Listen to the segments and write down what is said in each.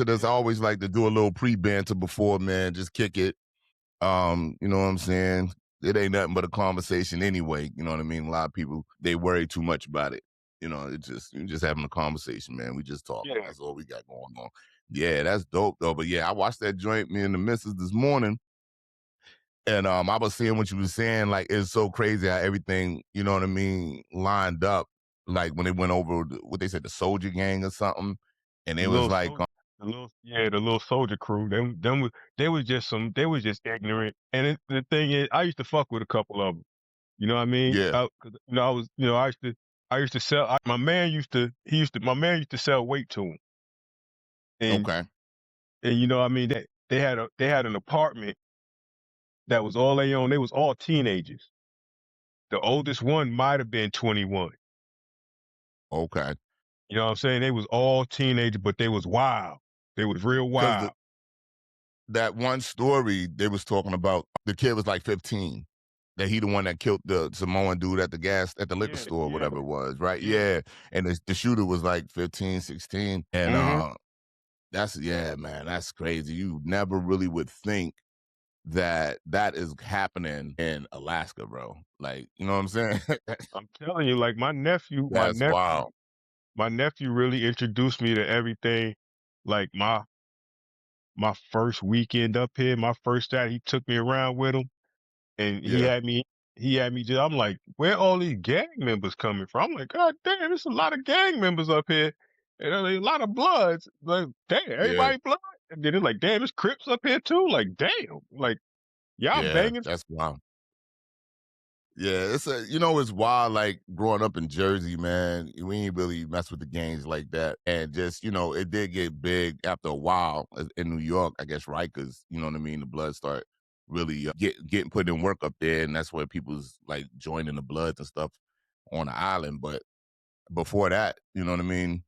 to this, I always like to do a little pre-banter before, man. Just kick it. You know what I'm saying? It ain't nothing but a conversation anyway. You know what I mean? A lot of people, they worry too much about it. You know, you're just having a conversation, man. We just talking. Yeah. That's all we got going on. Yeah, that's dope though. But yeah, I watched that joint, me and the missus this morning. And I was seeing what you were saying, like it's so crazy how everything, you know what I mean, lined up. Like when they went over what they said, the soldier gang or something. And The it was little like, soldier, the little soldier crew. They was just they was just ignorant. And the thing is, I used to fuck with a couple of them. You know what I mean? yeah, 'Cause, I was, I used to sell. My man used to, my man used to sell weight to him, and okay, you know what I mean. They had an apartment that was all they owned. They was all teenagers. The oldest one might have been 21. okay. You know what I'm saying? They was all teenagers, but they was wild. They was real Because wild. that one story they was talking about, the kid was like 15. That he the one that killed the Samoan dude at the liquor Yeah, store, yeah, whatever it was, right? yeah. Yeah. And the shooter was like 15, 16. And Hmm. that's yeah, man, that's crazy. You never really would think that that is happening in Alaska, bro. Like, you know what I'm saying? I'm telling you, like That's wild. my nephew really introduced me to everything. Like my first weekend up here, my first time, he took me around with him, and Yeah. he had me just. I'm like, where all these gang members coming from? I'm like, God damn, there's a lot of gang members up here, and a lot of bloods. Like, damn, Yeah. everybody blood. And then it's like, damn, there's Crips up here too. Like, damn, like y'all Yeah. banging. That's wild. Yeah, it's wild, like growing up in Jersey, man. We ain't really mess with the gangs like that. And just, it did get big after a while in New York, I guess, right? Because, you know what I mean? The blood start really getting put in work up there. And that's where people's like joining the Bloods and stuff on the island. But before that, you know what I mean?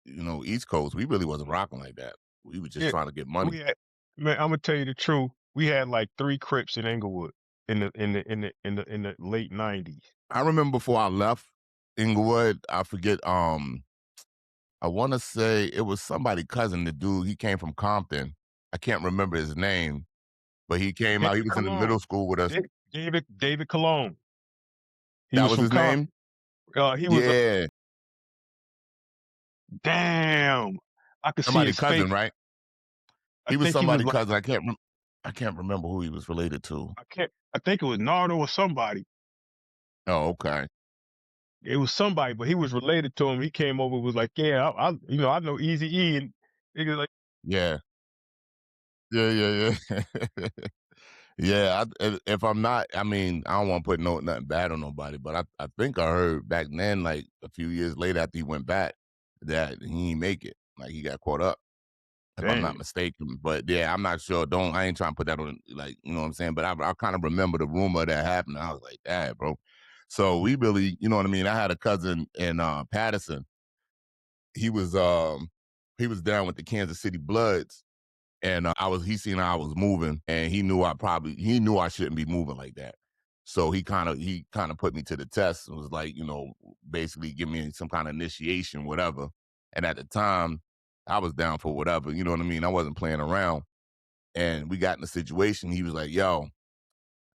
East Coast, we really wasn't rocking like that. We were just Yeah, trying to get money. we had, man, I'm gonna tell you the truth. We had like 3 Crips in Inglewood in the late '90s. I remember before I left Inglewood, I forget, I want to say it was somebody cousin, the dude, he came from Compton. I can't remember his name, but he came out, he David was in the middle Cologne, school with us. David Cologne. He That was was from his name? Compton. He was Yeah, damn. I could see somebody his face. cousin, right? I He was think he was somebody like cousin. I can't remember who he was related to. I think it was Nardo or somebody. Oh, okay. It was somebody, but he was related to him. He came over, was like, yeah, I know Easy E, and he was like, Yeah. Yeah, yeah, yeah. Yeah, if I'm not, I mean, I don't want to put nothing bad on nobody, but I think I heard back then, like a few years later after he went back, that he didn't make it. Like he got caught up, if I'm not damn, mistaken. But yeah, I'm not sure. I ain't trying to put that on, like, you know what I'm saying? But I kind of remember the rumor that happened. I was like, damn, bro. So we really, you know what I mean? I had a cousin in Patterson. He was he was down with the Kansas City Bloods. And he seen how I was moving, and he knew I shouldn't be moving like that. So he kind of put me to the test and was like, basically give me some kind of initiation, whatever. And at the time, I was down for whatever, you know what I mean? I wasn't playing around. And we got in a situation. He was like, yo,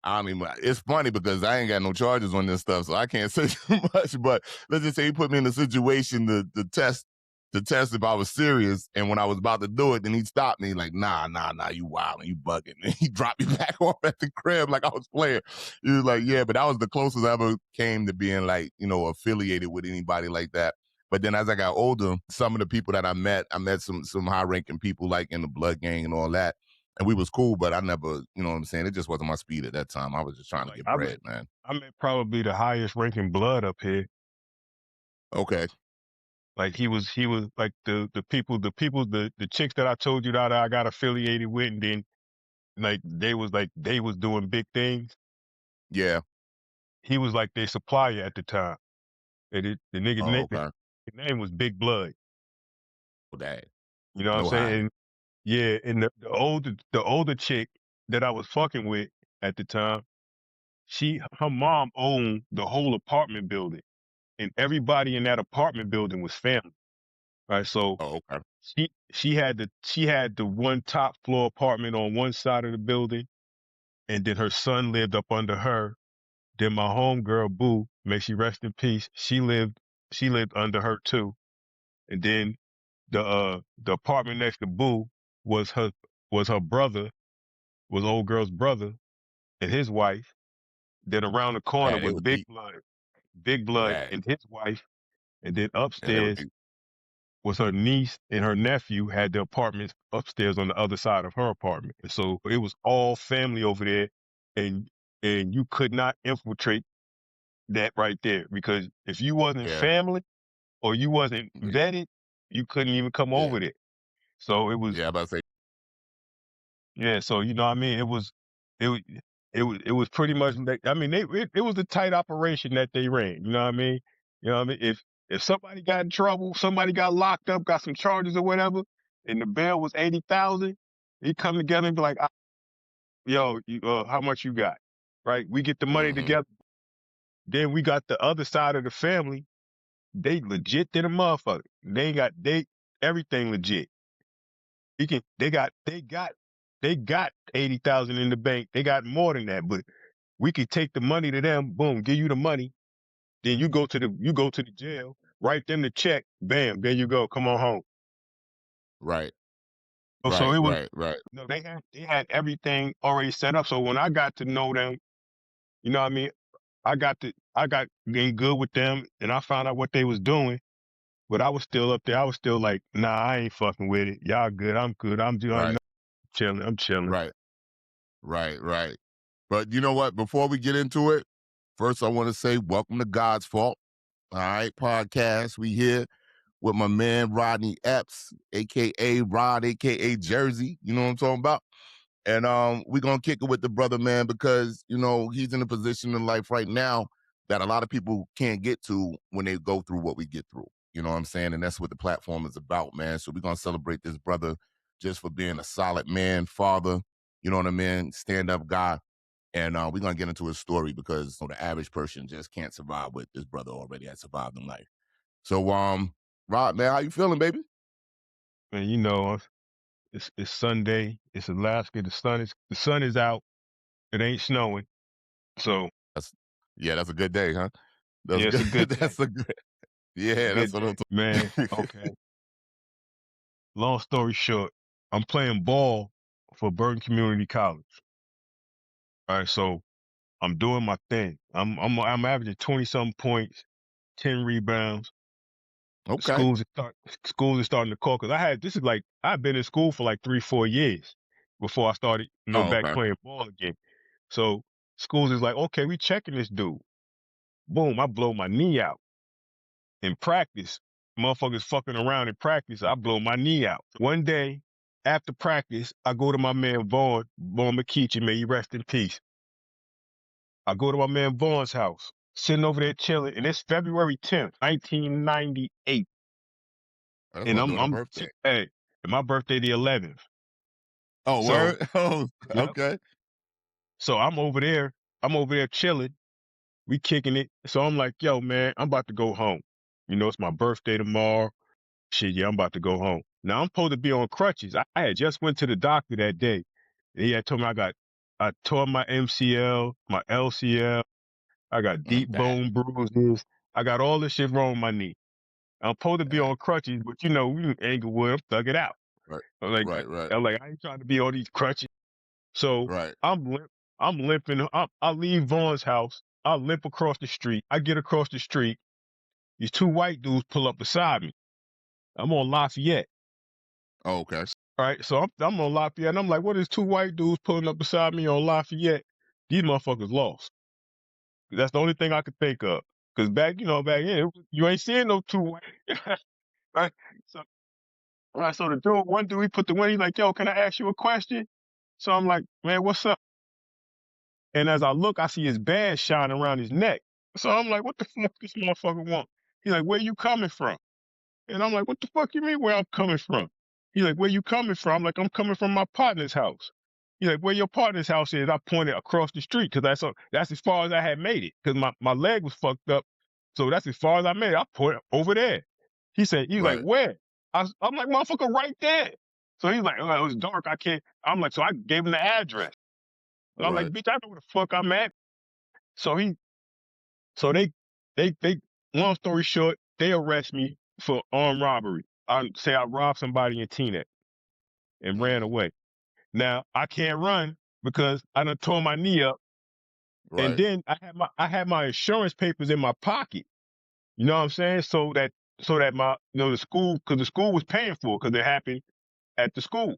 I mean, it's funny because I ain't got no charges on this stuff, so I can't say too much. But let's just say he put me in a situation to test if I was serious. And when I was about to do it, then he stopped me like, nah, you wildin', you bugging. And he dropped me back off at the crib like I was playing. He was like, yeah, but that was the closest I ever came to being like, affiliated with anybody like that. But then as I got older, some of the people that I met some high ranking people like in the blood gang and all that. And we was cool, but I never, you know what I'm saying? It just wasn't my speed at that time. I was just trying to like get bread, man. I met probably the highest ranking blood up here. Okay. Like he was like the chicks that I told you that I got affiliated with, and then like they was doing big things. Yeah. He was like their supplier at the time. And the nigga Oh, name okay. his name was Big Blood. Well, dang. You know what I'm No saying? higher. And yeah, and the older chick that I was fucking with at the time, her mom owned the whole apartment building, and everybody in that apartment building was family. Right. So Oh, okay. She had the one top floor apartment on one side of the building, and then her son lived up under her. Then my homegirl Boo, may she rest in peace, she lived under her too. And then the apartment next to Boo was her brother, was old girl's brother and his wife. Then around the corner Man, it was was deep. Big Blood Yeah, and his wife. And then yeah, they were upstairs deep. was her niece and her nephew had the apartments upstairs on the other side of her apartment. And so it was all family over there, and you could not infiltrate that right there, because if you wasn't Yeah, family or you wasn't yeah, vetted, you couldn't even come yeah, over there. So it was, yeah. I'm about to say, yeah. So you know what I mean? It was it was pretty much like, I mean, it was a tight operation that they ran. You know what I mean? You know what I mean? If somebody got in trouble, somebody got locked up, got some charges or whatever, and the bail was 80,000, he come together and be like, "Yo, how much you got?" Right? We get the money hmm together. Then we got the other side of the family. They legit than a motherfucker. They everything legit. They got 80,000 in the bank. They got more than that, but we could take the money to them, boom, give you the money, then you go to the jail, write them the check, bam, there you go, come on home. right, So right, it was, right, right, they had everything already set up. So when I got to know them, you know what I mean, I got getting good with them, and I found out what they was doing, but I was still up there. I was still like, nah, I ain't fucking with it. Y'all good, I'm good. I'm right, chilling. I'm chilling. right, right, right. But you know what? Before we get into it, first I want to say welcome to God's Fault. All right, podcast. We here with my man Rodney Epps, a.k.a. Rod, a.k.a. Jersey. You know what I'm talking about? And we're gonna kick it with the brother, man, because he's in a position in life right now that a lot of people can't get to when they go through what we get through. You know what I'm saying? And that's what the platform is about, man. So we're gonna celebrate this brother just for being a solid man, father, you know what I mean, stand-up guy. And we're gonna get into his story because the average person just can't survive what this brother already has survived in life. So Rod, man, how you feeling, baby? And it's Sunday. It's Alaska. The sun is out. It ain't snowing. So That's Yeah, that's a good day, huh? That's yeah, it's good. a good day. That's a good. It's a Yeah, that's good what I'm day, man. talking. Okay. Long story short, I'm playing ball for Burton Community College. All right, so I'm doing my thing. I'm averaging 20 something points, 10 rebounds. Okay. Schools are starting to call, because I've been in school for like 3-4 years before I started, Oh, back okay. playing ball again. So schools is like, okay, we checking this dude. Boom, I blow my knee out in practice. Motherfuckers fucking around in practice. I blow my knee out. One day after practice, I go to my man Vaughn McKeechin, may he rest in peace. I go to my man Vaughn's house, sitting over there chilling, and it's February 10th, 1998. That's And my I'm daughter's I'm birthday. hey, and my birthday the 11th. Oh, So word. Oh, yep. okay. So I'm over there chilling. We kicking it. So I'm like, yo, man, I'm about to go home. It's my birthday tomorrow. Shit, yeah, I'm about to go home. Now I'm supposed to be on crutches. I had just went to the doctor that day. And he had told me I tore my MCL, my LCL. I got deep Dang. bone bruises. I got all this shit wrong with my knee. I'm supposed to be Dang. on crutches, but we in Englewood, I'm thug it out. Right. I'm like, Right. Right. I ain't trying to be on these crutches. So Right. I'm limping. I leave Vaughn's house. I limp across the street. I get across the street. These two white dudes pull up beside me. I'm on Lafayette. Oh, okay. All right. So I'm on Lafayette, and I'm like, what is two white dudes pulling up beside me on Lafayette? These motherfuckers lost. That's the only thing I could think of. Because back then, you ain't seeing no two white. Right. So, all right. So one dude, he put the one, he's like, yo, can I ask you a question? So I'm like, man, what's up? And as I look, I see his badge shining around his neck. So I'm like, what the fuck this motherfucker want? He's like, where you coming from? And I'm like, what the fuck you mean where I'm coming from? He's like, where you coming from? I'm like, I'm coming from my partner's house. He's like, where your partner's house is? I pointed across the street, because that's as far as I had made it, because my leg was fucked up. So that's as far as I made it. I pointed over there. He was like, Right. where? I'm like, motherfucker, right there. So he's like, oh, it was dark. I can't. I'm like, so I gave him the address. And I'm like, Right. bitch, I know where the fuck I'm at. So they, long story short, they arrest me for armed robbery. I say I robbed somebody in Teaneck and ran Mm. away. Now I can't run because I done tore my knee up, and Right. then I had my insurance papers in my pocket. You know what I'm saying? So that my the school, because the school was paying for it, because it happened at the school.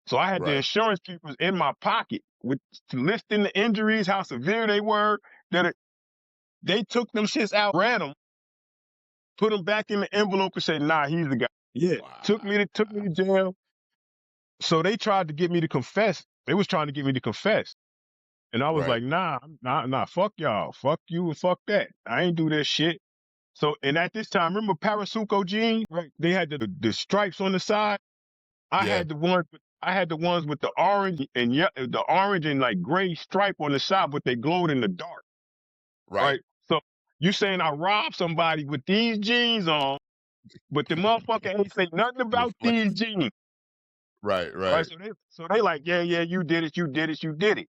So I had the Right. insurance papers in my pocket with listing the injuries, how severe they were. They took them shits out, ran them, put them back in the envelope, and said, "Nah, he's the guy." Yeah, took Wow. me to jail. So they tried to get me to confess. They was trying to get me to confess, and I was Right. like, "Nah, fuck y'all, fuck you, and fuck that. I ain't do this shit." So, and at this time, remember Parasuco jeans? Right? They had the stripes on the side. I Yeah. had the ones. I had the ones with the orange and the orange and like gray stripe on the side, but they glowed in the dark. Right. Right? So you saying I robbed somebody with these jeans on, but the motherfucker ain't say nothing about Reflect. these jeans. Right. Right? Right. So they like, yeah, you did it, you did it, you did it.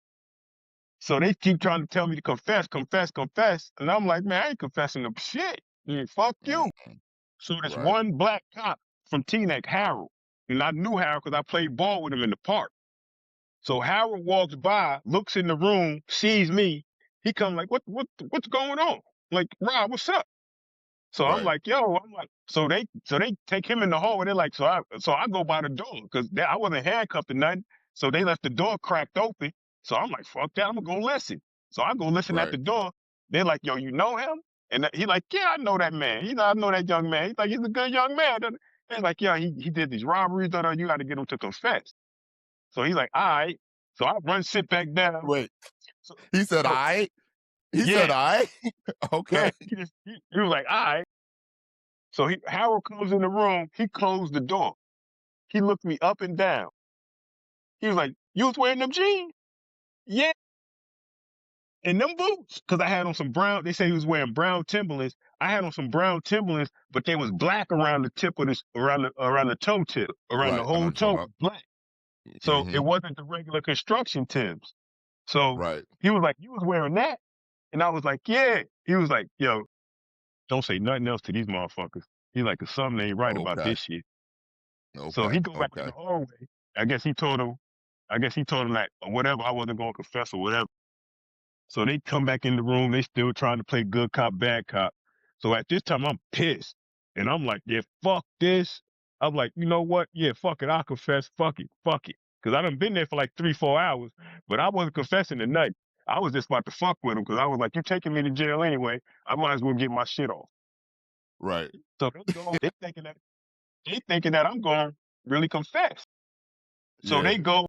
So they keep trying to tell me to confess, confess, confess. And I'm like, man, I ain't confessing to shit. Fuck you. Mm. So this Right. one black cop from Teaneck, Harold, and I knew Harold because I played ball with him in the park. So Harold walks by, looks in the room, sees me. He comes like, what's going on? Like, Rob, what's up? So I'm Right. like, so they take him in the hall, and they're like, so I go by the door because I wasn't handcuffed or nothing. So they left the door cracked open. So I'm like, fuck that, I'm gonna go listen. So I go listen at Right. the door. They're like, yo, you know him? And he like, yeah, I know that man. I know that young man. He's like, he's a good young man. They're like, yeah, he did these robberies. You got to get him to confess. So he's like, all right. So I run, sit back down. Wait. So, He said so I. He said yeah, I. yeah. Okay. He was like, all right. So Harold comes in the room. He closed the door. He looked me up and down. He was like, "You was wearing them jeans?" Yeah, and them boots. Cause I had on some brown. They said he was wearing brown Timberlands. I had on some brown Timberlands, but they was black around the tip of this, around the toe tip, around the Right. I know whole what you're toe, talking was about. black. So it Mm-hmm. wasn't the regular construction Timbs. So Right. he was like, "You was wearing that?" And I was like, "Yeah." He was like, "Yo, don't say nothing else to these motherfuckers." He's like, "Cause something ain't right about Okay. this shit." So Okay. he go back in Okay. the hallway. I guess he told him. I guess he told him that or whatever. I wasn't gonna confess or whatever. So they come back in the room. They still trying to play good cop, bad cop. So at this time, I'm pissed, and I'm like, yeah, fuck this. I'm like, you know what? Yeah, fuck it. I'll confess. Fuck it. Fuck it. Because I done been there for like 3-4 hours, but I wasn't confessing to nothing. I was just about to fuck with him because I was like, you're taking me to jail anyway. I might as well get my shit off. Right. So they go. They thinking that I'm going to really confess. So Yeah. they go.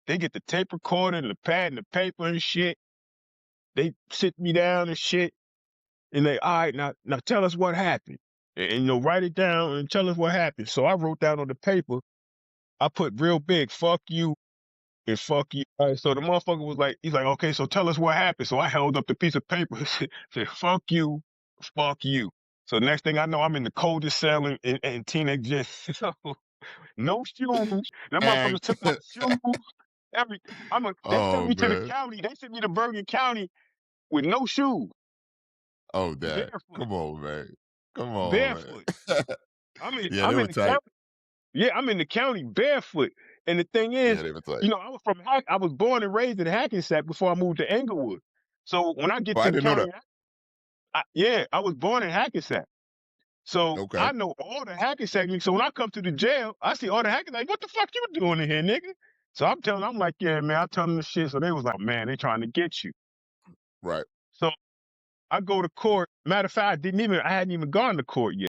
They get the tape recorder and the pad and the paper and shit. They sit me down and shit. And they, all right, now tell us what happened. And write it down and tell us what happened. So I wrote down on the paper, I put real big, fuck you and fuck you. All right, so the motherfucker was like, he's like, okay, so tell us what happened. So I held up the piece of paper and said, fuck you, fuck you. So next thing I know, I'm in the coldest cell in teenage jail. So no shoes. Them And motherfuckers took my shoes, everything. They sent oh me to the man. county. They sent me to Bergen County with no shoes, Oh dad. barefoot, Come on, man. Come on, barefoot. man. Yeah, they I'm were in the tight. county. Yeah, I'm in the county barefoot. And the thing is, Yeah, they were tight. I was from I was born and raised in Hackensack before I moved to Englewood. So when I get Oh, to I the didn't know that. county, yeah, I was born in Hackensack. So Okay. I know all the Hackensack niggas. So when I come to the jail, I see all the Hackensack. Like, what the fuck you doing in here, nigga? So I'm like, yeah, man. I tell them the shit. So they was like, man, they trying to get you. Right. So I go to court. Matter of fact, I hadn't even gone to court yet.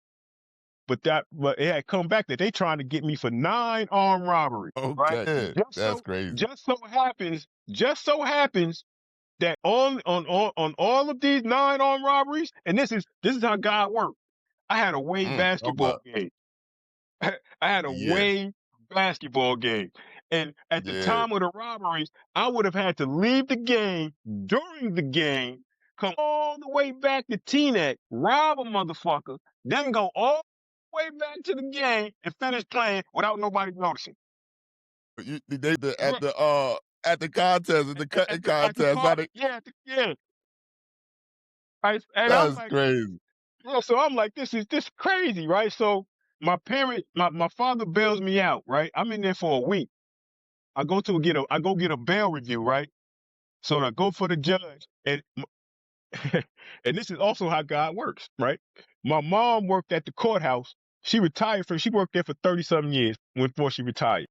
But it had come back that they trying to get me for 9 armed robberies, right? Okay. Just That's so crazy. just so happens that on all of these 9 armed robberies, and this is how God works. I had a way Okay. basketball game. I had a Yeah. way basketball game. And at the Yeah. time of the robberies, I would have had to leave the game during the game, come all the way back to Teaneck, rob a motherfucker, then go all way back to the game and finish playing without nobody noticing. Right. At the contest, at the cutting At the contest, party, yeah, yeah. And I'm that's like, crazy. yeah, so I'm like, this crazy, right? So my father bails me out, right? I'm in there for a week. I go get a bail review, right? So I go for the judge, and and this is also how God works, right? My mom worked at the courthouse. She worked there for 30 something years before she retired.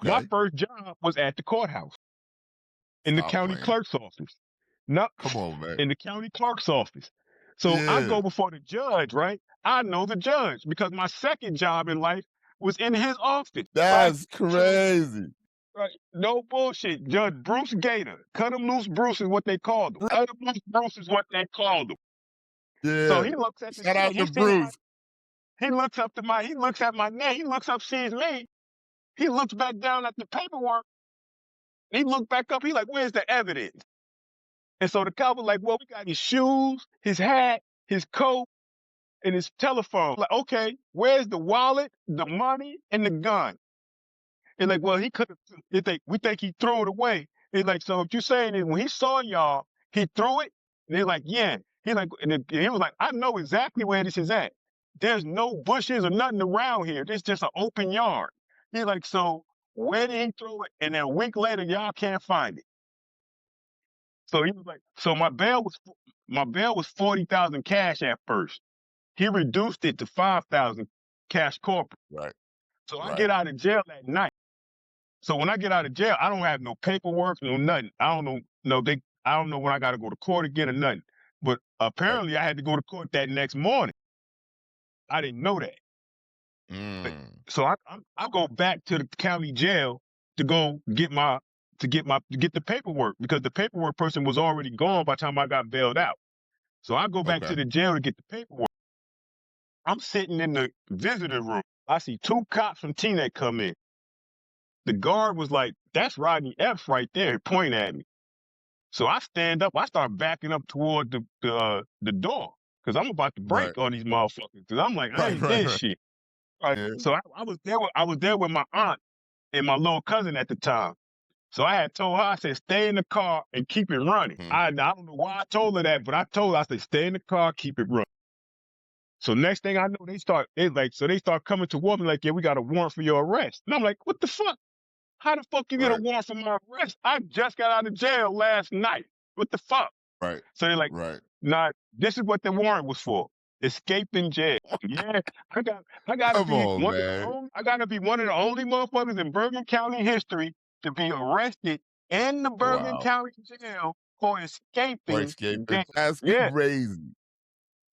My Okay. first job was at the courthouse in the Stop county playing. clerk's office. Not Come on, man. in the county clerk's office. So I Yeah. go before the judge, right? I know the judge because my second job in life was in his office, right? That's So, crazy. right, no bullshit. Judge Bruce Gator, cut him loose, Bruce is what they called him. Cut him loose, Bruce is what they called him. So Yeah. he looks at the Shout shit. out to Bruce. He looks at my name. He looks up, sees me. He looks back down at the paperwork. He looked back up. He like, where's the evidence? And so the cop was like, well, we got his shoes, his hat, his coat, and his telephone. Like, okay, where's the wallet, the money, and the gun? And like, well, he could have. We think he threw it away. He's like, so what you saying is when he saw y'all, he threw it. And they're like, yeah. He like, and he was like, I know exactly where this is at. There's no bushes or nothing around here. This just an open yard. He's like, so where did he throw it? And then a week later, y'all can't find it. So he was like, so my bail was 40,000 cash at first. He reduced it to 5,000 cash corporate. Right. So I Right. get out of jail that night. So when I get out of jail, I don't have no paperwork, no nothing. I don't know when I got to go to court again or nothing. But Right. apparently I had to go to court that next morning. I didn't know that. Mm. So I go back to the county jail to go get to get the paperwork because the paperwork person was already gone by the time I got bailed out. So I go back to Okay. the jail to get the paperwork. I'm sitting in the visitor room. I see two cops from Teaneck come in. The guard was like, "That's Rodney Epps right there," pointing at me. So I stand up. I start backing up toward the door because I'm about to Right. break on these motherfuckers. Because I'm like, I Right. ain't Right. did Right. shit. Right. Yeah. So I was there with my aunt and my little cousin at the time. So I had told her, I said, stay in the car and keep it running. Mhm. I don't know why I told her that, but I told her, I said, stay in the car, keep it running. So next thing I know, they start coming toward me like, yeah, we got a warrant for your arrest. And I'm like, what the fuck? How the fuck you get a Right. warrant for my arrest? I just got out of jail last night. What the fuck? Right. So they're like, Right. nah, this is what the warrant was for. Escaping jail. Yeah, I gotta Come be on, man. I gotta be one of the only motherfuckers in Bergen County history to be arrested in the Bergen Wow. County jail for For escaping escaping. jail. That's Yeah, crazy.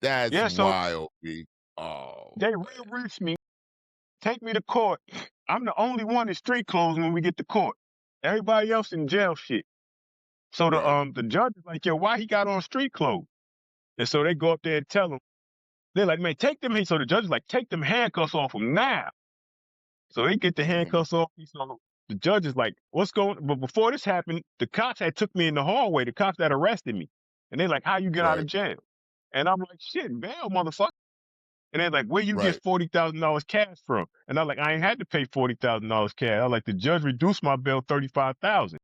That's yeah. So wild, B. Oh, they man. rearrest me, take me to court. I'm the only one in street clothes when we get to court. Everybody else in jail shit. So Right. the judge is like, yo, why he got on street clothes? And so they go up there and tell him. They're like, man, take them. So the judge is like, take them handcuffs off him now. So they get the Mhm. handcuffs off me. So the judge is like, what's going on? But before this happened, the cops had took me in the hallway, the cops that arrested me. And they're like, how you get out of Right. jail? And I'm like, shit, bail, motherfucker. And they're like, where you get Right. $40,000 cash from? And I'm like, I ain't had to pay $40,000 cash. I like, the judge reduced my bail 35,000.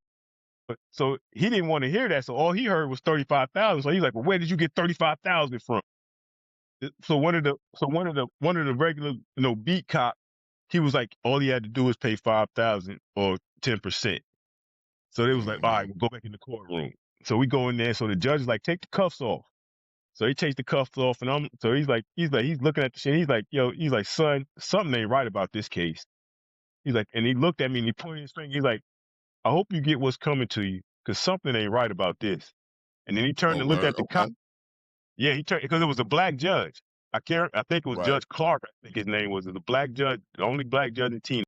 But so he didn't want to hear that. So all he heard was 35,000. So he's like, well, where did you get 35,000 from? So one of the regular, beat cop, he was like, all he had to do was pay 5,000 or 10%. So they was like, all right, Mhm. we'll go back in the courtroom. So we go in there. So the judge is like, take the cuffs off. So he takes the cuffs off, and he's looking at the shit. He's like, yo, he's like, son, something ain't right about this case. He's like, and he looked at me and he pointed his finger. He's like, I hope you get what's coming to you, because something ain't right about this. And then he turned Oh, and looked word. at the cop. Okay. Yeah, he turned because it was a black judge. I think it was Right. Judge Clark. I think his name was the black judge, the only black judge in Teen.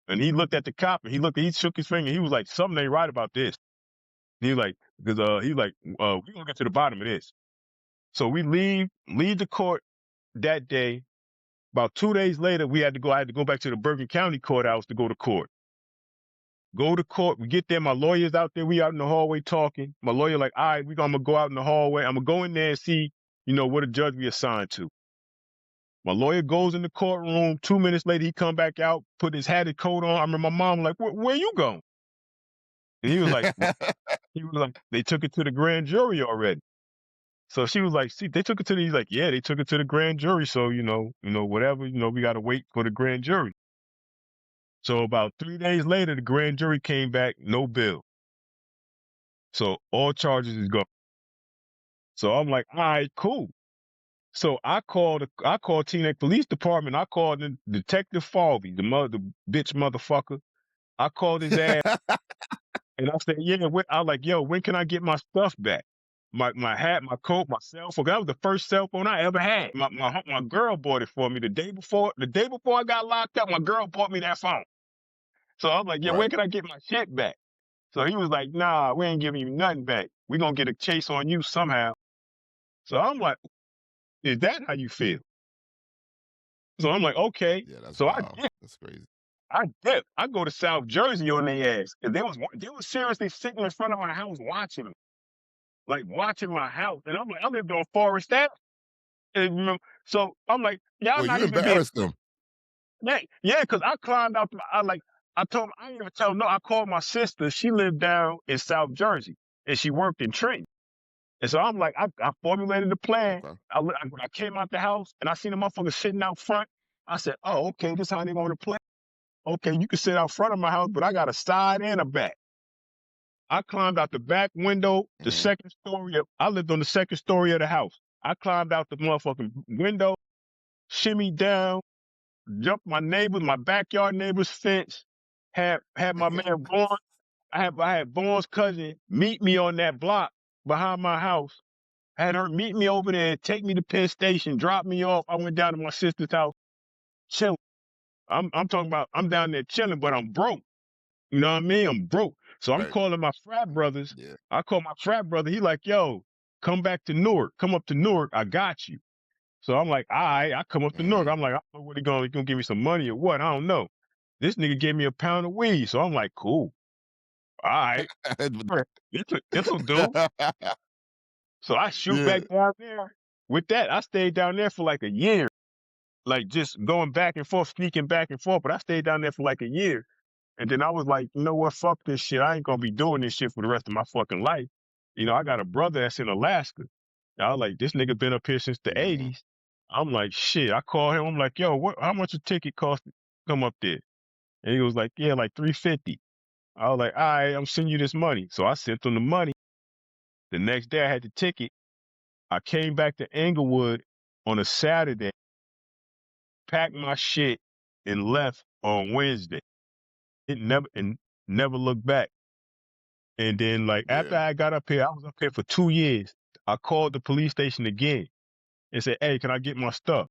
And he looked at the cop and he shook his finger. He was like, something ain't right about this. And he was like, because we're gonna get to the bottom of this. So we leave the court that day. About 2 days later, I had to go back to the Bergen County courthouse to go to court. Go to court. We get there. My lawyer's out there. We out in the hallway talking. My lawyer like, all right, I'm gonna go out in the hallway. I'm gonna go in there and see, what a judge we assigned to. My lawyer goes in the courtroom. 2 minutes later, he come back out, put his hat and coat on. I remember my mom like, where you going? And he was like, they took it to the grand jury already. So she was like, see, they took it to the, he's like, yeah, they took it to the grand jury. So, whatever, we got to wait for the grand jury. So about 3 days later, the grand jury came back, no bill. So all charges is gone. So I'm like, all right, cool. So I called Teaneck Police Department. I called Detective Falvey, the bitch motherfucker. I called his ass and I said, yeah, I was like, yo, when can I get my stuff back? My hat, my coat, my cell phone. That was the first cell phone I ever had. My girl bought it for me the day before I got locked up. My girl bought me that phone. So I was like, yeah, when Right. can I get my shit back? So he was like, nah, we ain't giving you nothing back. We're going to get a chase on you somehow. So I'm like, is that how you feel? So I'm like, okay. Yeah, that's So wild. That's crazy. I dip. I go to South Jersey on their ass. And they was seriously sitting in front of my house watching me. Like watching my house. And I'm like, I lived on Forest Ave. And, so I'm like, y'all Well, not you even being, embarrassed them. yeah, because I climbed out, I told him, I didn't even tell him, no, I called my sister. She lived down in South Jersey and she worked in Trenton. And so I'm like, I formulated a plan. Okay. When I came out the house and I seen the motherfucker sitting out front, I said, oh, okay, this is how they going to play. Okay, you can sit out front of my house, but I got a side and a back. I climbed out the back window, the Mhm. second story I lived on the second story of the house. I climbed out the motherfucking window, shimmied down, jumped my backyard neighbor's fence, had my man Vaughn, I had Vaughn's cousin meet me on that block behind my house. Had her meet me over there, take me to Penn Station, drop me off. I went down to my sister's house, chilling. I'm talking about I'm down there chilling, but I'm broke. You know what I mean? I'm broke. So I'm Right. calling my frat brothers. Yeah. I call my frat brother. He like, yo, come back to Newark. Come up to Newark. I got you. So I'm like, all right, I come up to Newark. Mhm. I'm like, I don't know what he gonna give me some money or what. I don't know. This nigga gave me a pound of weed. So I'm like, cool. All right. This'll do. So I shoot Yeah. back down there. With that, I stayed down there for like a year. Like just going back and forth, sneaking back and forth. But I stayed down there for like a year. And then I was like, you know what? Fuck this shit. I ain't gonna be doing this shit for the rest of my fucking life. I got a brother that's in Alaska. I was like, this nigga been up here since the Mhm. 80s. I'm like, shit. I call him. I'm like, yo, how much a ticket cost to come up there? And he was like, yeah, like $350. I was like, all right, I'm sending you this money. So I sent him the money. The next day I had the ticket. I came back to Inglewood on a Saturday, packed my shit, and left on Wednesday. Never looked back. And then, like, after Yeah. I got up here, I was up here for 2 years. I called the police station again and said, hey, can I get my stuff?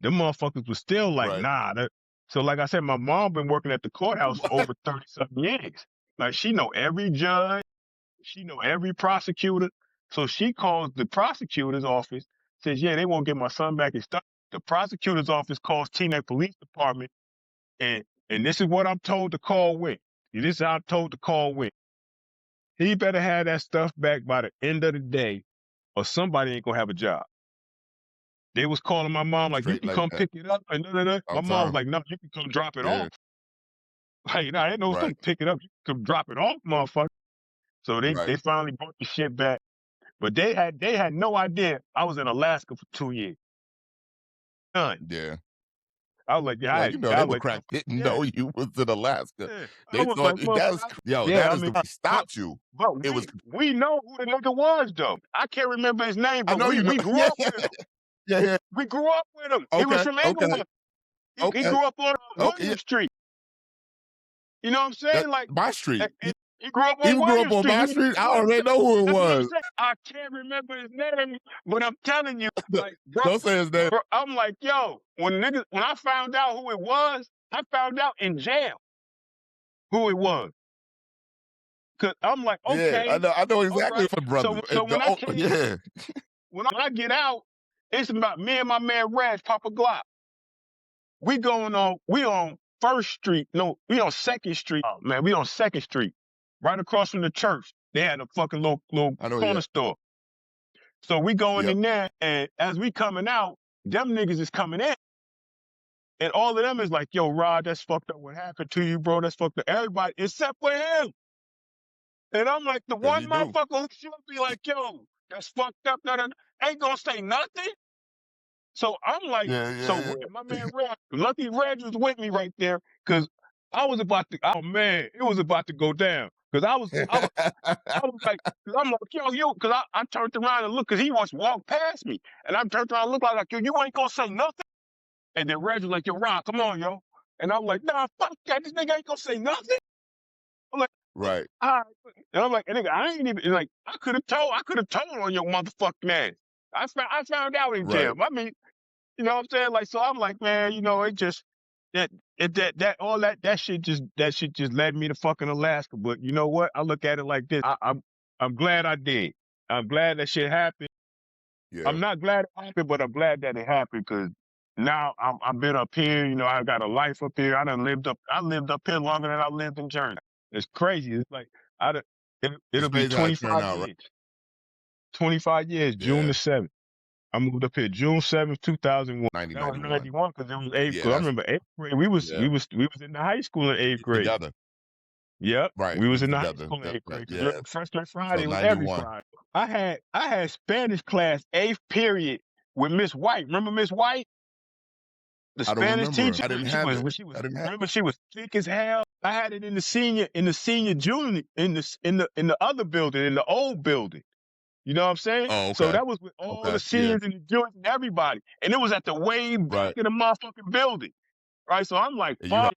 Them motherfuckers was still like, Right. nah. So, like I said, my mom been working at the courthouse for over 30-something years. Like, she know every judge. She know every prosecutor. So she calls the prosecutor's office, says, yeah, they won't get my son back and stuff. The prosecutor's office calls Teaneck Police Department, and this is what I'm told to call with. This is how I'm told to call with. He better have that stuff back by the end of the day, or somebody ain't gonna have a job. They was calling my mom like, you Straight can like come that. pick it up. And my I'm mom was time. like, no, you can come drop it Yeah. off. Like, no, I didn't know Right. come pick it up. You can come drop it off, motherfucker. So Right. they finally brought the shit back. But they had no idea I was in Alaska for 2 years. None. Yeah. I was like, yeah, Well, I they was were like, crack didn't yeah, know you was in Alaska. yeah. I They was like, thought motherfucker, yo, yeah, that I is mean, the we but stopped you. but It was we know who the nigga was though. I can't remember his name, I but know you know. we grew Yeah, up yeah, with him. yeah, yeah. We grew up with him. He was Okay, from okay, Englewood. He okay, grew up on okay. Yeah, William Street. You know what I'm that saying? Like, my street. he grew up He on grew up William on Street. my He was street. I from already know who it That's what I'm was. saying. I can't remember his name, but I'm telling you, like, Don't say his name. bro, I'm like, yo, when I found out who it was, I found out in jail who it was. Cause I'm like, Yeah, okay, I know all exactly right. what brother. So when I came, Yeah, when I get out, it's about me and my man Reg, Papa Glock. We on First Street. No, we on Second Street. Oh man, we on Second Street, right across from the church. They had a fucking little I know. corner Yeah, store. So we going yep. in there, and as we coming out, them niggas is coming in. And all of them is like, yo, Rod, that's fucked up. What happened to you, bro? That's fucked up. Everybody, except for him. And I'm like, the 'Cause one he do. motherfucker who should be like, yo, that's fucked up. No, ain't gonna say nothing. So I'm like, Yeah. my man Red, Lucky Red was with me right there, cause I was about to, oh man, it was about to go down. Cause I was like, cause I'm like, yo, you, cause I turned around and looked, cause he was walked past me. And I turned around and looked like, yo, you ain't gonna say nothing. And then Reg was like, yo, Ron, come on, yo. And I'm like, nah, fuck that. This nigga ain't gonna say nothing. I'm like, Right. all right. And I'm like, nigga, I ain't even like I could have told on your motherfucking ass. I found out in Right. jail. I mean, you know what I'm saying? Like, so I'm like, man, you know, it just that shit just led me to fucking Alaska. But you know what? I look at it like this. I'm glad I did. I'm glad that shit happened. Yeah. I'm not glad it happened, but I'm glad that it happened because now I've been up here. You know, I got a life up here. I lived up here longer than I lived in Jersey. It's crazy. It's like It's it'll be crazy how it turned 25 out, right? years. 25 years, June Yeah. the 7th. I moved up here June 7th, 2001. That was 91. 91 because it was eighth Yeah, grade. I that's remember eighth grade. We was in the high school in eighth grade. together. Yep. Right. We We was was in the high together. school in Yep, eighth grade. Cause yeah. remember, Freshman So Friday was every 91. Friday. I had Spanish class eighth period with Miss White. Remember Miss White? The I don't Spanish remember. teacher, I didn't she have was it. when she was I didn't have remember she was thick as hell. I had it in the senior junior in the other building, in the old building. You know what I'm saying? Oh, So okay. that was with all Okay. the Yeah. seniors and the juniors and everybody. And it was at the way back Right. in the motherfucking building. Right. So I'm like, And you fuck.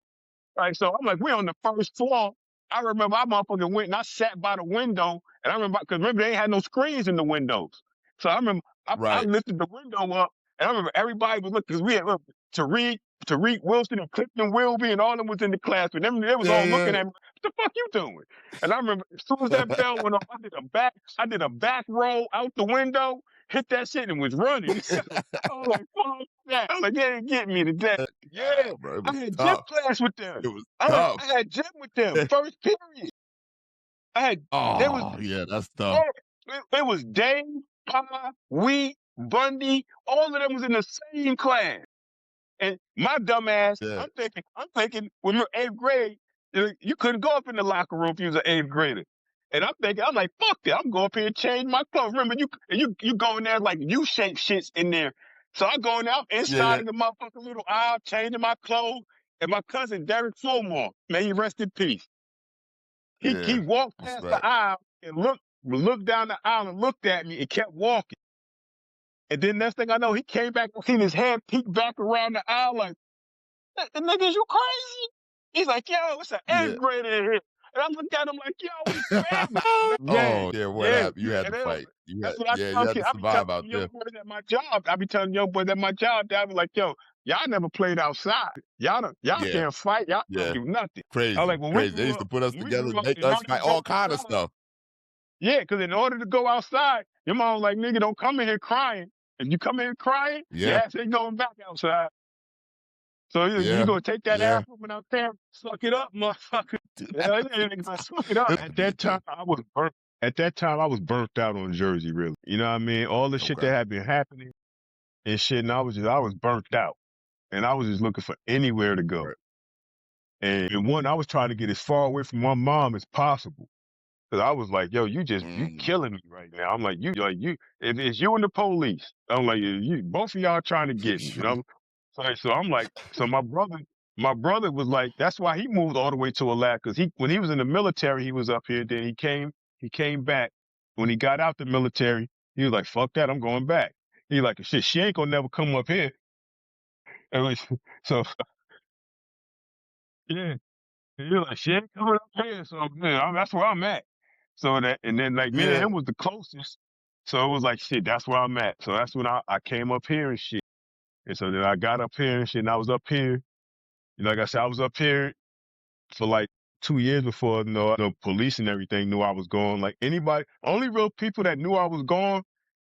Right. So I'm like, we're on the first floor. I remember I motherfucking went and I sat by the window. And I remember they ain't had no screens in the windows. So I remember I right. lifted the window up and I remember everybody was looking because we had Tariq Wilson and Clifton Wilby and all of them was in the class. And them, they was all looking Yeah. at me. What the fuck you doing? And I remember as soon as that bell went off, I did a back roll out the window, hit that shit and was running. I was like, fuck that. I was like, they didn't get me today. Yeah. Bro, it I was had gym tough. class with them. It was tough. I had gym with them. First period. There was Oh, yeah, that's tough. it was Dave, Pa, Wheat, Bundy, all of them was in the same class. And my dumb ass, Yeah. I'm thinking, when you're eighth grade, you couldn't go up in the locker room if you was an eighth grader. And I'm like, fuck that. I'm going up here and change my clothes. Remember, you go in there like U-shaped shits in there. So I go in there, I'm inside Yeah. of the motherfucking little aisle, changing my clothes. And my cousin, Derek Fulmore, may he rest in peace. Yeah. He walked past Respect. the aisle and looked down the aisle and looked at me and kept walking. And then next thing I know, he came back and seen his head peek back around the aisle like, the niggas, you crazy? He's like, yo, it's an Yeah. eighth grader in here. And I looked at him like, yo, what's happening? Yeah, Oh, yeah, what yeah. happened? You had And to then fight. that's what I You tell had to kids. I be telling survive out young there. boys at my job. I be telling young boys at my job, I be like, yo, y'all never played outside. Y'all Yeah. can't fight. Y'all Yeah. don't do nothing. I was Crazy. like, when we Crazy. They grew used to up, put us together, make in us order to fight go all kind of outside, stuff. yeah, because in order to go outside, your mom like, nigga, don't come in here crying. If you come in here crying, your Yeah. ass ain't going back outside. So you Yeah. gonna take that Yeah. ass woman out there, suck it up, motherfucker. Yeah, nigga gonna suck it up. At that time, I was burnt. At that time, I was burnt out on Jersey, really. You know what I mean? All the shit Okay. that had been happening and shit, and I was burnt out, and I was just looking for anywhere to go. Right. And I was trying to get as far away from my mom as possible. Cause I was like, yo, you Mm. killing me right now. I'm like, it's you and the police. I'm like, you both of y'all trying to get me, you know? So I'm like, so my brother was like, that's why he moved all the way to Alaska. Cause when he was in the military, he was up here. Then he came back. When he got out the military, he was like, fuck that, I'm going back. He like, shit, she ain't gonna never come up here. And so yeah, he was like, she ain't coming up here. So man, that's where I'm at. And then like me and Yeah. him was the closest. So it was like, shit, that's where I'm at. So that's when I came up here and shit. And so then I got up here and shit, and I was up here. Like I said, I was up here for like 2 years before, the police and everything knew I was gone. Like only real people that knew I was gone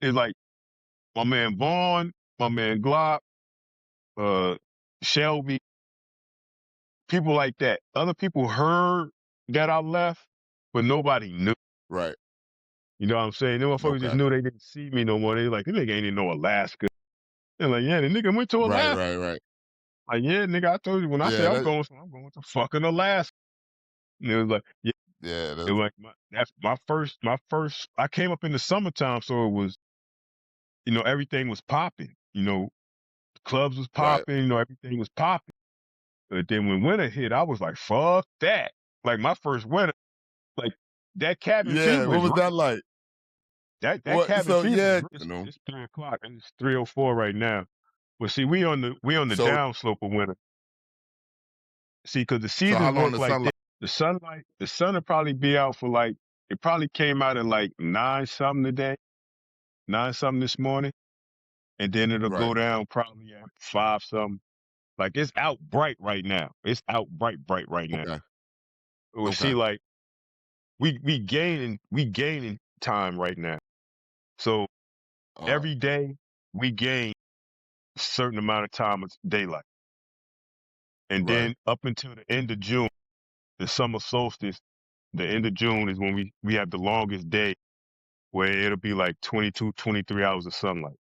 is like my man Vaughn, my man Glock, Shelby, people like that. Other people heard that I left, but nobody knew. Right. You know what I'm saying? Them motherfuckers just Okay. knew they didn't see me no more. They like, this nigga ain't in no Alaska. And like, yeah, the nigga went to Right, Alaska. right, right. Like, yeah, nigga, I told you when I say Yeah, I'm going to fucking Alaska. And it was like, yeah, yeah, it was that's like that's my first. I came up in the summertime, so it was, everything was popping. Clubs was right. popping. Everything was popping. But then when winter hit, I was like, fuck that. Like my first winter, like that cabin Yeah, fever what is was real. that like? That What cabin so fever is yeah, real. It's 3 o'clock and it's 3:04 right now. But see, we on the so downslope of winter. See, because the so how seasons long work the like this. sunlight The sun will probably be out for like, it probably came out at like 9 something today, 9 something this morning, and then it'll right, go down probably at 5 something. Like it's out bright right now. It's out bright right now. okay, Well, see, okay. like we gaining time right now. So Uh every day we gain a certain amount of time of daylight, and right, then up until the end of June, the summer solstice, the end of June is when we have the longest day, where it'll be like 22, 23 hours of sunlight.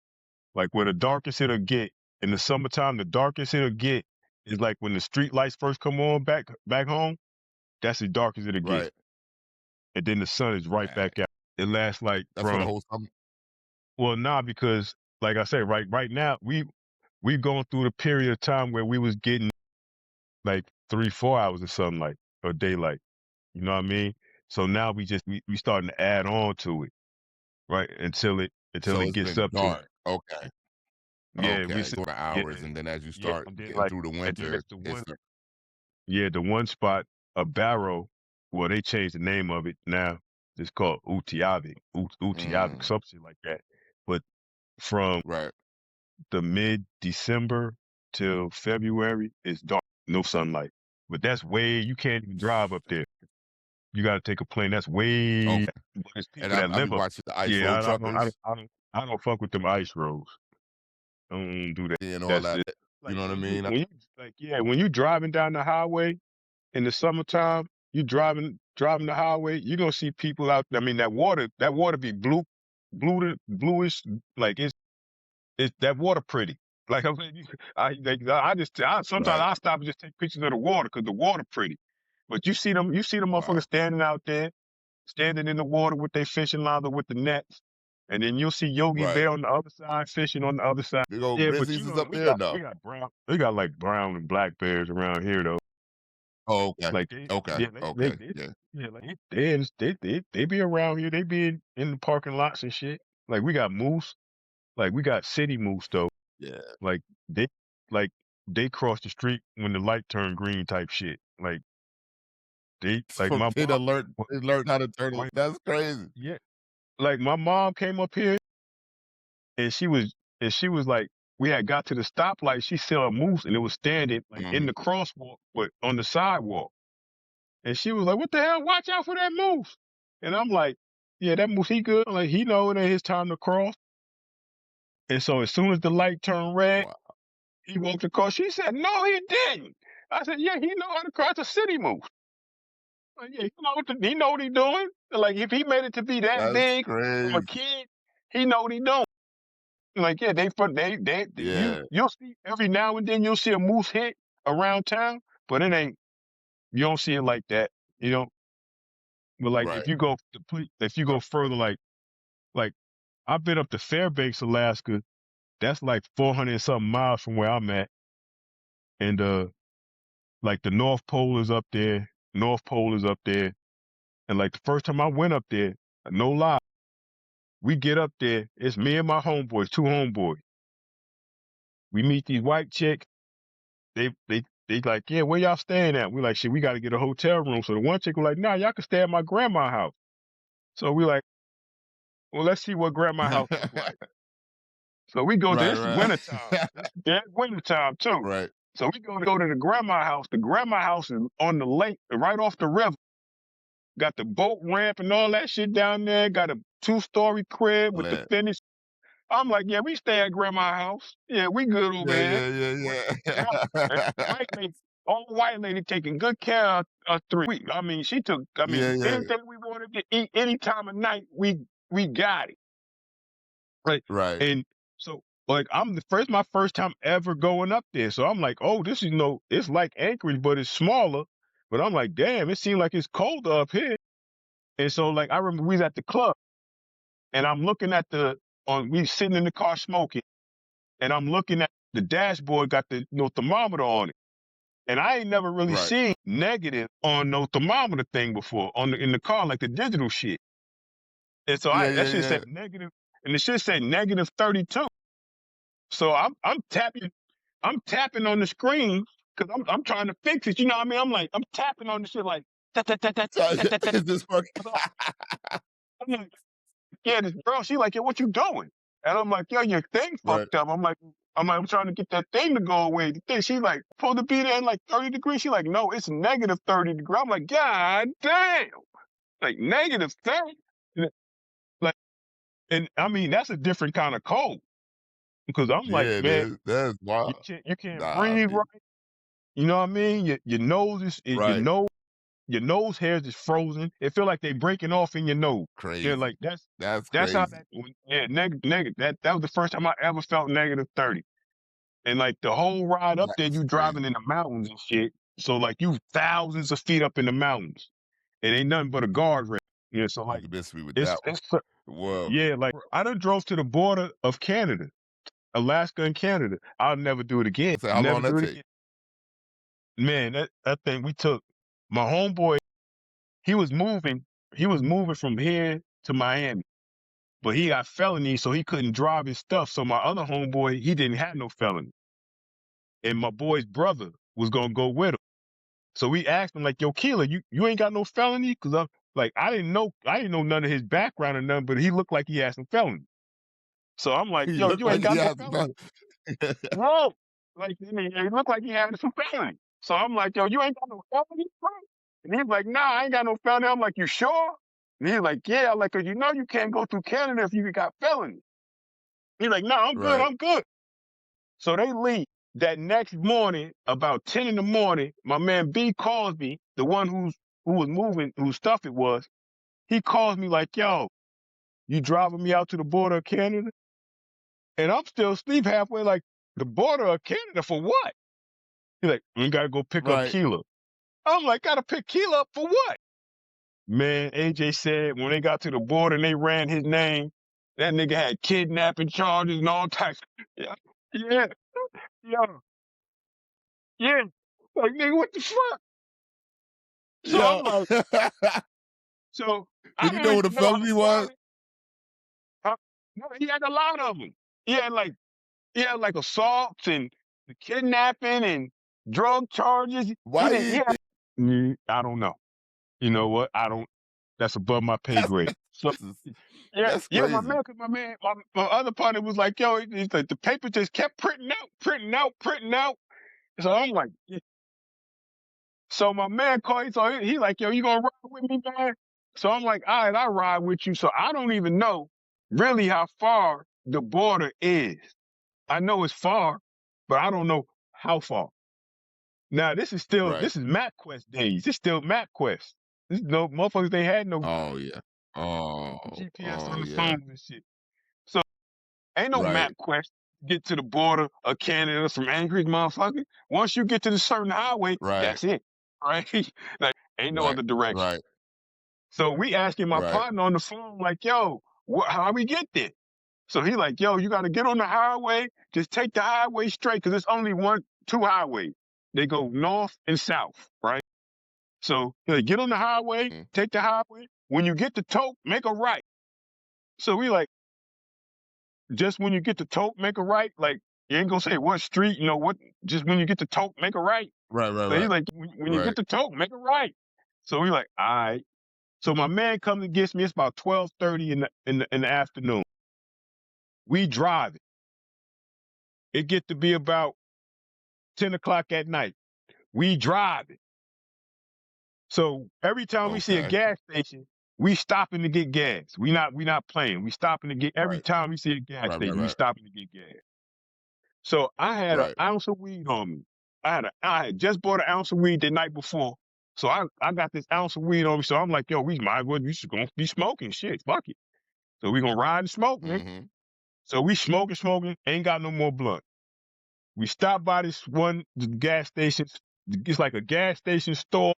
Like where the darkest it'll get in the summertime, the darkest it'll get is like when the street lights first come on back home. That's as dark as it'll get, right. and then the sun is right Dang. back out. It lasts like That's for the from, whole summer? well, nah, because like I said, right now we going through the period of time where we was getting like 3, 4 hours of sunlight or daylight. You know what I mean? So now we starting to add on to it, right? Until So it it's gets been up to, dark. Okay. yeah, Okay. For yeah, hours and then as you yeah, start and then getting like, through the and then winter, it's the it's one, yeah, the one spot, a barrow. Well, they changed the name of it now. It's called Utiavik, mm, something like that. But from right. the mid-December till February, it's dark, no sunlight. But that's way, you can't even drive up there. You got to take a plane. That's way. Okay. But there's And people that I be live up. watching the ice Yeah, road truckers I don't fuck with them ice roads. I don't do that. and all That's that. it. You Like know what I mean? when you driving down the highway in the summertime, you driving the highway, you gonna see people out. I mean, that water be bluish. Like it's that water pretty. Like I'm saying, sometimes Right. I stop and just take pictures of the water because the water pretty. But you see them motherfuckers Wow. standing out there, standing in the water with their fishing lines or with the nets, and then you'll see Yogi Right. Bear on the other side fishing on the other side. Big old Yeah, but grizzlies is up we there got now. like brown and black bears around here though. Oh, okay. Like they, Okay. yeah, Okay. they Yeah. yeah, like they be around here. They be in the parking lots and shit. Like we got moose. Like we got city moose though. Yeah. Like they like they cross the street when the light turn green type shit. Like they like So my they mom. done learned they learned how to turn it. Like, That's crazy. yeah, like my mom came up here and she was like, we had got to the stoplight. She saw a moose and it was standing like in Mhm. the crosswalk, but on the sidewalk. And she was like, "What the hell? Watch out for that moose!" And I'm like, "Yeah, that moose, he good. Like he know it ain't his time to cross." And so as soon as the light turned red, Wow. he walked across. She said, "No, he didn't." I said, "Yeah, he know how to cross a city moose. Like, yeah, he know what he doing. Like if he made it to be that That's big from a crazy. kid, he know what he doing." Like, yeah, Yeah. you'll see every now and then you'll see a moose hit around town, but it ain't, you don't see it like that. You know, but like Right. if you go further, like I've been up to Fairbanks, Alaska. That's like 400 and something miles from where I'm at. And like the North Pole is up there. North Pole is up there. And like the first time I went up there, no lie, we get up there, it's me and my homeboys, two homeboys. We meet these white chicks. They like, yeah, where y'all staying at? We like, shit, we got to get a hotel room. So the one chick was like, nah, y'all can stay at my grandma's house. So we like, well, let's see what grandma's house look like. So we go there. Right, It's right. wintertime. It's dead wintertime too. Right. So we go to the grandma house. The grandma house is on the lake, right off the river. Got the boat ramp and all that shit down there. Got a 2-story crib with the Man. finish. I'm like, yeah, we stay at grandma's house. Yeah, we good over Yeah, here. yeah, Right. yeah, And yeah. white lady, old white lady taking good care of us three. I mean, she took. I Yeah, mean, yeah. anything we wanted to eat any time of night, we got it. Right. Right. And so Like my first time ever going up there. So I'm like, oh, this is it's like Anchorage, but it's smaller. But I'm like, damn, it seems like it's colder up here. And so like I remember we was at the club and I'm looking at we sitting in the car smoking, and I'm looking at the dashboard, got the thermometer on it. And I ain't never really Right. seen negative on no thermometer thing before in the car, like the digital shit. And so Yeah, that yeah, shit yeah. said negative, and the shit said negative 32. So I'm tapping on the screen because I'm trying to fix it. You know what I mean? I'm tapping on the shit like that, that, that, that, So that, that, that. is this fucking I'm like, yeah, this girl, she like, yo, what you doing? And I'm like, yo, your thing right. fucked up. I'm trying to get that thing to go away. The thing, she like, supposed to be there in like 30 degrees. She like, no, it's negative 30 degrees. I'm like, God damn. Like negative 30. And like, and I mean, that's a different kind of cold because I'm like, Yeah, it man, is. That's wild. you can't Nah, breathe B. right. You know what I mean? Your nose Right. your nose hairs is frozen. It feel like they breaking off in your nose. Yeah, Crazy. like That's that's how crazy. negative. That was the first time I ever felt negative 30. And like the whole ride up there, That's you crazy. driving in the mountains and shit. So like you thousands of feet up in the mountains. It ain't nothing but a guardrail. Yeah, so You like can miss me with it's that one. it's Well, yeah, like I done drove to the border of Canada, Alaska and Canada. I'll never do it again. say how Never long that do it take? again. Man, that thing we took. My homeboy, he was moving. He was moving from here to Miami, but he got felony, so he couldn't drive his stuff. So my other homeboy, he didn't have no felony, and my boy's brother was gonna go with him. So we asked him like, "Yo, Keeler, you ain't got no felony?" Because I didn't know none of his background or nothing, but he looked like he had some felony. So I'm like, He "Yo, looked you ain't like he got no has about felony?" Whoa, like I mean, it looked like he had some felony. So I'm like, "Yo, you ain't got no felony, bro?" And he's like, "Nah, I ain't got no felony." I'm like, "You sure?" And he's like, "Yeah." I'm like, "Cause you know you can't go through Canada if you got felony." He's like, "No, I'm good. right. I'm good." So they leave. That next morning, about 10 in the morning, my man B calls me, the one who was moving, whose stuff it was. He calls me like, "Yo, you driving me out to the border of Canada?" And I'm still asleep halfway, like, the border of Canada for what? He's like, "You gotta go pick up Right. Keela." I'm like, "Gotta pick Keela up for what?" Man, AJ said when they got to the border and they ran his name, that nigga had kidnapping charges and all types. Yeah, yeah, yeah, yeah. Like, nigga, what the fuck? So Yeah. I'm like, so I Did he didn't know what a even know how felony far was? huh? No, he had a lot of them. He had like assaults and the kidnapping and drug charges. He Why didn't. you He had. think I don't know. You know what? I don't. That's above my pay that's grade. So yeah, that's yeah. crazy. My other partner was like, "Yo, it's like the paper just kept printing out, printing out, printing out." So I'm like, yeah. So my man called. So he like, "Yo, you gonna ride with me, man?" So I'm like, "All right, I'll ride with you." So I don't even know really how far the border is. I know it's far, but I don't know how far. Now Right. this is MapQuest days. This still MapQuest. This no motherfuckers. They had no Oh yeah. Oh, GPS on oh the yeah. phones and shit. So ain't no Right. MapQuest to get to the border of Canada from Anchorage, motherfucker. Once you get to the certain highway, Right. that's it. Right? Like ain't no Right. other direction. Right. So we asking my Right. partner on the phone, like, "Yo, how we get there?" So he like, "Yo, you got to get on the highway. Just take the highway straight because it's only two highways. They go north and south, right? So he like, get on the highway, Mm. take the highway. When you get to Toke, make a right." So we like, just when you get to Toke, make a right. Like you ain't gonna say what street, you know what? Just when you get to Toke, make a right. Right. Right. So he's Right. like, when you get Right. to Toke, make a right. So we like, all right. So my man comes and gets me. It's about 12:30 in the afternoon. We drive it. It get to be about 10 o'clock at night. We drive it. So every time we see a Okay. gas station, we stopping to get gas. We not playing. We stopping to get every Right. time we see a gas Right. Right. station, we Right. stopping to get gas. So I had an Right. ounce of weed on me. I had just bought an ounce of weed the night before. So I got this ounce of weed on me. So I'm like, yo, we might as well we should gonna be smoking shit. Fuck it. So we gonna ride and smoke, nigga. Mm-hmm. So we smoking, ain't got no more blunt. We stopped by this one gas station. It's like a gas station store,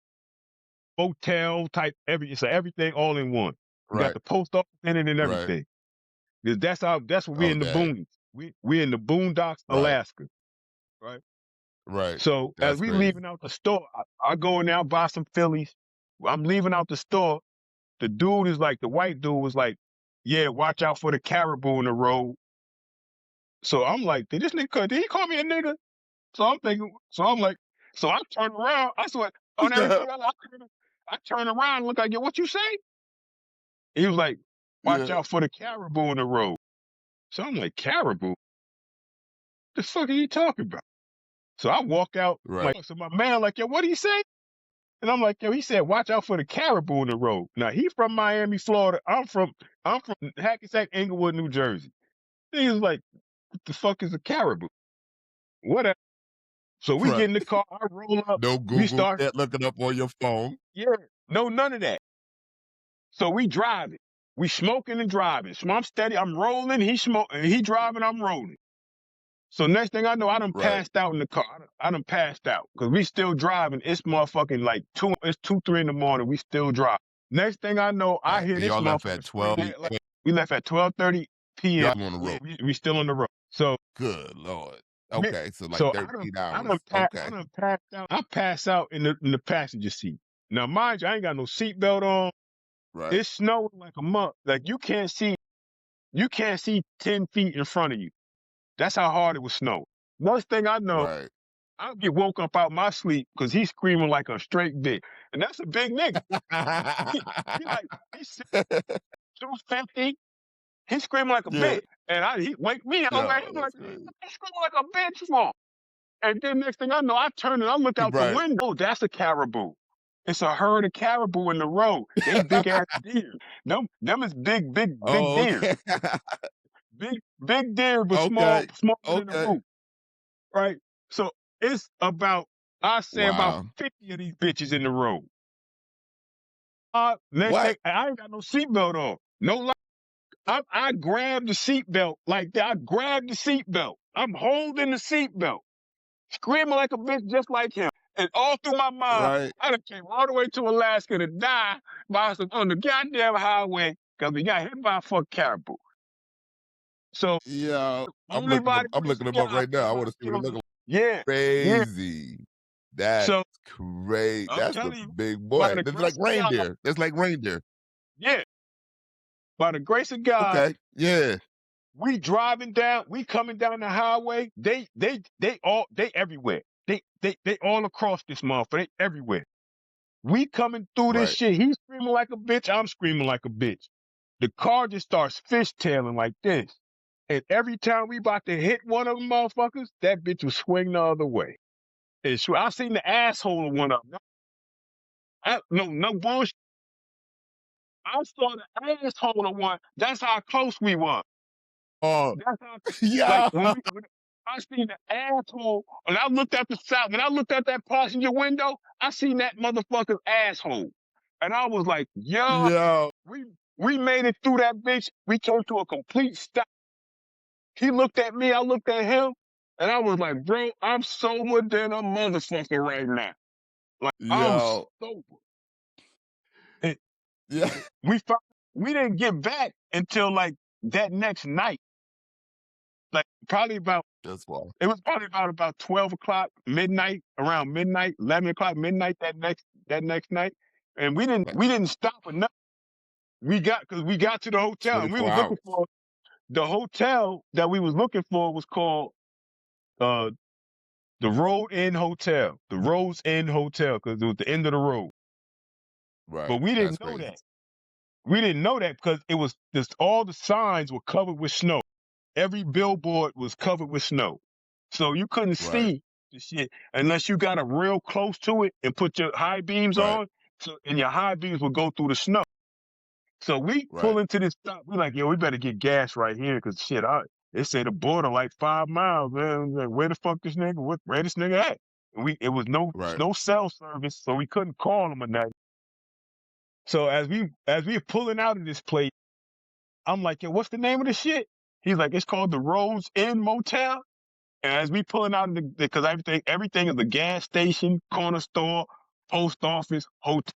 hotel type. It's everything all in one. We got Right. the post office in it and Right. everything. 'Cause that's what we in the Okay. boonies. We in the boondocks, Right. Alaska, right? Right. So as That's we crazy. leaving out the store, I go in there, I buy some Phillies. I'm leaving out the store. The dude is like, the white dude was like, yeah, watch out for the caribou in the road. So I'm like, did he call me a nigga? So I'm thinking, so I'm like, so I turn around. I saw on everything. I turn around and look like, yo, what you say? He was like, watch Yeah. out for the caribou in the road. So I'm like, caribou? The fuck are you talking about? So I walk out, Right. like, so my man, like, yo, what did he say? And I'm like, yo, he said, watch out for the caribou in the road. Now he from Miami, Florida. I'm from Hackensack, Inglewood, New Jersey. He was like, what the fuck is a caribou? Whatever. So we Right. get in the car, I roll up, No we Google start, that looking up on your phone. yeah, no, none of that. So we driving. We smoking and driving. So I'm steady, I'm rolling, he smoking, he driving, I'm rolling. So next thing I know, I done Right. passed out in the car. I done passed out because we still driving. It's motherfucking like it's 2, 3 in the morning. We still drive. Next thing I know, I Right. hear And this y'all left motherfucker at 12 screaming. Like, p.m. we left at 12:30 p.m. Y'all on the Yeah, road. we still on the road. So Good Lord. yeah, Okay. So like so 13 I hours. done Okay. passed out. I pass out in the passenger seat. Now mind you, I ain't got no seatbelt on. Right. It's snowing like a month. Like you can't see 10 feet in front of you. That's how hard it was snowing. Next thing I know, Right. I get woke up out my sleep because he's screaming like a straight bitch. And that's a big nigga. He like, he's 250. He's screaming like a Yeah. bitch. And he wake me up. I'm Yeah. like, That's crazy. he's screaming like a bitch for. And then next thing I know, I turn and I look out the Right. window. Oh, that's a caribou. It's a herd of caribou in the road. They big ass deer. Them is big Oh, deer. okay. Big deer, but Okay. smaller than the Okay. root. Right? So it's about, I say about Wow. 50 of these bitches in the road. Next thing, What? I ain't got no seatbelt on. No lie. I grabbed the seatbelt like that. I grabbed the seatbelt. I'm holding the seatbelt, screaming like a bitch just like him. And all through my mind, Right. I done came all the way to Alaska to die on the goddamn highway because we got hit by a fuck caribou. So Yeah. only by the I'm grace looking of him up God, right now. I want to see what it killed looks him. like. Yeah, yeah. Crazy. That's So crazy. I'm That's a telling you, big by boy. the That's like grace of God, reindeer. That's like reindeer. yeah, by the grace of God, Okay. Yeah. we driving down, we coming down the highway. They everywhere. They all across this motherfucker. They everywhere. We coming through this Right. shit. He's screaming like a bitch. I'm screaming like a bitch. The car just starts fishtailing like this. And every time we about to hit one of them motherfuckers, that bitch was swing the other way. I seen the asshole of one of them. No bullshit. I saw the asshole of one. That's how close we were. Oh, That's how, like yeah. when I seen the asshole, and I looked at the side. When I looked at that passenger window, I seen that motherfucker's asshole, and I was like, "Yo, Yeah. we we made it through that bitch. We came to a complete stop." He looked at me, I looked at him, and I was like, "Bro, I'm sober than a motherfucker right now. Like I'm Yo. sober." And Yeah. we fi- we didn't get back until like that next night, like probably about. That's why. It was probably about 12 o'clock, midnight, around midnight, 11 o'clock, midnight that next night, and Like we didn't stop or nothing. Because we got to the hotel and we 24 was looking hours. for the hotel that we was looking for was called uh the Road Inn Hotel, the Rose Inn Hotel, because it was the end of the road. Right. But we That's didn't know crazy. that. We didn't know that because it was just all the signs were covered with snow. Every billboard was covered with snow. So you couldn't Right. see the shit unless you got up real close to it and put your high beams Right. on. So and your high beams would go through the snow. So we Right. pull into this stop. We're like, yo, we better get gas right here because shit, they say the border like 5 miles, man. Like, where the fuck this nigga? Where this nigga at? And it was Right. no cell service, so we couldn't call him or nothing. So as we were pulling out of this place, I'm like, yo, what's the name of the shit? He's like, it's called the Rose Inn Motel. And as we pulling out because everything is a gas station, corner store, post office, hotel.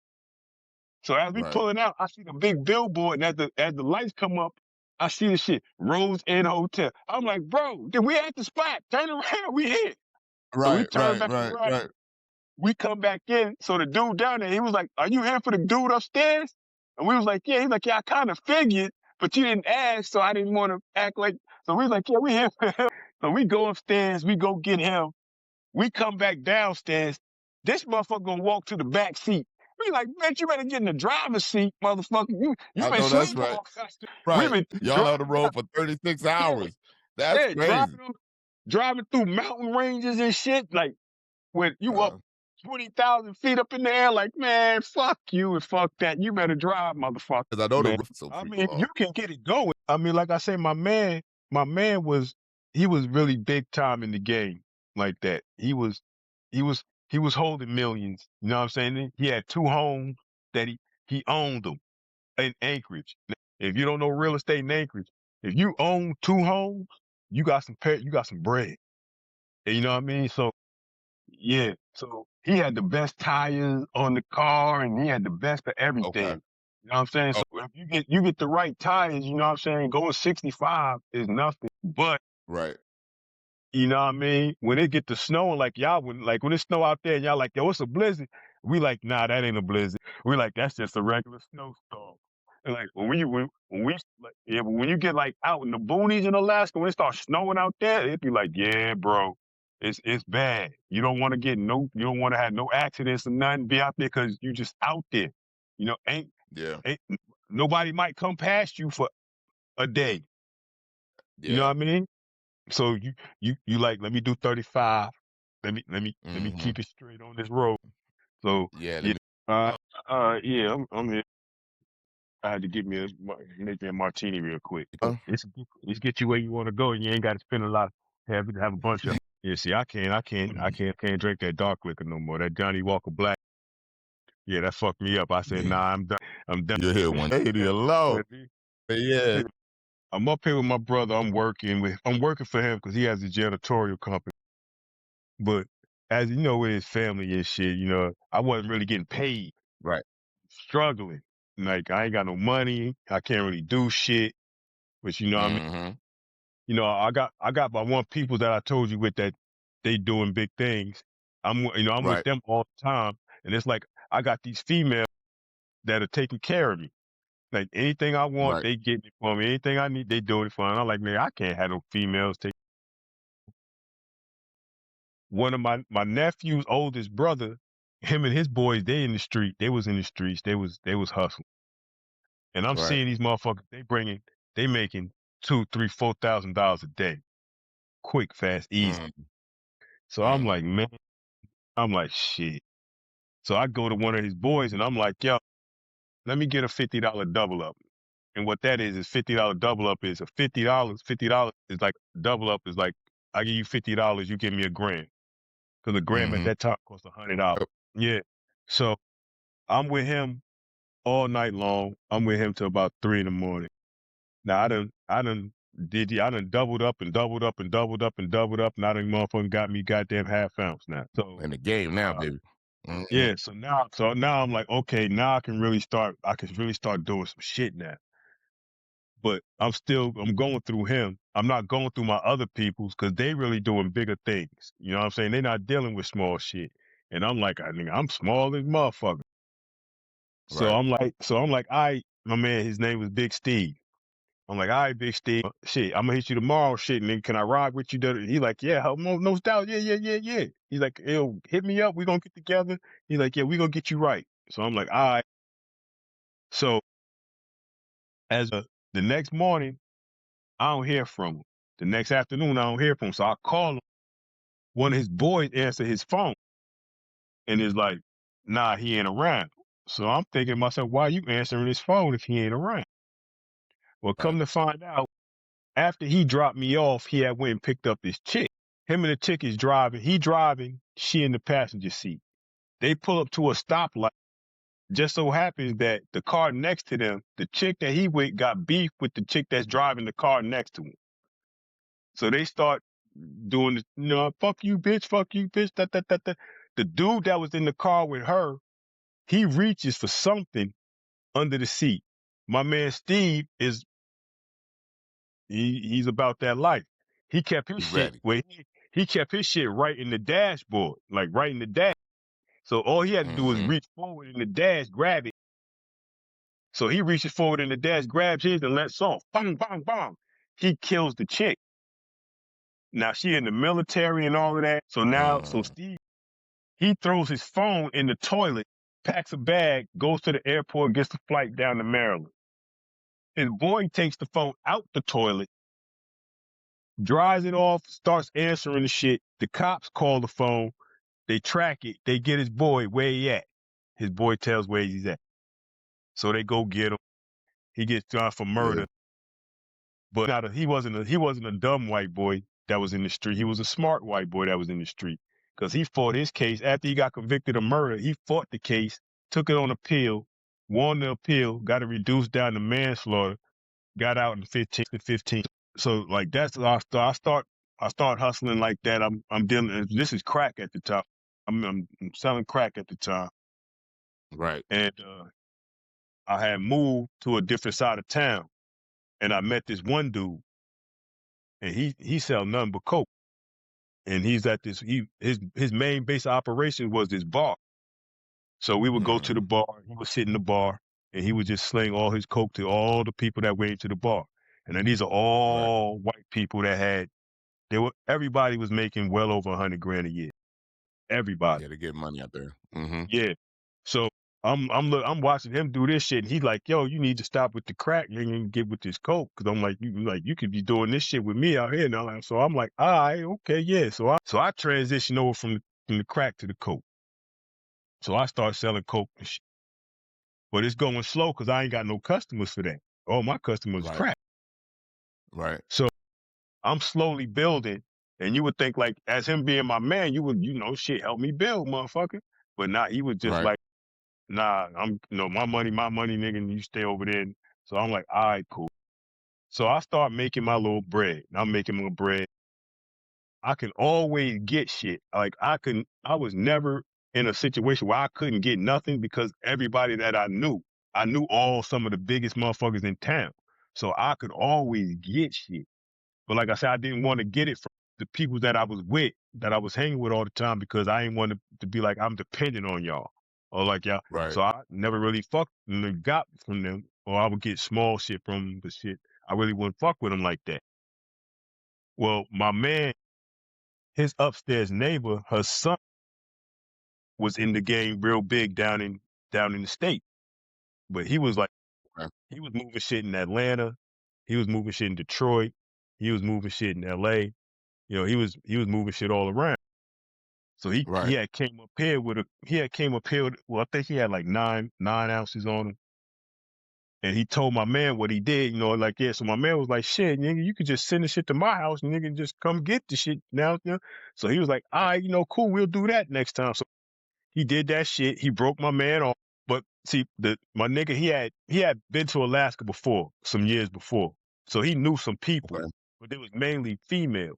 So as we Right. pulling out, I see the big billboard, and as the lights come up, I see the shit, Rose Inn Hotel. I'm like, bro, we at the spot. Turn around, we here. So we Right. turn Right. back Right. around. Right. We come back in. So the dude down there, he was like, are you here for the dude upstairs? And we was like, yeah. He's like, yeah, I kind of figured, but you didn't ask, so I didn't want to act like. So we was like, yeah, we here for him. So we go upstairs, we go get him. We come back downstairs. This motherfucker gonna walk to the back seat. We like, bitch, you better get in the driver's seat, motherfucker. You I been know that's sleeping right. on us. We Right. been Y'all on the driving road up, for 36 yeah, hours. That's yeah, crazy. driving through mountain ranges and shit. Like when you up Uh, 20,000 feet up in the air, like, man, fuck you and fuck that. You better drive, motherfucker. Cause I know the Man, road so I freaking mean, you long. can get it going. I mean, like I say, my man was really big time in the game like that. He was he was holding millions. You know what I'm saying? He had 2 homes that he owned them in Anchorage. If you don't know real estate in Anchorage, if you own 2 homes, you got some bread. And you know what I mean? So yeah. So he had the best tires on the car, and he had the best of Okay. everything. You know what I'm saying? Oh, So if you get the right tires, you know what I'm saying, going 65 is nothing. But right. you know what I mean? When it get to snowing, like y'all when it snow out there and y'all like, yo, it's a blizzard. We like, nah, that ain't a blizzard. We like, that's just a regular snowstorm. And like when we like, yeah, but when you get like out in the boonies in Alaska, when it starts snowing out there, it'd be like, yeah, bro, it's bad. You don't want to have no accidents or nothing. Be out there because you just out there. You know, Yeah. ain't nobody might come past you for a day. You know Yeah. what I mean? So you like, let me do 35. Let me Mm-hmm. keep it straight on this road. So Yeah. Let yeah, me. uh, Oh, yeah, I'm here. I had to make me a martini real quick. It's get you where you want to go, and you ain't got to spend a lot. Have a bunch of. Yeah, see, can't drink that dark liquor no more. That Johnny Walker Black. Yeah, that fucked me up. I said, yeah. nah, I'm done. I'm done. You're here one day to alone. Yeah. I'm up here with my brother. I'm working for him because he has a janitorial company. But as you know, with his family and shit, you know, I wasn't really getting paid. Right. Struggling. Like I ain't got no money. I can't really do shit. But you know what I mean? Mm-hmm. You know, I got my one people that I told you with that they doing big things. I'm with Right. them all the time. And it's like I got these females that are taking care of me. Like anything I want, Right. they get it for me. Anything I need, they do it for me. I'm like, man, I can't have no females take. One of my nephew's oldest brother, him and his boys, they in the street. They was in the streets. They was hustling. And I'm Right. seeing these motherfuckers, they making $2, $3, $4,000 a day. Quick, fast, easy. Mm-hmm. So I'm like, man, I'm like, shit. So I go to one of his boys and I'm like, yo, let me get a $50 double up. And what that is $50 double up is a $50 is like double up is like, I give you $50, you give me a grand. Cause a gram at Mm-hmm. that time cost $100. Yeah. So I'm with him all night long. I'm with him till about 3 in the morning. Now I done doubled up and doubled up and doubled up and doubled up, and I done motherfucking got me goddamn half ounce now. So In the game now, uh baby. Mm-hmm. yeah, so now I'm like, okay, now I can really start doing some shit now. But I'm going through him. I'm not going through my other peoples because they really doing bigger things. You know what I'm saying? They're not dealing with small shit. And I'm like, I'm small as motherfucker. Right. So I'm like, my man, his name was Big Steve. I'm like, all right, Big Steve, shit, I'm gonna hit you tomorrow, shit, and then can I ride with you? He like, yeah, no doubt, yeah. He's like, yo, hit me up, we gonna get together. He's like, yeah, we gonna get you right. So I'm like, all right. So as the next morning, I don't hear from him. The next afternoon, I don't hear from him. So I call him. One of his boys answer his phone and is like, nah, he ain't around. So I'm thinking to myself, why you answering his phone if he ain't around? Well, Right. come to find out, after he dropped me off, he had went and picked up this chick. Him and the chick is driving. He driving, she in the passenger seat. They pull up to a stoplight. Just so happens that the car next to them, the chick that he with got beef with the chick that's driving the car next to him. So they start doing the, fuck you, bitch, da, da, da, da. The dude that was in the car with her, he reaches for something under the seat. My man Steve he's about that life. He kept his He's shit ready. he kept his shit right in the dashboard, like right in the dash. So all he had to do was Mm-hmm. reach forward in the dash, grab it. So he reaches forward in the dash, grabs his, and lets off. Bang, bang, bang. He kills the chick. Now she in the military and all of that. So Steve, he throws his phone in the toilet, packs a bag, goes to the airport, gets the flight down to Maryland. His boy takes the phone out the toilet, dries it off, starts answering the shit. The cops call the phone. They track it. They get his boy where he at. His boy tells where he's at. So they go get him. He gets tried for Yeah. murder. But he wasn't a dumb white boy that was in the street. He was a smart white boy that was in the street. Because he fought his case after he got convicted of murder. He fought the case, took it on appeal, won the appeal, got it reduced down to manslaughter, got out in 15. So like that's how I start hustling like that. I'm dealing. This is crack at the time. I'm selling crack at the time, Right. and I had moved to a different side of town, and I met this one dude, and he sell nothing but coke. And he's at this. His main base of operation was this bar. So we would go to the Mm-hmm. bar. He would sit in the bar, and he would just sling all his coke to all the people that went to the bar. And then these are Right. all white people that had. Everybody was making well over 100 grand a year. Everybody. Yeah, to get money out there. Mm-hmm. Yeah. So I'm watching him do this shit, and he's like, "Yo, you need to stop with the crack and get with this coke." Because I'm like, you could be doing this shit with me out here now. So I'm like, all right, okay, yeah. So I transition over from the crack to the coke. So I start selling coke and shit, but it's going slow because I ain't got no customers for that. All my customers is Right. crack. Right. So I'm slowly building, and you would think like, as him being my man, you would, shit, help me build, motherfucker. But nah, he was just Right. like, nah, my money, nigga, and you stay over there. So I'm like, all right, cool. So I start making my little bread. I'm making my bread. I can always get shit. Like I was never in a situation where I couldn't get nothing because everybody that I knew all some of the biggest motherfuckers in town. So I could always get shit. But like I said, I didn't want to get it from the people that I was with, that I was hanging with all the time because I didn't want to be like, I'm dependent on y'all. Or like y'all. Right. So I never really fucked and got from them. Or I would get small shit from them, but shit, I really wouldn't fuck with them like that. Well, my man, his upstairs neighbor, her son was in the game real big down in the state. But he was like, Okay. he was moving shit in Atlanta. He was moving shit in Detroit. He was moving shit in LA. He was moving shit all around. So he Right. had came up here with, well, I think he had like nine ounces on him. And he told my man what he did, like, yeah. So my man was like, shit, nigga, you could just send the shit to my house, nigga, and just come get the shit now. So he was like, all right, cool, we'll do that next time. So he did that shit. He broke my man off. But see, my nigga, he had been to Alaska before, some years before. So he knew some people, Okay. but it was mainly female.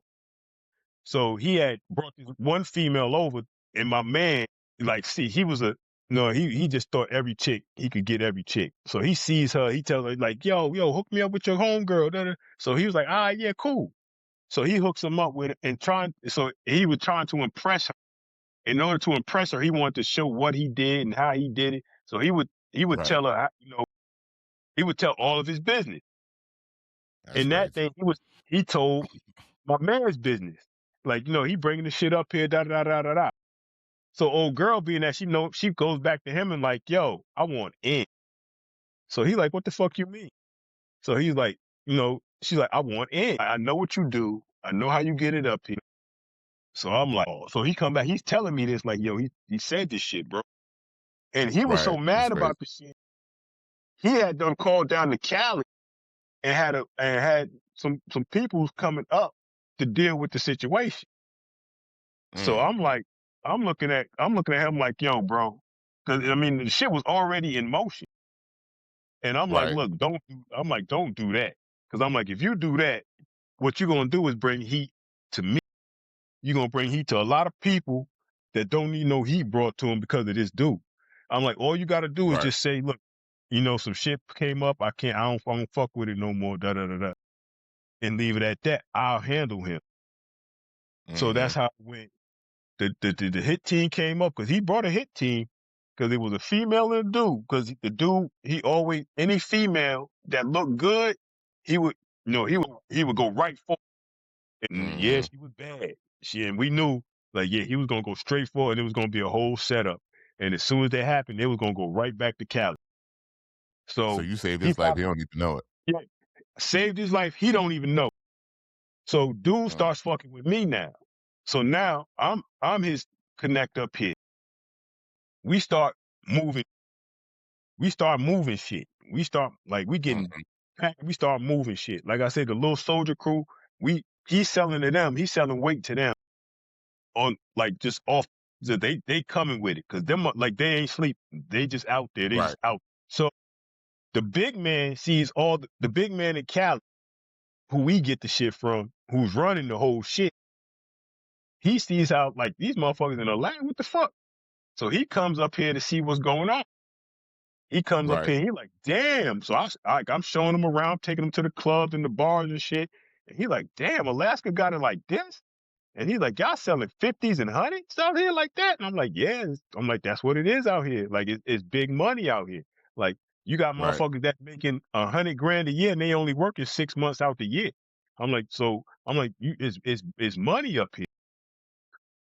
So he had brought this one female over, and my man, like, see, he was no, he just thought every chick, he could get every chick. So he sees her, he tells her, like, yo, hook me up with your homegirl. Da, da. So he was like, all right, yeah, cool. So he hooks him up with it so he was trying to impress her. In order to impress her, he wanted to show what he did and how he did it. So he would Right. tell her, he would tell all of his business. That's And that crazy. thing, he told my man's business. Like, he bringing the shit up here, da da da da da. So old girl being that she goes back to him and like, yo, I want in. So he like, what the fuck you mean? So he's like, she's like, I want in. I know what you do. I know how you get it up here. So I'm like, oh. So he come back, he's telling me this, like, yo, he said this shit, bro. And he was so Right. That's mad crazy. about the shit. He had done called down to Cali and had some people coming up to deal with the situation. So Mm. I'm looking at him like, yo, bro, because I mean the shit was already in motion, and I'm like, Right. look, don't do that, because I'm like, if you do that, what you're gonna do is bring heat to me. You're gonna bring heat to a lot of people that don't need no heat brought to them because of this dude. I'm like, all you gotta do is Right. just say, look, some shit came up. I don't fuck with it no more. Da da da da, and leave it at that. I'll handle him. So Mm-hmm. that's how it went. The hit team came up because he brought a hit team because it was a female and a dude. Because the dude, he always any female that looked good, he would he would go right for. And yeah, Mm-hmm. she was bad. And we knew like he was gonna go straight for it. And it was gonna be a whole setup. And as soon as that happened, they was gonna go right back to Cali. So So you saved he his life. probably He don't even know it. yeah, saved his life. He don't even know. So dude Mm. starts fucking with me now. So now I'm his connect up here. We start moving. We start moving shit. We start like Mhm. we start moving shit. Like I said, the little soldier crew, he's selling to them. He's selling weight to them on like just off. So they coming with it because them like they ain't sleep. They just out there. They Right. just out. So the big man sees all the big man in Cali, who we get the shit from, who's running the whole shit. He sees how like these motherfuckers in the land. What the fuck? So he comes up here to see what's going on. He comes up Right. here, he like, damn. So I'm showing him around, taking him to the clubs and the bars and shit. And he like, damn, Alaska got it like this. And he's like, y'all selling 50s and 100s out here like that? And I'm like, yeah. I'm like, that's what it is out here. Like, it's big money out here. Like, you got Right. motherfuckers that making 100 grand a year and they only working 6 months out the year. I'm like, it's money up here.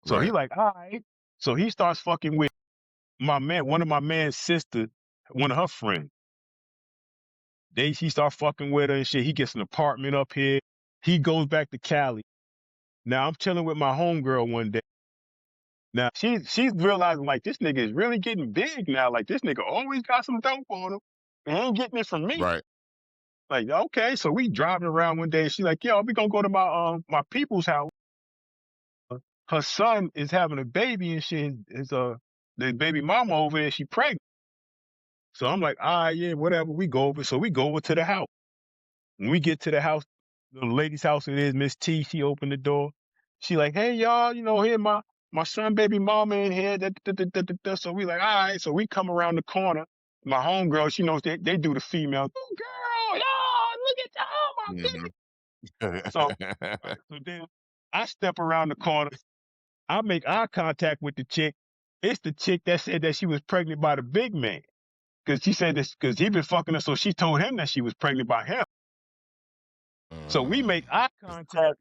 So he Right. like, all right. So he starts fucking with one of my man's sister, one of her friends. He start fucking with her and shit. He gets an apartment up here. He goes back to Cali. Now I'm chilling with my homegirl one day. Now she's realizing like this nigga is really getting big now. Like this nigga always got some dope on him. And he ain't getting it from me. Right. Like, okay, so we driving around one day. She's like, yo, we gonna go to my people's house. Her son is having a baby and shit. The baby mama over there, she pregnant. So I'm like, all right, yeah, whatever. We go over. So we go over to the house. When we get to the house, the lady's house it is, Miss T, she opened the door. She like, hey y'all, here my son baby mama in here. So we like, all right. So we come around the corner. My homegirl, she knows they do the female. Oh girl, y'all, look at my Mhm. baby. So right, so then I step around the corner. I make eye contact with the chick. It's the chick that said that she was pregnant by the big man. Cause she said this because he been fucking her, so she told him that she was pregnant by him. So we make eye contact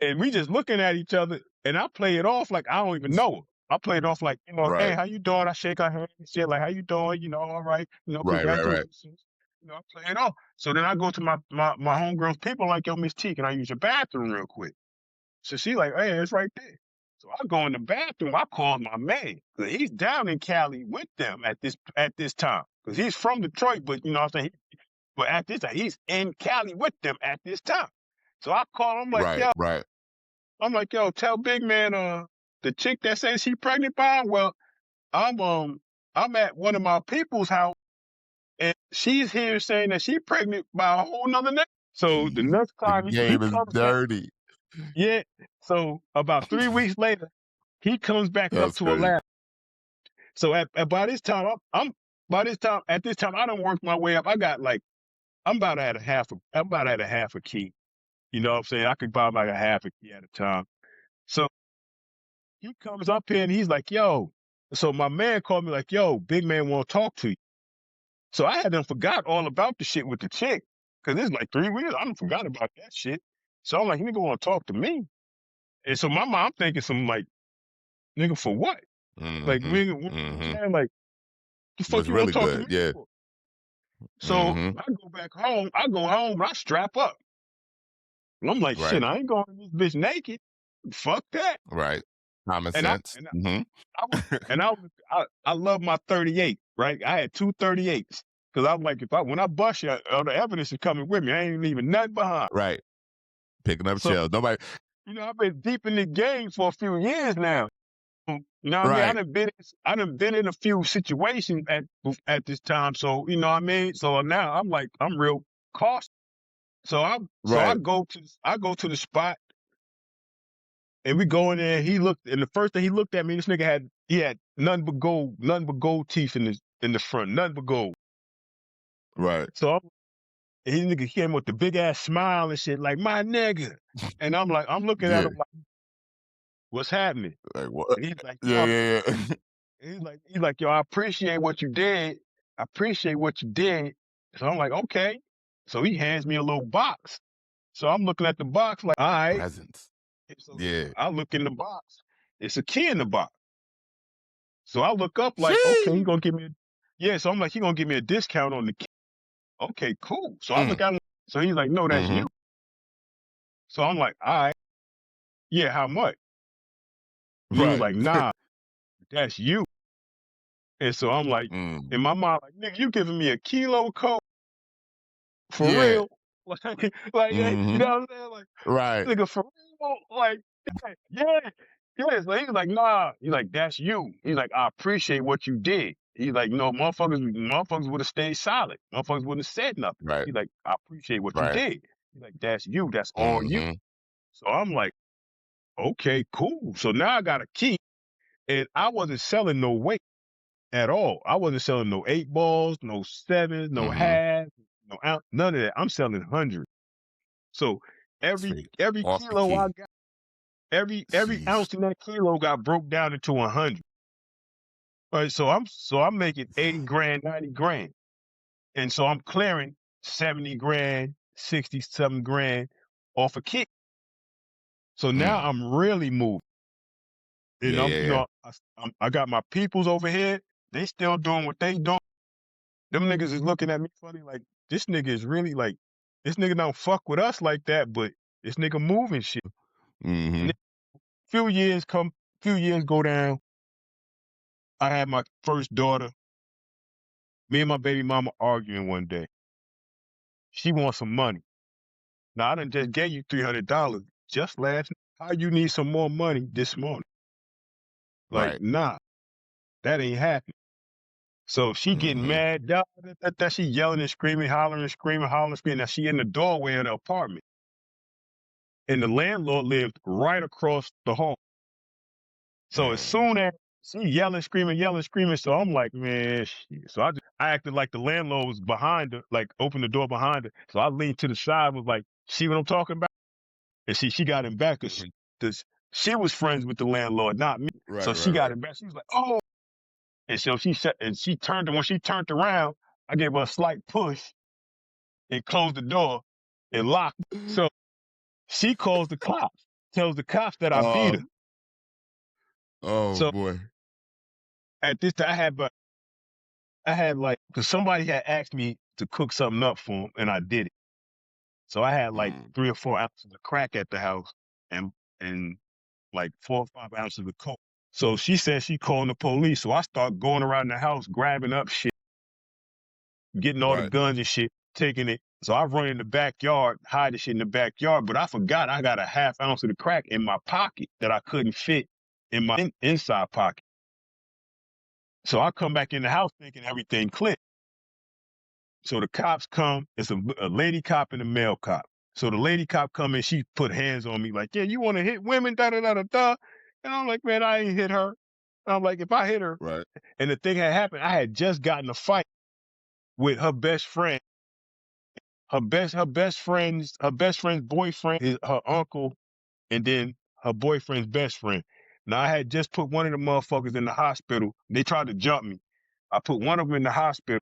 and we just looking at each other and I play it off like I don't even know her. I play it off like, hey, Right. how you doing? I shake her hand and shit, like, how you doing? All right, Right. Right. Right. congratulations. I play it off. So then I go to my homegirl's people like, yo, Miss T, can I use your bathroom real quick? So she like, hey, it's right there. So I go in the bathroom, I call my man. 'Cause he's down in Cali with them at this time. Because he's from Detroit, but you know what I'm saying? But at this time, he's in Cali with them at this time. So I call him like, Right. yo, Right. tell big man, the chick that says she pregnant by him, well, I'm at one of my people's house and she's here saying that she pregnant by a whole nother nigga. So the next The time he game is comes back, dirty. yeah. So about 3 weeks later, he comes back up That's to crazy. Alaska. So by this time, at this time, I don't work my way up. I got like, I'm about at a half a key. You know what I'm saying? I could buy like a half a key at a time. So he comes up here and he's like, yo. So my man called me like, yo, big man want to talk to you. So I had done forgot all about the shit with the chick. Cause it's like 3 weeks. I done forgot about that shit. So I'm like, nigga want to talk to me. And so my mom thinking some like, nigga for what? Like, Mm-hmm. nigga, you know what I'm Mm-hmm. saying? Like, the fuck Was you want really to talk to good. me Yeah. for? So Mm-hmm. I go back home. I go home and I strap up. And I'm like, shit, Right. I ain't going to this bitch naked. Fuck that. Right. Common And I sense. and Mm-hmm. I was and I love my 38, right? I had two 38s. Cause I'm like, when I bust you, all the evidence is coming with me. I ain't leaving nothing behind. Right. Picking up So, shells. Nobody. I've been deep in the game for a few years now. You know what I mean? Right. I done been in a few situations at this time. So, you know what I mean? So now I'm like, I'm real cautious. So I Right. go to the spot and we go in there. And the first thing he looked at me, this nigga had nothing but gold teeth in the front, nothing but gold. Right. So and he nigga came with the big ass smile and shit, like my nigga. And I'm looking at Yeah. him like, what's happening? Like what? And he's like, Yeah, yo, yeah, yeah. he's like, yo, I appreciate what you did. I appreciate what you did. So I'm like, okay. So he hands me a little box. So I'm looking at the box like, all right. Presence. So Yeah. I look in the box. It's a key in the box. So I look up like, okay, he She. gonna give me yeah. So I'm like, he gonna give me a discount on the key. Okay, cool. So I Mm. look at him. So he's like, no, that's Mm-hmm. you. So I'm like, all right, yeah, how much? He was Right. like, nah, that's you. And so I'm like, Mm. in my mind, like, nigga, you giving me a kilo coke for Yeah. real? Like, yeah, you Mm-hmm. know what I'm saying? Like, Right. nigga, for real? Like, yeah. Yeah, so he was like, nah. He's like, that's you. He's like, I appreciate what you did. He's like, no, motherfuckers would have stayed silent. Motherfuckers wouldn't have said nothing. Right. He's like, I appreciate what you Right. did. He's like, that's you. That's all you. Mm-hmm. So I'm like, okay, cool. So now I got a key, and I wasn't selling no weight at all. I wasn't selling no 8 balls, no sevens, no Mm-hmm. halves, no ounce, none of that. I'm selling hundreds. So Straight every off the kilo I key. got, every Sheesh. ounce in that kilo got broke down into 100. All right, so I'm making 80 grand, 90 grand. And so I'm clearing 70 grand, 67 grand off a kick. So now Mm. I'm really moving. And Yeah, yeah, yeah. I got my peoples over here. They still doing what they doing. Them niggas is looking at me funny like, this nigga is really like, this nigga don't fuck with us like that, but this nigga moving shit. Mm-hmm. And few years go down. I had my first daughter. Me and my baby mama arguing one day. She wants some money. Now I done just gave you $300 just last night. How you need some more money this morning? Like, Right. nah, that ain't happening. So she getting Mm-hmm. mad, she yelling and screaming, hollering, screaming, hollering, screaming. Now she in the doorway of the apartment. And the landlord lived right across the hall. So as Mm. soon as she yelling, screaming, so I'm like, man, shit. So I acted like the landlord was behind her, like opened the door behind her. So I leaned to the side, was like, see what I'm talking about? And she got him back because Mhm. she was friends with the landlord, not me. Right, So right, she got right. him back. She was like, oh. And so she turned, and when she turned around, I gave her a slight push and closed the door and locked. So she calls the cops, tells the cops that I beat her. Oh, oh So boy. at this time, I had like, because somebody had asked me to cook something up for them, and I did it. So I had like Mm. 3 or 4 ounces of crack at the house, and like 4 or 5 ounces of coke. So she said she calling the police. So I start going around the house, grabbing up shit, getting all the Right. guns and shit, taking it. So I run in the backyard, hide the shit in the backyard, but I forgot I got a half ounce of the crack in my pocket that I couldn't fit in my inside pocket. So I come back in the house thinking everything clicked. So the cops come. It's a lady cop and a male cop. So the lady cop come in, she put hands on me like, yeah, you want to hit women, da da da da da. And I'm like, man, I ain't hit her. I'm like, if I hit her, Right. and the thing had happened, I had just gotten a fight with her best friend, her best friend's boyfriend, her uncle, and then her boyfriend's best friend. Now I had just put one of the motherfuckers in the hospital. They tried to jump me. I put one of them in the hospital.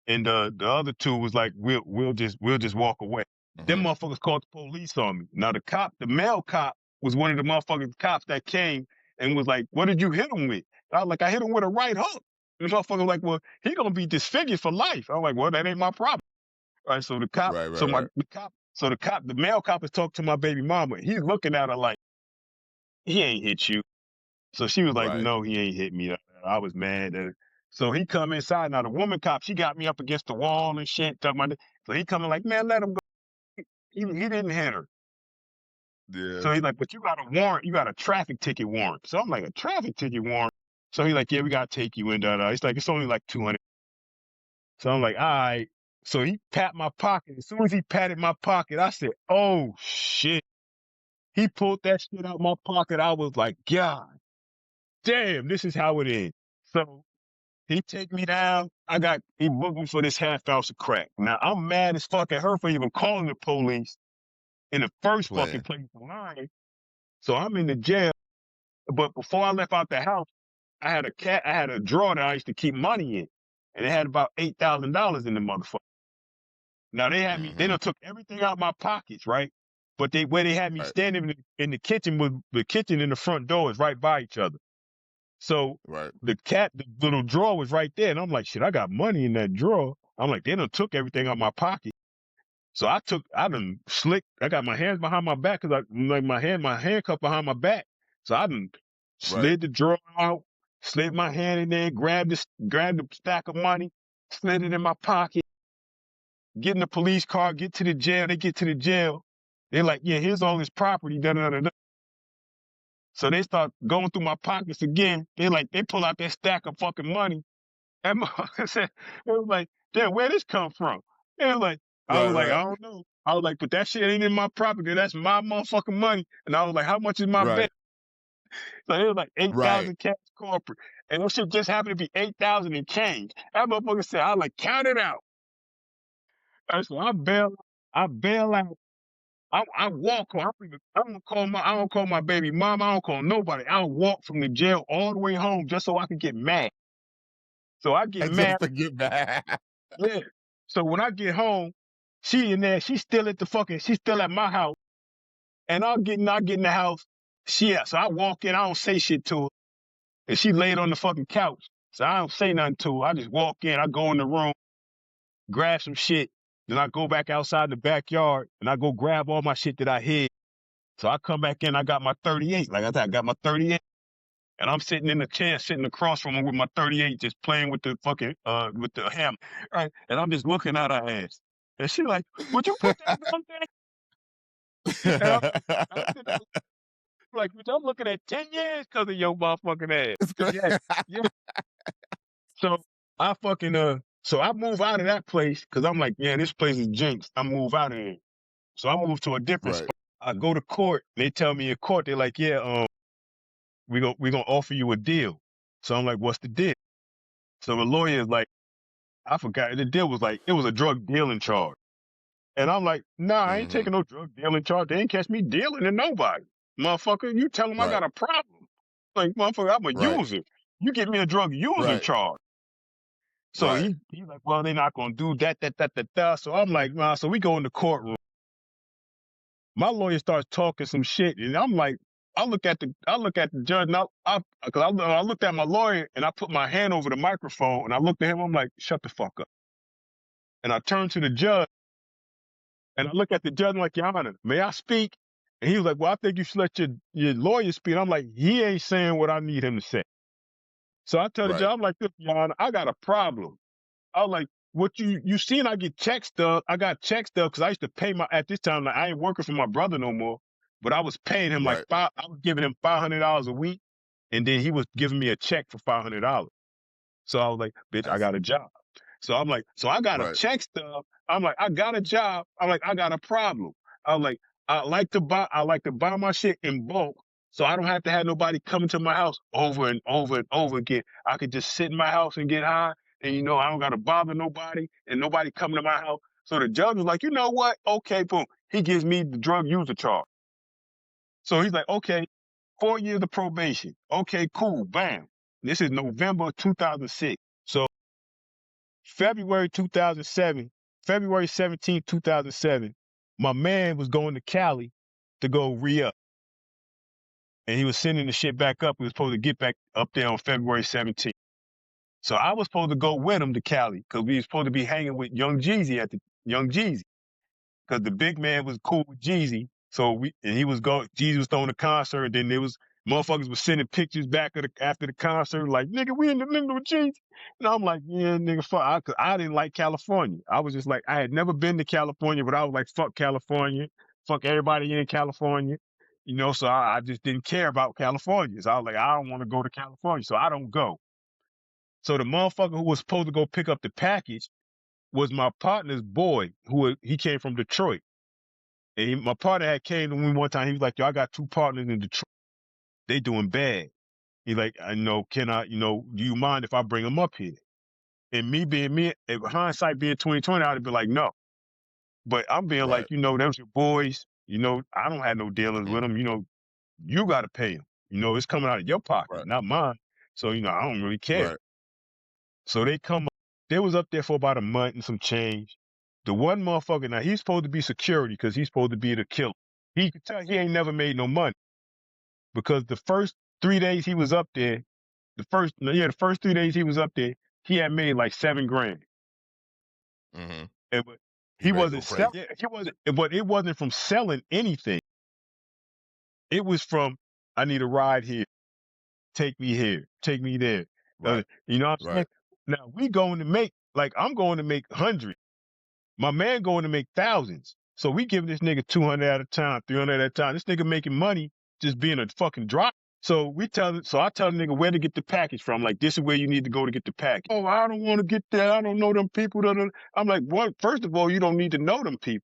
And the other two was like, we'll just walk away. Them Mm-hmm. motherfuckers called the police on me. Now the male cop was one of the motherfucking cops that came and was like, what did you hit him with? I was like, I hit him with a right hook. And the motherfucker was like, well, he gonna be disfigured for life. I'm like, well, that ain't my problem. All right, so Right, right, right. the male cop is talking to my baby mama. He's looking at her like, he ain't hit you. So she was like, Right. no, he ain't hit me. I was mad at her. So he come inside. Now the woman cop, she got me up against the wall and shit. So he coming like, man, let him go. He didn't hit her. Yeah. So he's like, but you got a warrant. You got a traffic ticket warrant. So I'm like, a traffic ticket warrant? So he's like, yeah, we got to take you in. He's like, it's only like 200. So I'm like, all right. So he pat my pocket. As soon as he patted my pocket, I said, "Oh shit." He pulled that shit out my pocket. I was like, God damn, this is how it is. So he take me down. He booked me for this half ounce of crack. Now I'm mad as fuck at her for even calling the police in the first fucking Playing. place lying. So I'm in the jail. But before I left out the house, I had a drawer that I used to keep money in. And it had about $8,000 in the motherfucker. Now they Mm-hmm. done took everything out of my pockets, right? But where they had me Right. standing in the kitchen, with the kitchen and the front door is right by each other. So Right. the little drawer was right there, and I'm like, shit, I got money in that drawer. I'm like, they done took everything out of my pocket. So I done slick. I got my hands behind my back because my handcuff behind my back. So I done Right. slid the drawer out, slid my hand in there, grabbed the stack of money, slid it in my pocket, get in the police car, get to the jail. They get to the jail. They're like, yeah, here's all his property. Da, da, da, da. So they start going through my pockets again. They pull out that stack of fucking money. And motherfucker said, it was like, damn, where this come from? And like, I Right. was like, Right. I don't know. I was like, but that shit ain't in my property. That's my motherfucking money. And I was like, how much is my Right. bet? So it was like Right. 8,000 cash corporate. And that shit just happened to be 8,000 in change. That motherfucker said, I was like, count it out. So I bail out. I walk home. I don't call my baby mama. I don't call nobody. I walk from the jail all the way home just so I can get mad. So I get I just mad. to get back. Yeah. So when I get home, she in there. She's still at my house. And I get in the house. So I walk in. I don't say shit to her. And she laid on the fucking couch. So I don't say nothing to her. I just walk in. I go in the room, grab some shit. Then I go back outside the backyard and I go grab all my shit that I hid. So I come back in. I got my 38. Like I said, I got my 38. And I'm sitting in the chair, sitting across from her with my 38, just playing with the fucking with the hammer, right? And I'm just looking at her ass, and she like, "Would you put that gun down?" And I'm sitting there like, "Bitch, I'm looking at 10 years because of your motherfucking ass." It's great. Yeah, yeah. So so I move out of that place because I'm like, yeah, this place is jinxed. I move out of here. So I move to a different Right. spot. I go to court. They tell me in court, they're like, yeah, we gonna offer you a deal. So I'm like, what's the deal? So the lawyer is like, I forgot. The deal was like, it was a drug dealing charge. And I'm like, nah, I ain't Mm-hmm. taking no drug dealing charge. They ain't catch me dealing to nobody. Motherfucker, you tell them I Right. got a problem. Like, motherfucker, I'm a Right. user. You give me a drug using Right. charge. So Right. he's like, well, they're not gonna do that. So I'm like, nah, so we go in the courtroom. My lawyer starts talking some shit, and I'm like, I look at the judge, and I looked at my lawyer, and I put my hand over the microphone, and I looked at him. I'm like, shut the fuck up. And I turned to the judge, and I look at the judge, I'm like, Your Honor, may I speak? And he was like, well, I think you should let your lawyer speak. And I'm like, he ain't saying what I need him to say. So I tell the Right. judge, I'm like, look, Your Honor, I got a problem. I was like, what you seen I get check stub. I got check stub because I used to pay at this time, like I ain't working for my brother no more, but I was paying him Right. I was giving him $500 a week, and then he was giving me a check for $500. So I was like, bitch, I I got see. a job. So I'm like, so I got a Right. check stub. I'm like, I got a job. I'm like, I got a problem. I'm like, I like to buy my shit in bulk. So I don't have to have nobody coming to my house over and over and over again. I could just sit in my house and get high. And I don't gotta bother nobody and nobody coming to my house. So the judge was like, you know what? Okay, boom. He gives me the drug user charge. So he's like, okay, 4 years of probation. Okay, cool. Bam. This is November 2006. So February 2007, February 17th, 2007, my man was going to Cali to go re-up. And he was sending the shit back up. We was supposed to get back up there on February 17th. So I was supposed to go with him to Cali because we was supposed to be hanging with Young Jeezy. Because the big man was cool with Jeezy. So Jeezy was throwing a concert, and then there was motherfuckers was sending pictures back after the concert, like, nigga, we in the middle of Jeezy. And I'm like, yeah, nigga, fuck. Cause I didn't like California. I was just like, I had never been to California, but I was like, fuck California. Fuck everybody in California. So I just didn't care about California. So I was like, I don't want to go to California, so I don't go. So the motherfucker who was supposed to go pick up the package, was my partner's boy, he came from Detroit. And my partner had came to me one time. He was like, "Yo, I got 2 partners in Detroit. They doing bad." He's like, "I know, can I, do you mind if I bring them up here?" And me being me, hindsight being 2020, I'd have been like, no. But I'm being Right. like, them's your boys. I don't have no dealings Mm-hmm. with them. You got to pay them. It's coming out of your pocket, Right. not mine. So, I don't really care. Right. So they come up. They was up there for about a month and some change. The one motherfucker, now he's supposed to be security because he's supposed to be the killer. He could tell he ain't never made no money because the first 3 days he was up there, the first 3 days he was up there, he had made like 7 grand. Mm-hmm. But He he ready to go wasn't crazy. selling. He wasn't, but it wasn't from selling anything. It was from, I need a ride here, take me here, take me there. Right. You know what I'm saying? Right. Now we going to make, like, I'm going to make hundreds. My man going to make thousands. So we giving this nigga 200 at a time, 300 at a time. This nigga making money just being a fucking drop. So I tell the nigga where to get the package from. Like, this is where you need to go to get the package. Oh, I don't want to get that. I don't know them people. I'm like, well, first of all, you don't need to know them people.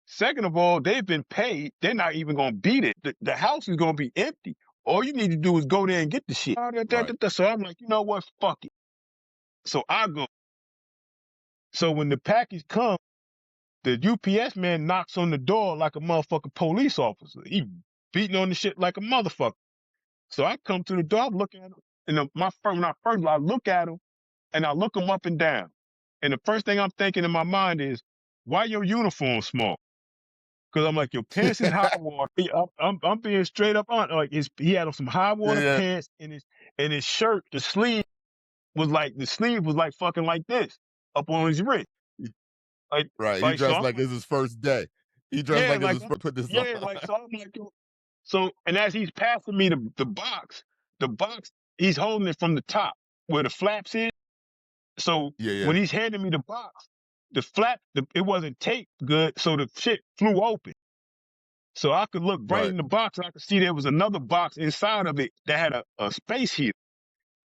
Second of all, they've been paid. They're not even going to beat it. The house is going to be empty. All you need to do is go there and get the shit. Right. So I'm like, you know what? Fuck it. So I go. So when the package comes, the UPS man knocks on the door like a motherfucking police officer. He beating on the shit like a motherfucker. So I come to the door, I look at him, and I look at him, and I look him up and down. And the first thing I'm thinking in my mind is, why your uniform small? Because I'm like, your pants is high water. I'm being straight up on, like, he had on some high water Yeah. pants, and his shirt, the sleeve was like fucking like this up on his wrist. Like, Right. He like so dressed I'm like like, it's his first day. He dressed yeah, like it's like his first. Put this on. yeah, like so I'm like, yo. So, and as he's passing me the box, he's holding it from the top where the flaps is. So Yeah. Yeah. when he's handing me the box, the flap, it wasn't taped good, so the shit flew open. So I could look right Right. in the box, and I could see there was another box inside of it that had a space heater.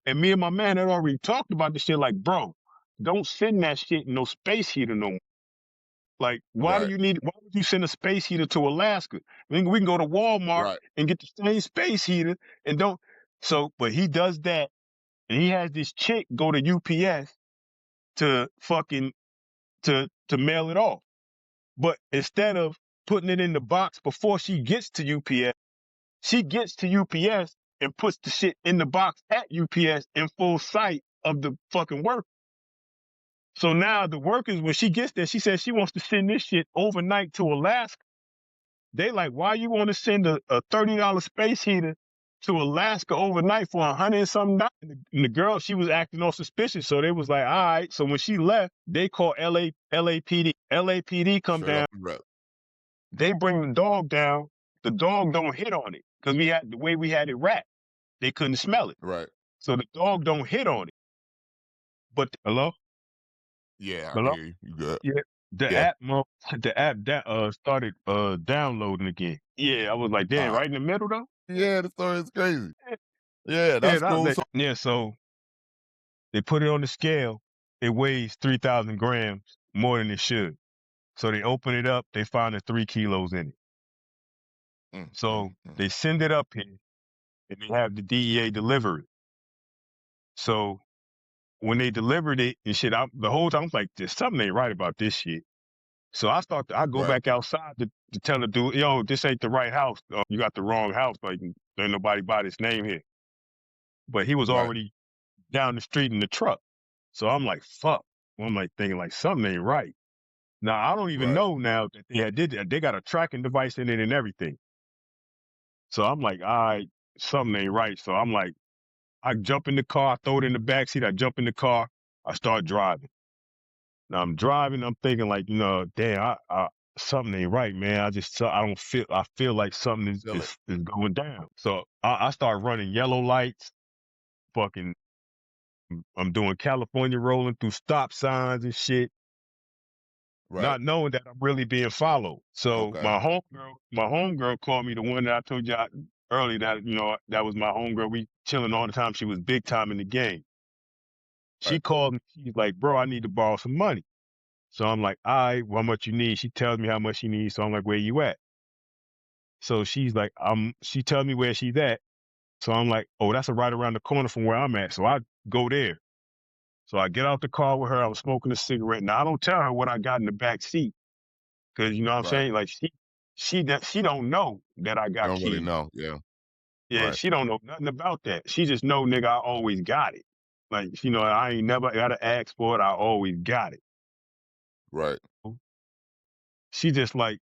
And me and my man had already talked about this shit, like, bro, don't send that shit in no space heater no more. Like, why Right. would you send a space heater to Alaska? We can go to Walmart Right. and get the same space heater and don't. So, but he does that, and he has this chick go to UPS to fucking, to mail it off. But instead of putting it in the box before she gets to UPS, she gets to UPS and puts the shit in the box at UPS in full sight of the fucking worker. So now the workers, when she gets there, she says she wants to send this shit overnight to Alaska. They like, why you want to send a $30 space heater to Alaska overnight for $100 and something dollars? And the girl, she was acting all suspicious. So they was like, all right. So when she left, they called LAPD. LAPD come Straight off down. the rep. They bring the dog down. The dog don't hit on it because the way we had it wrapped. They couldn't smell it. Right. So the dog don't hit on it. But hello? Yeah. I can Hello? hear you. You good? Yeah. Yeah. The app that started downloading again. Yeah, I was like, damn, right in the middle though. Yeah. The story is crazy. Yeah. Yeah, That's cool. So, so they put it on the scale. It weighs 3,000 grams more than it should. So they open it up. They find the 3 kilos in it. So they send it up here, and they have the DEA deliver it. So when they delivered it and shit, the whole time I was like, there's something ain't right about this shit. So I go Right. back outside to tell the dude, yo, this ain't the right house. You got the wrong house. Like, ain't nobody by this name here. But he was Right. already down the street in the truck. So I'm like, fuck. I'm like thinking like something ain't right. Now I don't even Right. know now that they did that. They got a tracking device in it and everything. So I'm like, all right, something ain't right. So I'm like, I jump in the car, I throw it in the backseat, I jump in the car, I start driving. Now I'm driving, I'm thinking like, damn, something ain't right, man. I feel like something Feel it. is going down. So I start running yellow lights, fucking, I'm doing California rolling through stop signs and shit, Right. not knowing that I'm really being followed. So Okay. my homegirl called me, the one that I told you earlier that, that was my homegirl. We chilling all the time. She was big time in the game. She Right. called me. She's like, bro, I need to borrow some money. So I'm like, all right, well, how much you need? She tells me how much she needs. So I'm like, where you at? So she's like, she tells me where she's at. So I'm like, oh, that's right around the corner from where I'm at. So I go there. So I get out the car with her. I was smoking a cigarette. Now I don't tell her what I got in the back seat because you know what I'm Right. saying. Like she don't know that I got Don't really keys. know. Yeah. Yeah, Right. she don't know nothing about that. She just know, nigga, I always got it. Like, you know, I ain't never gotta ask for it. I always got it. Right. She just like,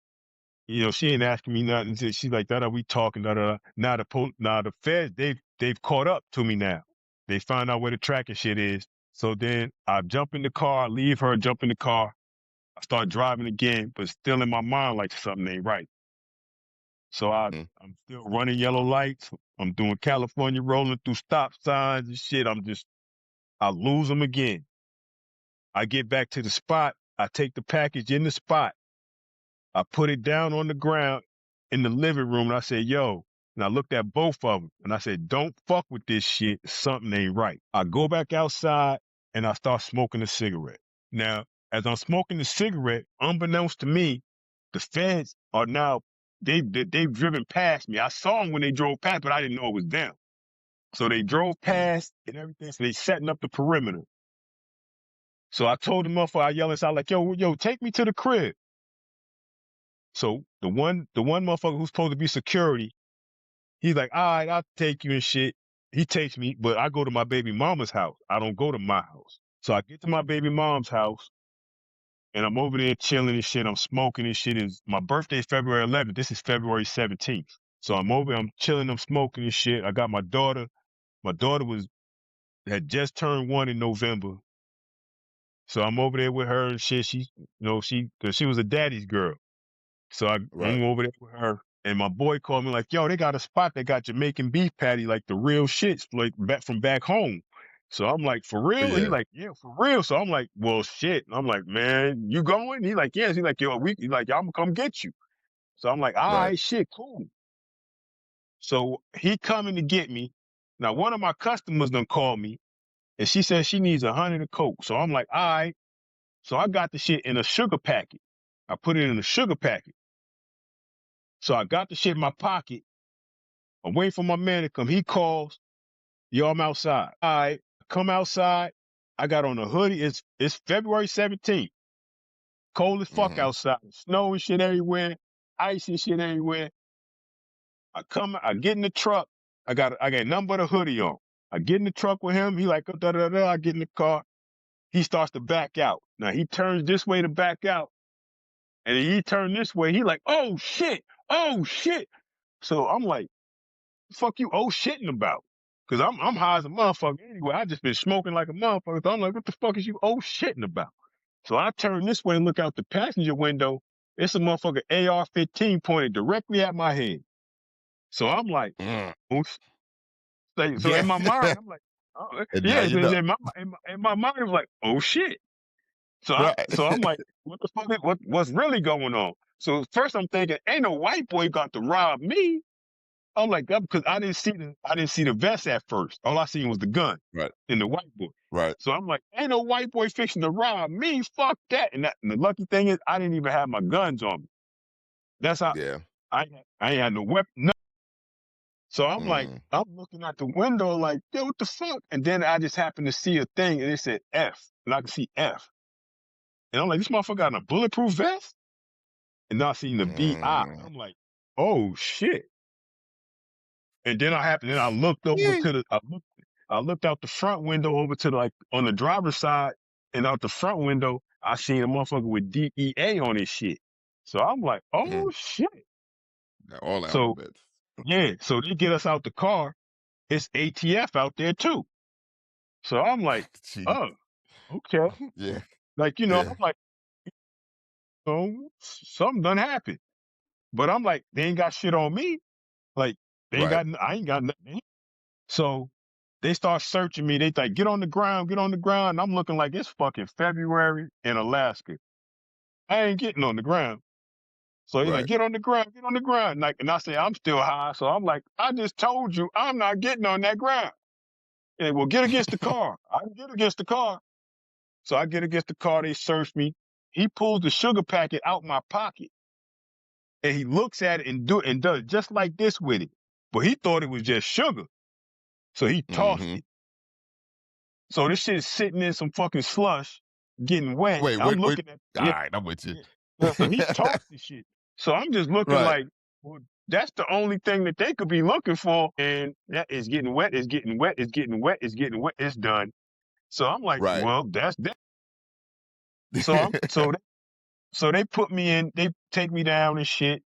you know, she ain't asking me nothing. She's like, da da, we talking, da da. Now the feds, they've caught up to me now. They find out where the tracking shit is. So then I jump in the car, leave her, jump in the car. I start driving again, but still in my mind like something ain't right. So Mm. I'm still running yellow lights. I'm doing California rolling through stop signs and shit. I lose them again. I get back to the spot. I take the package in the spot. I put it down on the ground in the living room. And I said, yo, and I looked at both of them and I said, don't fuck with this shit. Something ain't right. I go back outside and I start smoking a cigarette. Now, as I'm smoking the cigarette, unbeknownst to me, the feds are now, they've driven past me. I saw them when they drove past, but I didn't know it was them. So they drove Mm. past and everything. So they setting up the perimeter. So I told the motherfucker, I yell inside like, yo, take me to the crib. So the one motherfucker who's supposed to be security, he's like, all right, I'll take you and shit. He takes me, but I go to my baby mama's house. I don't go to my house. So I get to my baby mom's house and I'm over there chilling and shit. I'm smoking and shit. Is my birthday is February 11th. This is February 17th. So I'm chilling, I'm smoking and shit. I got my daughter. My daughter had just turned 1 in November. So I'm over there with her and shit. Cause she was a daddy's girl. So Right. I'm over there with her, and my boy called me like, "Yo, they got a spot. They got Jamaican beef patty, like the real shits, like back from back home." So I'm like, "For real?" He Yeah. like, "Yeah, for real." So I'm like, "Well, shit." I'm like, "Man, you going?" He like, "Yes." He like, "Yo, he like, "I'm gonna come get you." So I'm like, "All Right. right, shit, cool." So he coming to get me. Now one of my customers done called me, and she said she needs 100 of coke. So I'm like, "All right." So I got the shit in a sugar packet. I put it in a sugar packet. So I got the shit in my pocket. I'm waiting for my man to come. He calls, yo, I'm outside. All right, come outside. I got on a hoodie. It's February 17th. Cold as fuck Mm-hmm. outside. Snow and shit everywhere. Ice and shit everywhere. I get in the truck. I got nothing but a hoodie on. I get in the truck with him. He like, da da da. I get in the car. He starts to back out. Now he turns this way to back out. And then he turned this way. He like, oh shit. Oh shit. So I'm like, fuck you oh shitting about? Cause I'm high as a motherfucker anyway. I just been smoking like a motherfucker. So I'm like, what the fuck is you oh shitting about? So I turn this way and look out the passenger window. It's a motherfucker AR-15 pointed directly at my head. So I'm like, Mm. oh, so Yeah. in my mind, I'm like, oh, And now yeah. you know. In my mind, it was like, oh shit. Right. So I'm like, what the fuck? What's really going on? So first I'm thinking, ain't no white boy got to rob me. I'm like that because I didn't see the vest at first. All I seen was the gun Right. and the white boy. Right. So I'm like, ain't no white boy fixing to rob me. Fuck that. And the lucky thing is, I didn't even have my guns on me. That's how Yeah. I ain't had no weapon. So I'm like, Mm. I'm looking out the window like, yo, what the fuck? And then I just happened to see a thing and it said F, and I can see F. And I'm like, this motherfucker got a bulletproof vest? And then I seen the VI. Mm. I'm like, oh shit. And then I looked over Yeah. to I looked out the front window over to like on the driver's side, and out the front window, I seen a motherfucker with DEA on his shit. So I'm like, Mm. oh shit. Got all the So alphabets. yeah, so they get us out the car. It's ATF out there too. So I'm like, Gee. oh, okay. Yeah. Like, Yeah. I'm like, oh, something done happened. But I'm like, they ain't got shit on me. Like, Right. I ain't got nothing. So they start searching me. They like, get on the ground, get on the ground. And I'm looking like it's fucking February in Alaska. I ain't getting on the ground. So he's like, Right. get on the ground, get on the ground. And I say, I'm still high. So I'm like, I just told you I'm not getting on that ground. And well, get against the car. I can get against the car. So I get against the car. They search me. he pulls the sugar packet out my pocket, and he looks at it and does just like this with it. But he thought it was just sugar, so he tossed Mm-hmm. it. So this shit is sitting in some fucking slush, getting wet. Wait, I'm wait. looking at All yeah, right, I'm with you. yeah. So he tossed the shit. So I'm just looking Right, like, well, that's the only thing that they could be looking for. And that is getting wet, it's getting wet, it's getting wet, it's getting wet, it's done. So I'm like, right. well, that's that. So I'm so they put me in, they take me down and shit.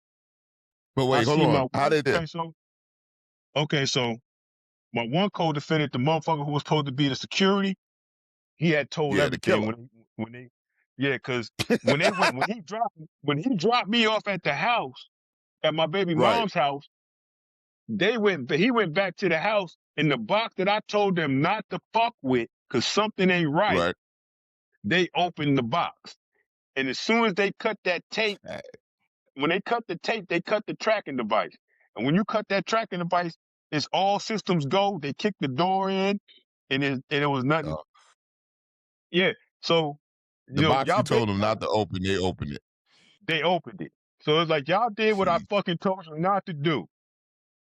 But I wait, hold see my on. How one they did? okay, so my one co-defendant, the motherfucker who was supposed to be the security, he had told Yeah, the everything killer. when they yeah, because when he dropped me off at the house, at my baby Right, mom's house, he went back to the house in the box that I told them not to fuck with because something ain't right. right. They opened the box. And as soon as they cut that tape, Uh, when they cut the tape, they cut the tracking device. And when you cut that tracking device, it's all systems go. They kick the door in, and it was nothing. uh, Yeah. So, the box y'all you been told them not to open, they opened it. they opened it. So it's like y'all did what I Jeez. fucking told you not to do.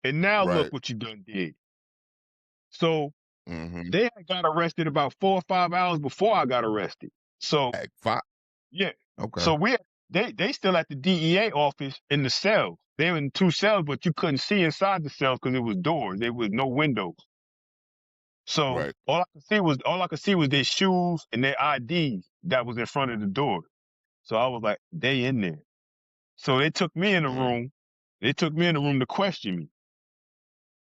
And now look Right. what you done did. So Mm-hmm. they had got arrested about 4 or 5 hours before I got arrested. So Like, five. yeah. Okay. So they still at the DEA office in the cells. They were in 2 cells, but you couldn't see inside the cells because it was doors. There was no windows. So Right. all I could see was their shoes and their IDs that was in front of the door. So I was like, they in there. So they took me in the Mm. room. They took me in the room to question me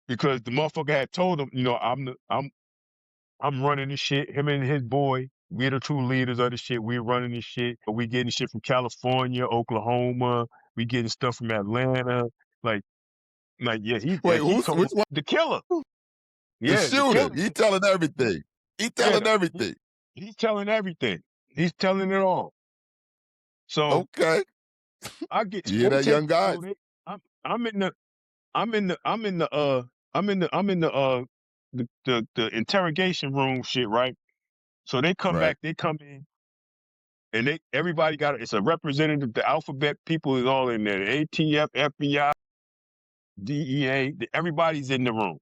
because the motherfucker had told them, I'm running this shit. Him and his boy, we the two leaders of the shit. We running this shit. But we getting shit from California, Oklahoma. We getting stuff from Atlanta. Like, yeah, Wait, he who's told which him one? the killer. The Yeah, the shooter. killer. He telling everything. He Yeah, telling everything. he's telling everything. He's telling it all. So Okay. You so hear they that, take, young guys? so they, I'm in the, the interrogation room shit, right? So they come Right. back, they come in, and everybody it's a representative, the alphabet people is all in there, the ATF, FBI, DEA, everybody's in the room.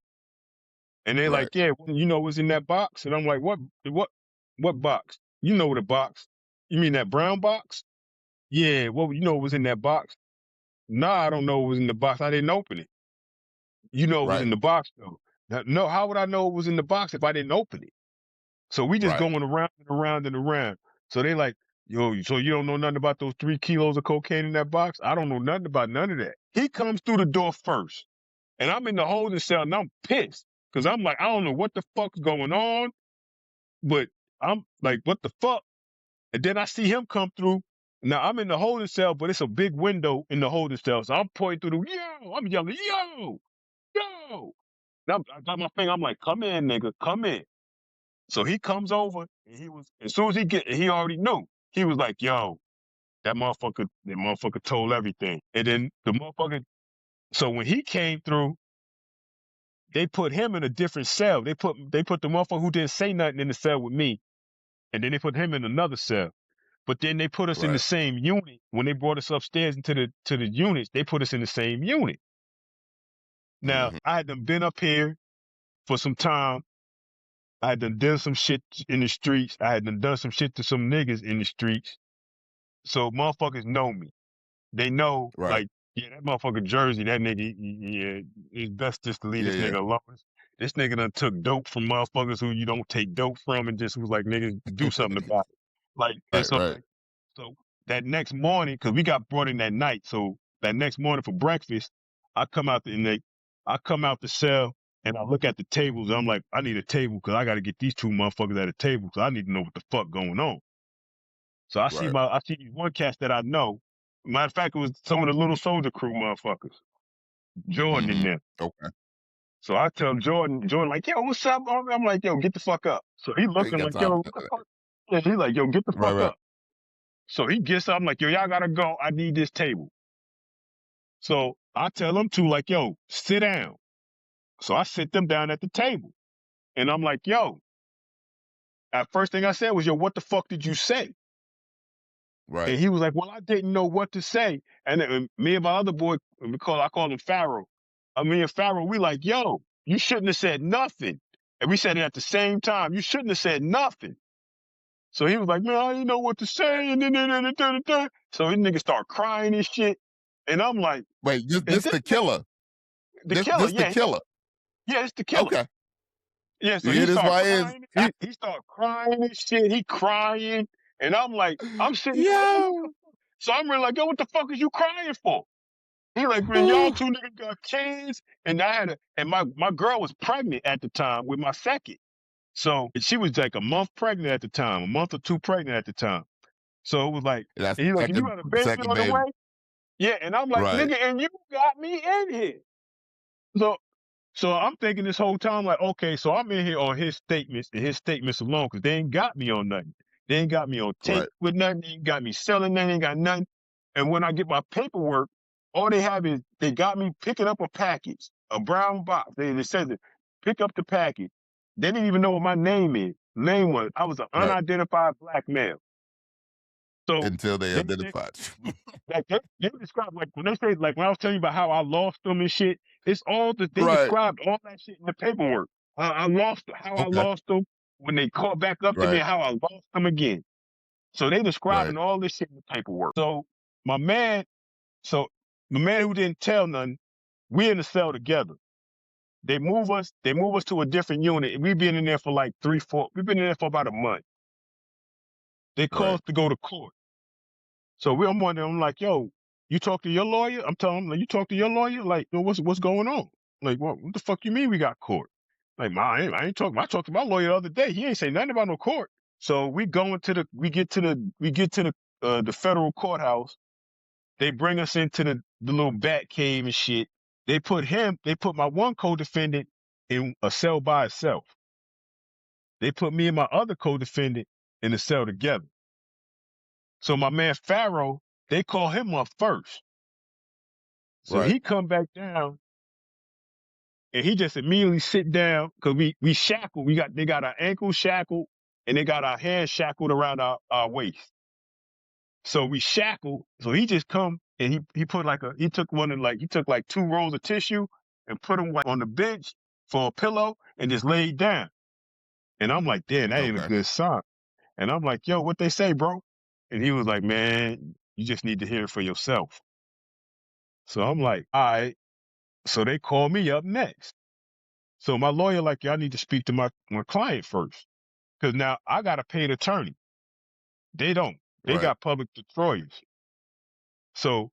And they Right. like, yeah, well, you know what's in that box? And I'm like, what box? You know the box. You mean that brown box? Yeah, well, you know what was in that box? Nah, I don't know what was in the box. I didn't open it. You know it was Right. in the box though. No, how would I know it was in the box if I didn't open it? So we just Right. going around and around and around. So they like, yo, so you don't know nothing about those 3 kilos of cocaine in that box? I don't know nothing about none of that. He comes through the door first, and I'm in the holding cell, and I'm pissed because I'm like, I don't know what the fuck's going on, but I'm like, what the fuck? And then I see him come through. Now I'm in the holding cell, but it's a big window in the holding cell, so I'm pointing through I'm yelling, yo. And I got my finger. I'm like, come in, nigga, come in. So he comes over, and as soon as he already knew. He was like, yo, that motherfucker told everything. And then the motherfucker, so when he came through, they put him in a different cell. They put the motherfucker who didn't say nothing in the cell with me, and then they put him in another cell. But then they put us in the Right. same unit. When they brought us upstairs into the units, they put us in the same unit. Now, Mm-hmm. I had been up here for some time. I had done some shit in the streets. I had done some shit to some niggas in the streets. So motherfuckers know me. They know, Right. like, yeah, that motherfucker Jersey, that nigga, yeah, it's best just to leave Yeah. this Yeah. nigga alone. This nigga done took dope from motherfuckers who you don't take dope from and just was like, nigga, do something about it. Like, and Right. so, Right. like, so that next morning, cause we got brought in that night. So that next morning for breakfast, I come out I come out the cell and I look at the tables. And I'm like, I need a table cause I got to get these two motherfuckers at a table. Cause I need to know what the fuck going on. So Right. I see these one cats that I know. Matter of fact, it was some of the little soldier crew motherfuckers, Jordan in Mm-hmm. there. Okay. So I tell Jordan like, yo, what's up, homie? I'm like, yo, get the fuck up. So he He looking got like, time yo, for what the that. fuck? Yeah, he's like, yo, get the Right. fuck Right. up. So he gets up, I'm like, yo, y'all gotta go. I need this table. So I tell them to like, yo, sit down. So I sit them down at the table. And I'm like, yo, at first thing I said was, yo, what the fuck did you say? Right. And he was like, well, I didn't know what to say. And then me and my other boy, I call him Pharaoh. Me and Pharaoh, we like, yo, you shouldn't have said nothing. And we said it at the same time. You shouldn't have said nothing. So he was like, man, I didn't know what to say. And then. So his nigga start crying and shit. And I'm like, Wait, is this this the nigga killer. the killer? This the Yeah, killer. yeah, it's the killer. Okay. Yeah, so You he hear this started why is crying. He started crying and shit. He crying. And I'm like, I'm sitting there like, yo, what the Yo. fuck? So I'm really like, yo, what the fuck is you crying for? He like, man, y'all two niggas got kids. And my girl was pregnant at the time with my second. So she was like a month pregnant at the time, a month or two pregnant at the time. So it was like, That's and he's like, and you second got a baby second on the baby. way? Yeah. And I'm like, Right. nigga, and you got me in here. So So I'm thinking this whole time, like, okay, so I'm in here on his statements and his statements alone, because they ain't got me on nothing. They ain't got me on tape Right. with nothing. They ain't got me selling nothing. They ain't got nothing. And when I get my paperwork, all they have is they got me picking up a package, a brown box. They said that pick up the package. They didn't even know what my name is. Name was I was an Right. unidentified black male. So Until they they identified you. like they describe like when they say like when I was telling you about how I lost them and shit, it's all that they Right. described all that shit in the paperwork. I lost how I Okay. lost them when they caught back up to me, Right. how I lost them again. So they Right. describing all this shit in the paperwork. My man, so the man who didn't tell nothing, we in the cell together. They move us to a different unit. We've been in there for like 3, 4. We've been in there for about a month. They call Right. us to go to court. So I'm wondering, I'm like, yo, you talk to your lawyer? I'm telling him, like, you talk to your lawyer? Like, yo, what's going on? Like, what the fuck you mean we got court? Like, I ain't talking. I talked to my lawyer the other day. He ain't say nothing about no court. So we get to the federal courthouse. They bring us into the little bat cave and shit. They put my one co-defendant in a cell by itself. They put me and my other co-defendant in a cell together. So my man Pharaoh, they call him up first. So Right. he come back down and he just immediately sit down because we shackled. They got our ankles shackled and they got our hands shackled around our waist. So we shackled. So he just come and he put he took he took like 2 rolls of tissue and put them on the bench for a pillow and just laid down. And I'm like, damn, that ain't a Okay. good sign. And I'm like, yo, what they say, bro? And he was like, man, you just need to hear it for yourself. So I'm like, all right. So they call me up next. So my lawyer like, yeah, I need to speak to my client first. Because now I got a paid attorney. They don't. They Right. got public destroyers. So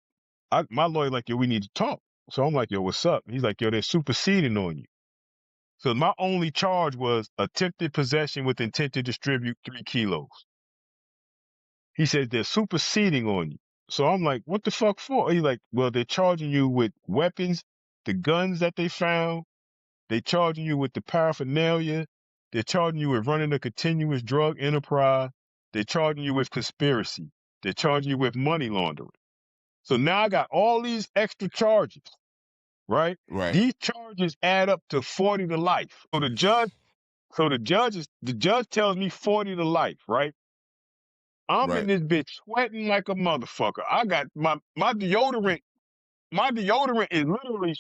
my lawyer like, yo, we need to talk. So I'm like, yo, what's up? He's like, yo, they're superseding on you. So my only charge was attempted possession with intent to distribute 3 kilos. He said they're superseding on you. So I'm like, what the fuck for? He's like, well, they're charging you with weapons, the guns that they found. They charging you with the paraphernalia. They're charging you with running a continuous drug enterprise. They're charging you with conspiracy. They're charging you with money laundering. So now I got all these extra charges, right? Right. These charges add up to 40 to life. The judge tells me 40 to life, right? I'm in Right. this bitch sweating like a motherfucker. I got my deodorant. My deodorant is literally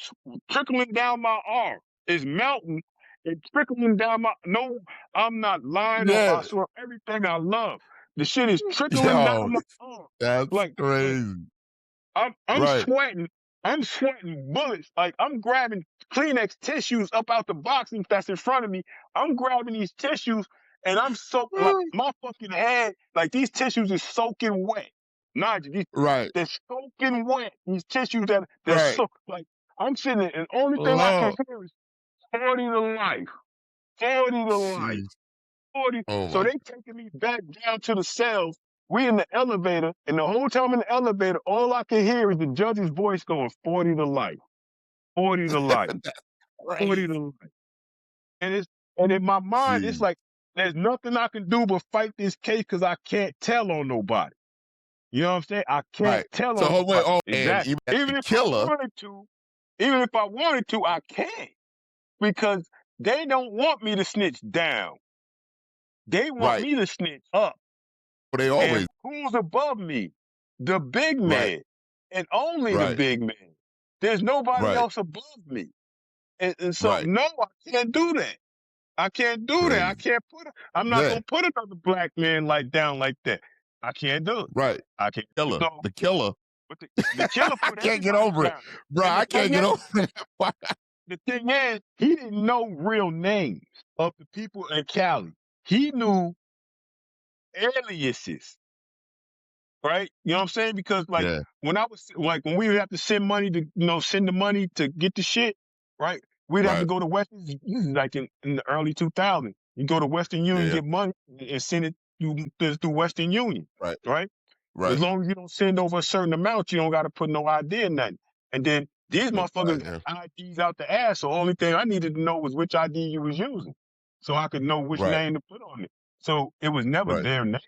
trickling down my arm. It's melting. It's trickling down my. No, I'm not lying. I Yeah. swear everything I love. The shit is trickling Yo, down my arm. that's Like crazy. I'm Right. sweating. I'm sweating bullets. Like I'm grabbing Kleenex tissues up out the box that's in front of me. I'm grabbing these tissues and I'm soaking like my fucking head. Like these tissues is soaking wet. Nyjah, Right. they're soaking wet. These tissues that they're Right. so like I'm sitting there and the only thing I can Lord. hear is 40 to life. 40 to life. Jeez. 40. Oh So my. they taking me back down to the cells. We in the elevator, and the whole time in the elevator, all I can hear is the judge's voice going 40 to life, 40 to life, That's 40 crazy. to life. And in my mind, it's Jeez. like there's nothing I can do but fight this case because I can't tell on nobody. You know what I'm saying? I can't Right. tell So on hold wait. nobody. Oh, and Exactly. even at the killer. Even if I wanted to, I can't because they don't want me to snitch down. They want Right. me to snitch up. They And always who's above me? The big right, man, and only the right, big man. There's nobody right, else above me. And so, right. no, I can't do that. I can't do that. I Crazy. can't I'm not Yeah, gonna put another black man like down like that. I can't do it. right. I can't. Killer, So, the killer. but the killer I put can't get everybody over it, down. bro. And I can't get over it. the thing is, he didn't know real names of the people in Cali. He knew aliases. Right? You know what I'm saying? Because like Yeah, when we would have to send money to send the money to get the shit, right? We'd have to right. go to Western. This is like in the early 2000s. You go to Western Union, Yeah, get money, and send it through Western Union, right, right? As right. long as you don't send over a certain amount, you don't got to put no ID in nothing. And then these No, motherfuckers yeah. got IDs out the ass. So only thing I needed to know was which ID you was using, so I could know which Right, name to put on it. So it was never right. their name.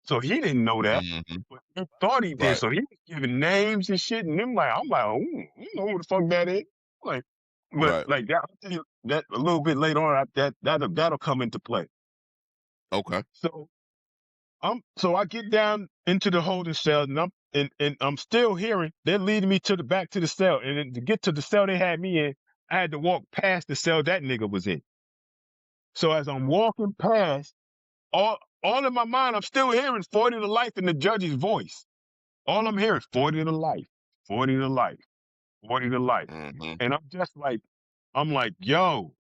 So he didn't know that, Mhm. but he thought he did. Right. So he was giving names and shit, and I'm like, oh, I don't know who the fuck that is. Like, but Right. like that, I'll tell you that a little bit later on. That'll come into play. Okay. So so I get down into the holding cell, and I'm still hearing they're leading me to the back to the cell, and then to get to the cell they had me in, I had to walk past the cell that nigga was in. So as I'm walking past, all in my mind, I'm still hearing 40 to life in the judge's voice. All I'm hearing, 40 to life, 40 to life, 40 to life. Mhm. And I'm like, yo,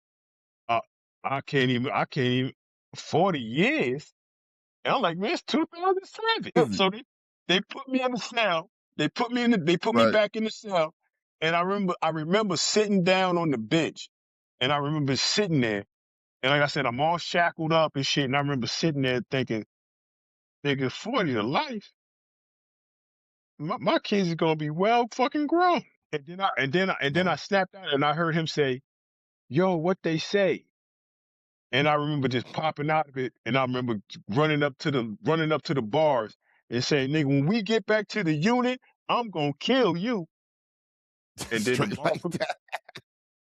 uh, I can't even, 40 years? And I'm like, man, it's 2007. Crazy. So they put me in the cell. They put me Right. back in the cell. And I remember sitting down on the bench. And I remember sitting there. And like I said, I'm all shackled up and shit. And I remember sitting there thinking, nigga, 40 to life? My kids is gonna be well fucking grown. And then I No. snapped out and I heard him say, "Yo, what they say?" And I remember just popping out of it, and I remember running up to the bars and saying, "Nigga, when we get back to the unit, I'm gonna kill you." And then Straight like that.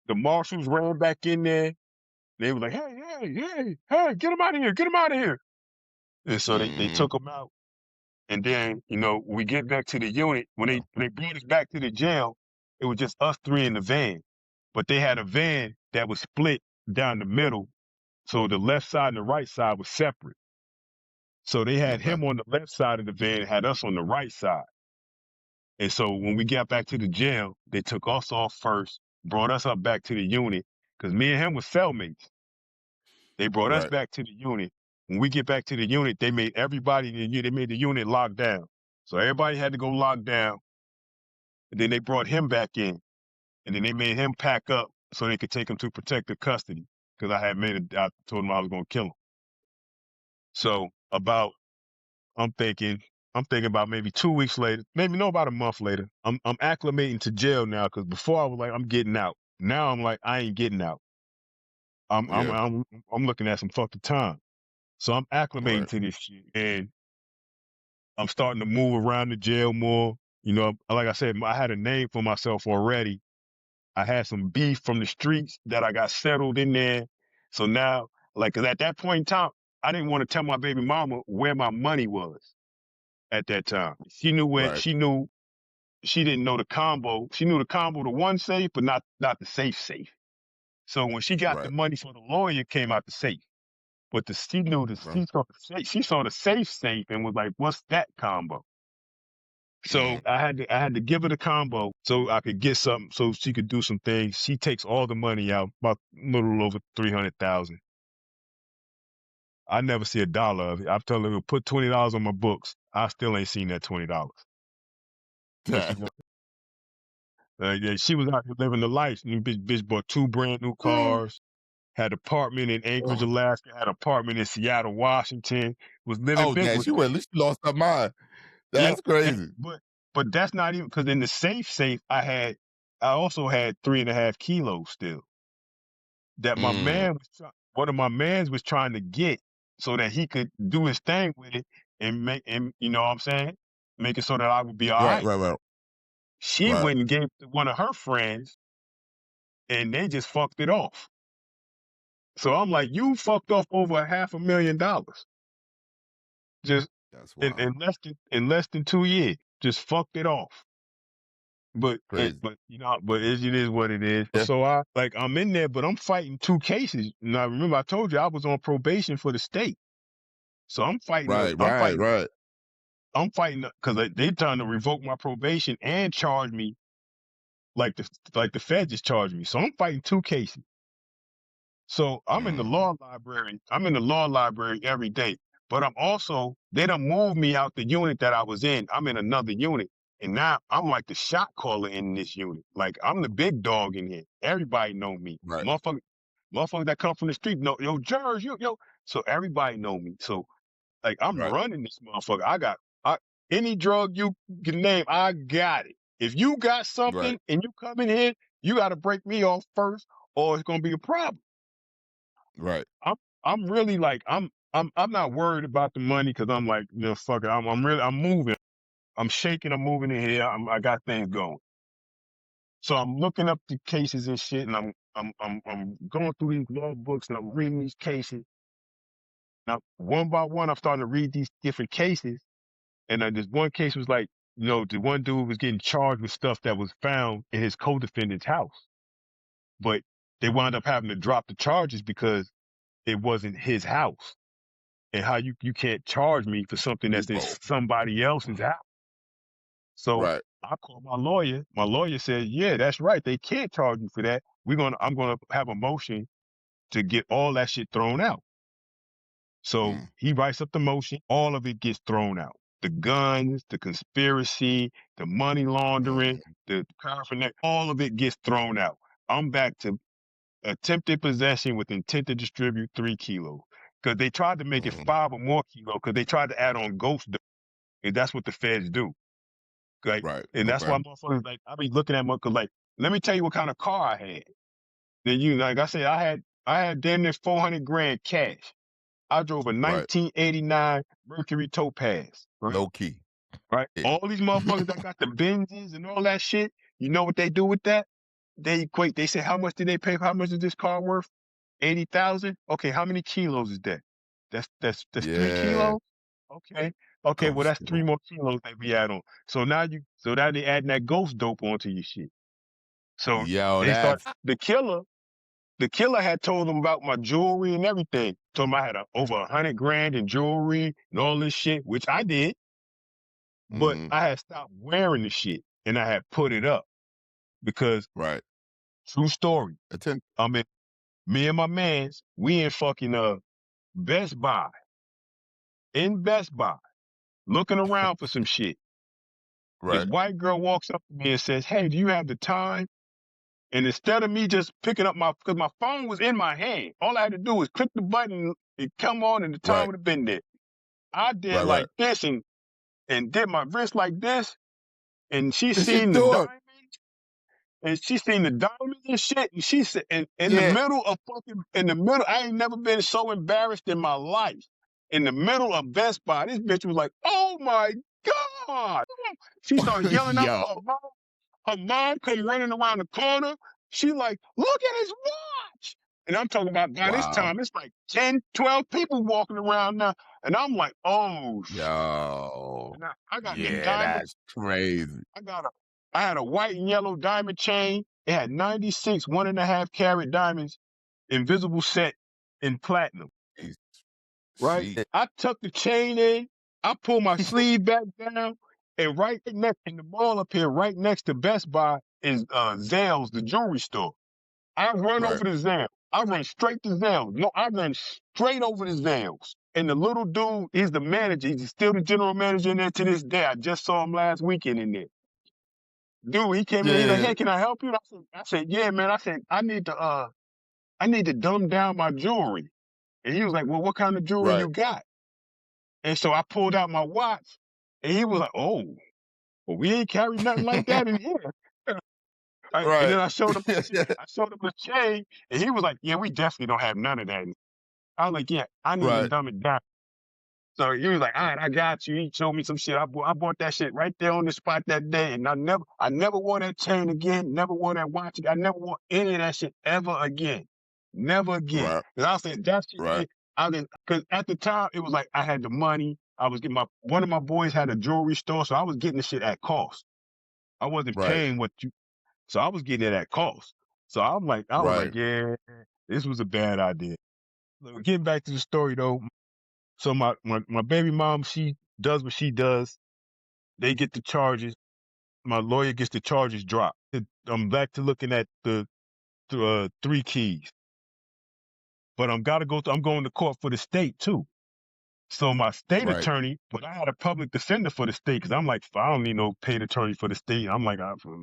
the marshals ran back in there. They were like, "Hey, hey, hey, hey, get him out of here! Get him out of here!" And so they Mhm. took him out. And then, we get back to the unit. Wow. When they brought us back to the jail, it was just us three in the van. But they had a van that was split down the middle. So the left side and the right side was separate. So they had Okay. him on the left side of the van and had us on the right side. And so when we got back to the jail, they took us off first, brought us up back to the unit, because me and him were cellmates. They brought us Right. back to the unit. When we get back to the unit, they made everybody in the unit, they made the unit lock down. So everybody had to go lock down. And then they brought him back in. And then they made him pack up so they could take him to protective custody. Because I told him I was going to kill him. So I'm thinking, I'm thinking about maybe 2 weeks later, maybe no, about a month later. I'm acclimating to jail now, because before I was like, I'm getting out. Now I'm like, I ain't getting out. I'm I'm Yeah. I'm I'm looking at some fucking time. So I'm acclimating Right. to this shit, and I'm starting to move around the jail more. Like I said, I had a name for myself already. I had some beef from the streets that I got settled in there. So now, like, 'cause at that point in time, I didn't want to tell my baby mama where my money was at that time. Right. She didn't know the combo. She knew the combo to one safe, but not the safe. So when she got the Right. money for the lawyer, it came out the safe. But she knew Okay. she saw the safe and was like, "What's that combo?" So Mhm. I had to give her the combo so I could get something, so she could do some things. She takes all the money out, about a little over 300,000. I never see a dollar of it. I've told her to put $20 on my books. I still ain't seen that $20 because Damn. yeah, she was out here living the life. And bitch bought 2 brand new cars, had apartment in Anchorage, Oh, Alaska, had apartment in Seattle, Washington. Was living oh, big. damn. Was She went. At least she lost her mind. Yeah, That's crazy. but that's not even because in the safe I also had 3.5 kilos still that Mm. one of my mans was trying to get so that he could do his thing with it and you know what I'm saying, make it so that I would be all Right. right. Right. Right. She Right. went and gave it to one of her friends, and they just fucked it off. So I'm like, you fucked off over $500,000 just That's in, wild. in less than 2 years. Just fucked it off. But Crazy. but it is what it is. Yeah. So I'm in there, but I'm fighting 2 cases. And I remember I told you I was on probation for the state. So I'm fighting Right. Right. I'm fighting because they trying to revoke my probation and charge me like the Fed just charged me. So I'm fighting 2 cases. So I'm in the Mm. law library. I'm in the law library every day. But they done moved me out the unit that I was in. I'm in another unit. And now I'm like the shot caller in this unit. Like I'm the big dog in here. Everybody know me. Right. Motherfuckers that come from the street know, yo, Jers, yo. So everybody know me. So like I'm Right. running this motherfucker. Any drug you can name, I got it. If you got Right. something and you come in here, you got to break me off first, or it's gonna be a problem. Right. I'm really like I'm not worried about the money because I'm like, fuck it. I'm moving. I'm shaking. I'm moving in here. I got things going. So I'm looking up the cases and shit, and I'm going through these law books and I'm reading these cases. Now one by one, I'm starting to read these different cases. And this one case was like, the one dude was getting charged with stuff that was found in his co-defendant's house. But they wound up having to drop the charges because it wasn't his house. And how you can't charge me for something that's in Loophole. somebody else's house. So Right. I called my lawyer. My lawyer said, yeah, that's right. They can't charge you for that. I'm gonna have a motion to get all that shit thrown out. So Mm. he writes up the motion, all of it gets thrown out. The guns, the conspiracy, the money laundering, Mm. the paraphernalia, all of it gets thrown out. I'm back to attempted possession with intent to distribute 3 kilos. Because they tried to make it Mm. 5 or more kilos, because they tried to add on ghost dope. And that's what the feds do. Like, Right. and that's Okay. why motherfuckers, like, I be looking at motherfuckers like, let me tell you what kind of car I had. Then like I said, I had damn near 400 grand cash. I drove a Right. 1989 Mercury Topaz, right? Low key. Right? Yeah. All these motherfuckers that got the Benzes and all that shit, you know what they do with that? They say, how much did they pay? How much is this car worth? 80,000? Okay, how many kilos is that? That's 3 Yeah. kilos? Okay. Okay, well Ghost that's 3 dope. more kilos that we add on. So now they adding that ghost dope onto your shit. So Yo, they start that's the killer had told them about my jewelry and everything. Told them I had over 100 grand in jewelry and all this shit, which I did, but mm. I had stopped wearing the shit and I had put it up because Right. true story. Attend. Me and my mans, we in fucking Best Buy. In Best Buy, looking around for some shit. This Right. white girl walks up to me and says, hey, do you have the time? And instead of me just picking up because my phone was in my hand, all I had to do was click the button, it come on, and the time Right. would have been there. I did Right. like this and did my wrist like this, and she Is she seen the doing? diamonds, and she seen the diamonds and shit, and she said, in the Yeah. middle of I ain't never been so embarrassed in my life. In the middle of Best Buy, this bitch was like, oh my God. She started yelling out Yo. for her mom. Her mom come running around the corner. She like, look at his watch. And I'm talking about by this Wow. time, it's like 10, 12 people walking around now. And I'm like, oh, Yo. and I got the Yeah, diamonds. that's crazy. I had a white and yellow diamond chain. It had 96 1.5 carat diamonds, invisible set in platinum, right? She. I tucked the chain in. I pulled my sleeve back down. And right next in the mall up here, right next to Best Buy, is Zales, the jewelry store. I run Right. over to Zales. I run straight to Zales. No, I run straight over to Zales. And the little dude is the manager. He's still the general manager in there to this day. I just saw him last weekend in there. Dude, he came in. He's like, Yeah. "Hey, can I help you?" I said, "Yeah, man." I said, I need to dumb down my jewelry." And he was like, "Well, what kind of jewelry Right. you got?" And so I pulled out my watch, and he was like, "Oh, well, we ain't carry nothing like that in here." And Right. then I showed him the chain, and he was like, "Yeah, we definitely don't have none of that." I was like, "Yeah, I need to Right. dumb it down." So he was like, "All right, I got you." He showed me some shit. I bought that shit right there on the spot that day, and I never wore that chain again. Never wore that watch again. I never wore any of that shit ever again. Never again. Right. Cause I said that shit. Right. Cause at the time it was like I had the money. I was getting one of my boys had a jewelry store, so I was getting the shit at cost. I wasn't Right. paying so I was getting it at cost. So I was Right. like, yeah, this was a bad idea. So getting back to the story though, so my baby mom, she does what she does. They get the charges. My lawyer gets the charges dropped. I'm back to looking at the 3 keys, but I'm going to court for the state too. So my state Right. attorney, but I had a public defender for the state because I'm like, I don't need no paid attorney for the state. I'm like,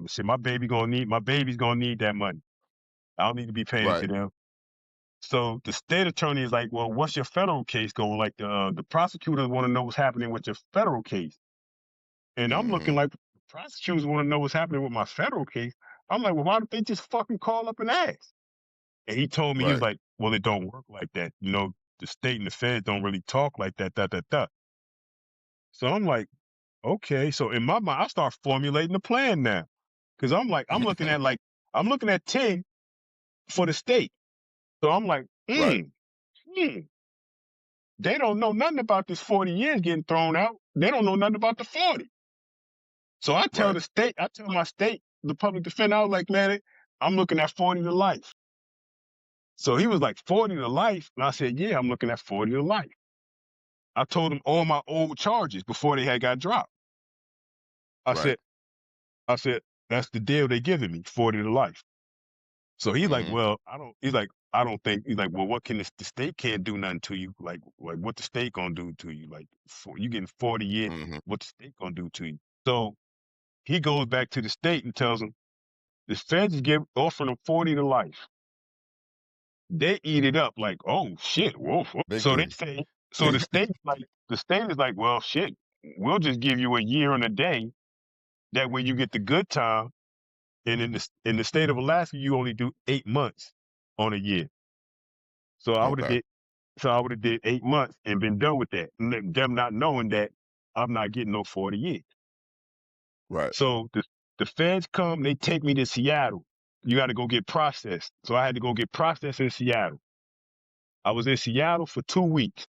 shit, my baby's gonna need that money. I don't need to be paying it Right. to them. So the state attorney is like, well, what's your federal case going? Like the prosecutors want to know what's happening with your federal case. And I'm looking Mm-hmm. like the prosecutors want to know what's happening with my federal case. I'm like, well, why don't they just fucking call up and ask? And he told me, he was Right. like, well, it don't work like that. You know, the state and the feds don't really talk like that, that. So I'm like, okay. So in my mind, I start formulating a plan now. Cause I'm looking at 10 for the state. So I'm like, Right. hmm, they don't know nothing about this 40 years getting thrown out. They don't know nothing about the 40. So I tell Right. the state, I tell my state, the public defender, I was like, man, I'm looking at 40 to life. So he was like, 40 to life? And I said, yeah, I'm looking at 40 to life. I told him all my old charges before they had got dropped. I Right. said, I said, that's the deal they giving me, 40 to life. So he's like, Mm-hmm. well, I don't think, he's like, well, what can the state can't do nothing to you? Like what the state gonna do to you? Like, you getting 40 years, Mm-hmm. what the state gonna do to you? So he goes back to the state and tells them, the feds offering them 40 to life. They eat it up like, oh shit, whoa, whoa. So they Victory. say, so the state is like, well, shit, we'll just give you a year and a day. That way you get the good time. And in the state of Alaska, you only do 8 months on a year. So I would have Okay. did so I would have did 8 months and been done with that. And them not knowing that I'm not getting no 40 years. Right. So the feds come, they take me to Seattle. You got to go get processed. So I had to go get processed in Seattle. I was in Seattle for 2 weeks.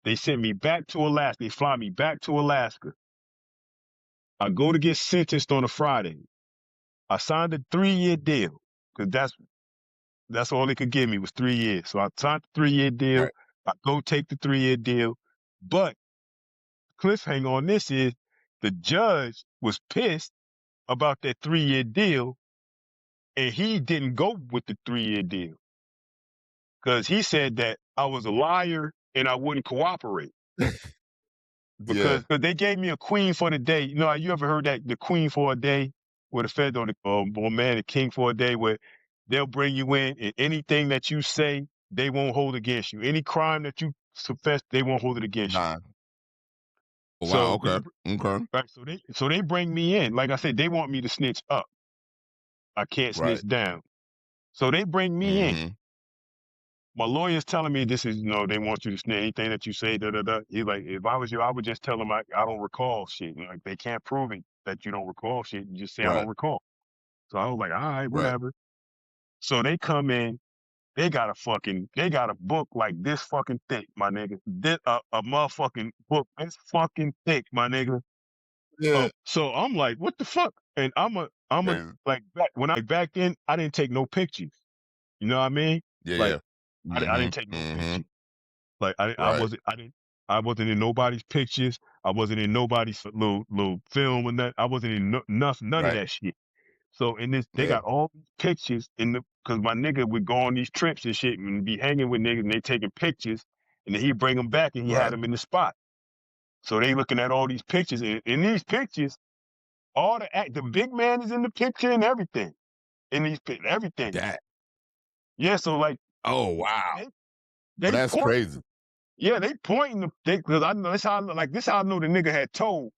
They sent me back to Alaska. They fly me back to Alaska. I go to get sentenced on a Friday. I signed a 3-year deal because that's all they could give me was 3 years. So I signed the 3-year deal. Right. I go take the 3-year deal. But cliffhanger on this is the judge was pissed about that 3-year deal, and he didn't go with the 3-year deal because he said that I was a liar and I wouldn't cooperate. Yeah. Because they gave me a queen for the day. You know, you ever heard that the queen for a day, where the feds on the or man, the king for a day, where they'll bring you in and anything that you say, they won't hold against you. Any crime that you confess, they won't hold it against you. Nah. Oh, wow. So Okay. Okay. right, so they bring me in. Like I said, they want me to snitch up. I can't Right. snitch down. So they bring me in. Mm-hmm. My lawyer's telling me this is, they want you to snitch anything that you say, da da da. He's like, if I was you, I would just tell them I don't recall shit. Like they can't prove it that you don't recall shit. You just say I Right. don't recall. So I was like, all right, Right. whatever. So they come in, they got a book like this fucking thick, my nigga. A motherfucking book this fucking thick, my nigga. Yeah. So I'm like, what the fuck? And Man. like back then, I didn't take no pictures. You know what I mean? Yeah. Like Yeah. I Mm-hmm. didn't take no Mm-hmm. pictures. Like Right. I wasn't in nobody's pictures. I wasn't in nobody's little film and that. I wasn't in none of Right. that shit. So in this, they Yeah. got all these pictures cause my nigga would go on these trips and shit and be hanging with niggas and they taking pictures and then he bring them back and he had Right. them in the spot. So they looking at all these pictures and in these pictures, the big man is in the picture and everything in these everything. That. Yeah. So like Oh, wow. they, Oh, they that's point. crazy. Yeah, they pointing because I know this how I know the nigga had told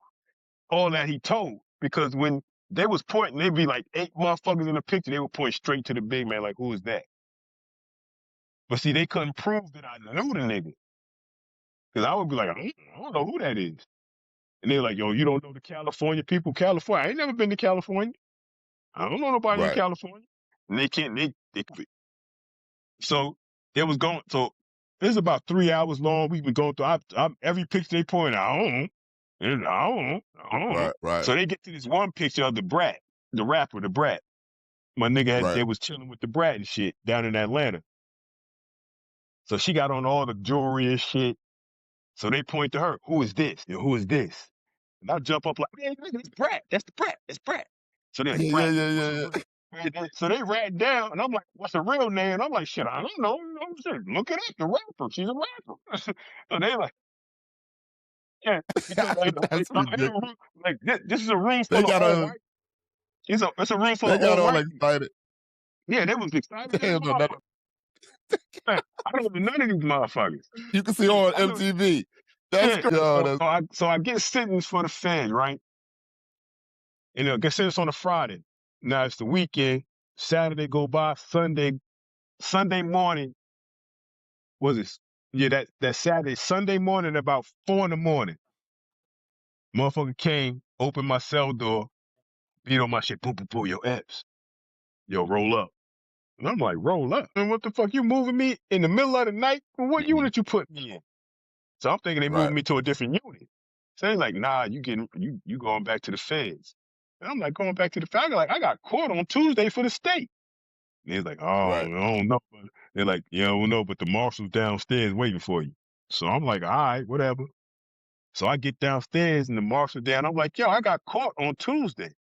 all that he told because when they was pointing, they'd be like 8 motherfuckers in the picture. They would point straight to the big man, like, who is that? But see, they couldn't prove that I knew the nigga because I would be like, I don't know who that is. And they're like, yo, you don't know the California people? California, I ain't never been to California. I don't know nobody in Right. California. And they can't. So it was going. So It's about 3 hours long. We've been going through. Every picture they point out, I don't know. Right. So they get to this one picture of the brat, the rapper, the brat. My nigga they was chilling with the brat and shit down in Atlanta. So she got on all the jewelry and shit. So they point to her. Who is this? Who is this? And I jump up like, man, that's Brat. That's the Brat. That's Brat. So they're like, Brat. Yeah. So they ran down, and I'm like, what's her real name? And I'm like, shit, I don't know. You know what I'm saying? Look it up. The rapper. She's a rapper. So they like, yeah, because That's ridiculous. like this is a room They full of got all a white. It's a room full they of all got all white. excited. Yeah, they was excited They as a don't know nothing. motherfucker. Man, I don't know none of these motherfuckers. You can see on MTV. That's crazy. So I get sentenced for the feds, right? And I get sentenced on a Friday. Now it's the weekend. Saturday go by. Sunday morning. Was it? Yeah, that Saturday. Sunday morning, about 4 a.m. Motherfucker came, opened my cell door, beat on my shit. Boom, boom, boom. Yo, Epps. Yo, roll up. And I'm like, roll up? And what the fuck? You moving me in the middle of the night? What unit you put me in? So I'm thinking they moving me to a different unit. So they like, nah, you going back to the feds. And I'm like, going back to the feds? I got caught on Tuesday for the state. And he's like, oh, Right. I don't know. They're like, yeah, I don't know, but the marshal's downstairs waiting for you. So I'm like, all right, whatever. So I get downstairs and the marshal's down. I'm like, yo, I got caught on Tuesday. And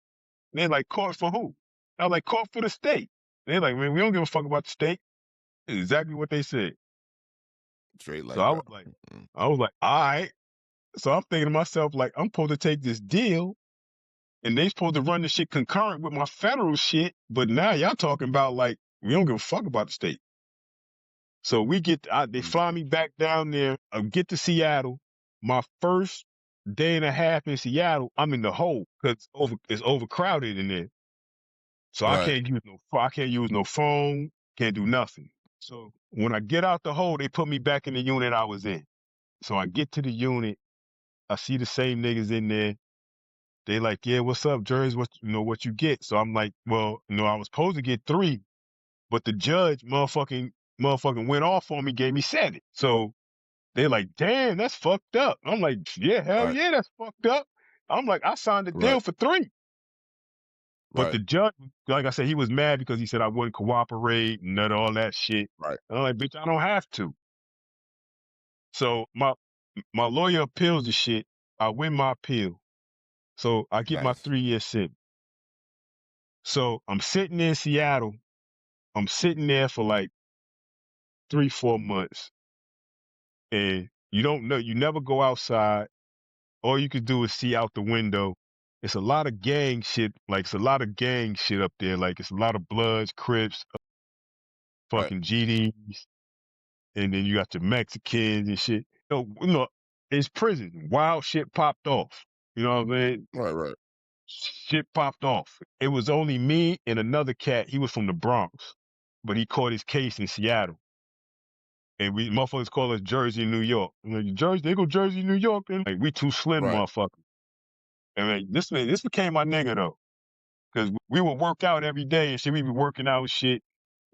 they're like, caught for who? I was like, caught for the state. And they're like, man, we don't give a fuck about the state. That's exactly what they said. Straight So like that. I was like, all right. So I'm thinking to myself, like, I'm supposed to take this deal and they supposed to run the shit concurrent with my federal shit. But now y'all talking about, like, we don't give a fuck about the state. So they fly me back down there. I get to Seattle. My first day and a half in Seattle, I'm in the hole because it's overcrowded in there. So I can't use no phone, can't do nothing. So when I get out the hole, they put me back in the unit I was in. So I get to the unit, I see the same niggas in there. They like, yeah, what's up, Jersey? What you get? So I'm like, well, I was supposed to get 3, but the judge motherfucking went off on me, gave me 7. So they're like, damn, that's fucked up. I'm like, yeah, hell yeah, that's fucked up. I'm like, I signed a deal for 3. But the judge, like I said, he was mad because he said I wouldn't cooperate and all that shit. Right. And I'm like, bitch, I don't have to. So my lawyer appeals the shit. I win my appeal. So I get my 3-year sentence. So I'm sitting in Seattle. I'm sitting there for like 3-4 months. And you don't know, you never go outside. All you could do is see out the window. It's a lot of gang shit. Like, it's a lot of gang shit up there. Like, it's a lot of Bloods, Crips, fucking GDs. And then you got your Mexicans and shit. It's prison. Wild shit popped off. You know what I mean? Right. Shit popped off. It was only me and another cat. He was from the Bronx, but he caught his case in Seattle. And we motherfuckers call us Jersey, New York. I'm like, Jersey, they go Jersey, New York. And like, we too slim, motherfuckers. And like, this became my nigga though, because we would work out every day and shit. We be working out and shit,